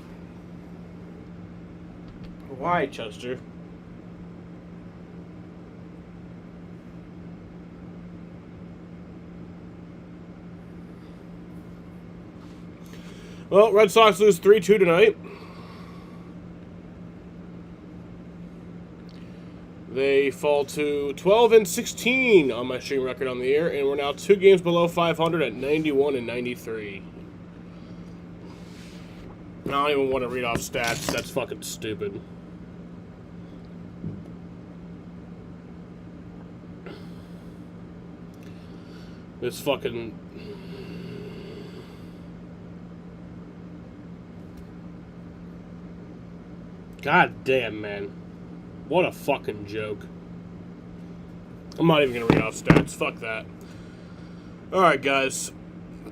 Why, Chester? Well, Red Sox lose 3-2 tonight. They fall to 12-16 on my stream record on the air, and we're now 2 games below 500 at 91-93. I don't even want to read off stats. That's fucking stupid. This fucking... God damn, man. What a fucking joke. I'm not even going to read off stats. Fuck that. Alright, guys.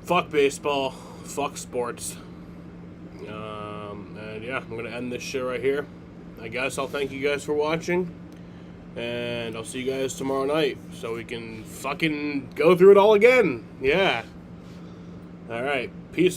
Fuck baseball. Fuck sports. And yeah, I'm going to end this show right here. I guess I'll thank you guys for watching. And I'll see you guys tomorrow night so we can fucking go through it all again. Yeah. Alright. Peace out.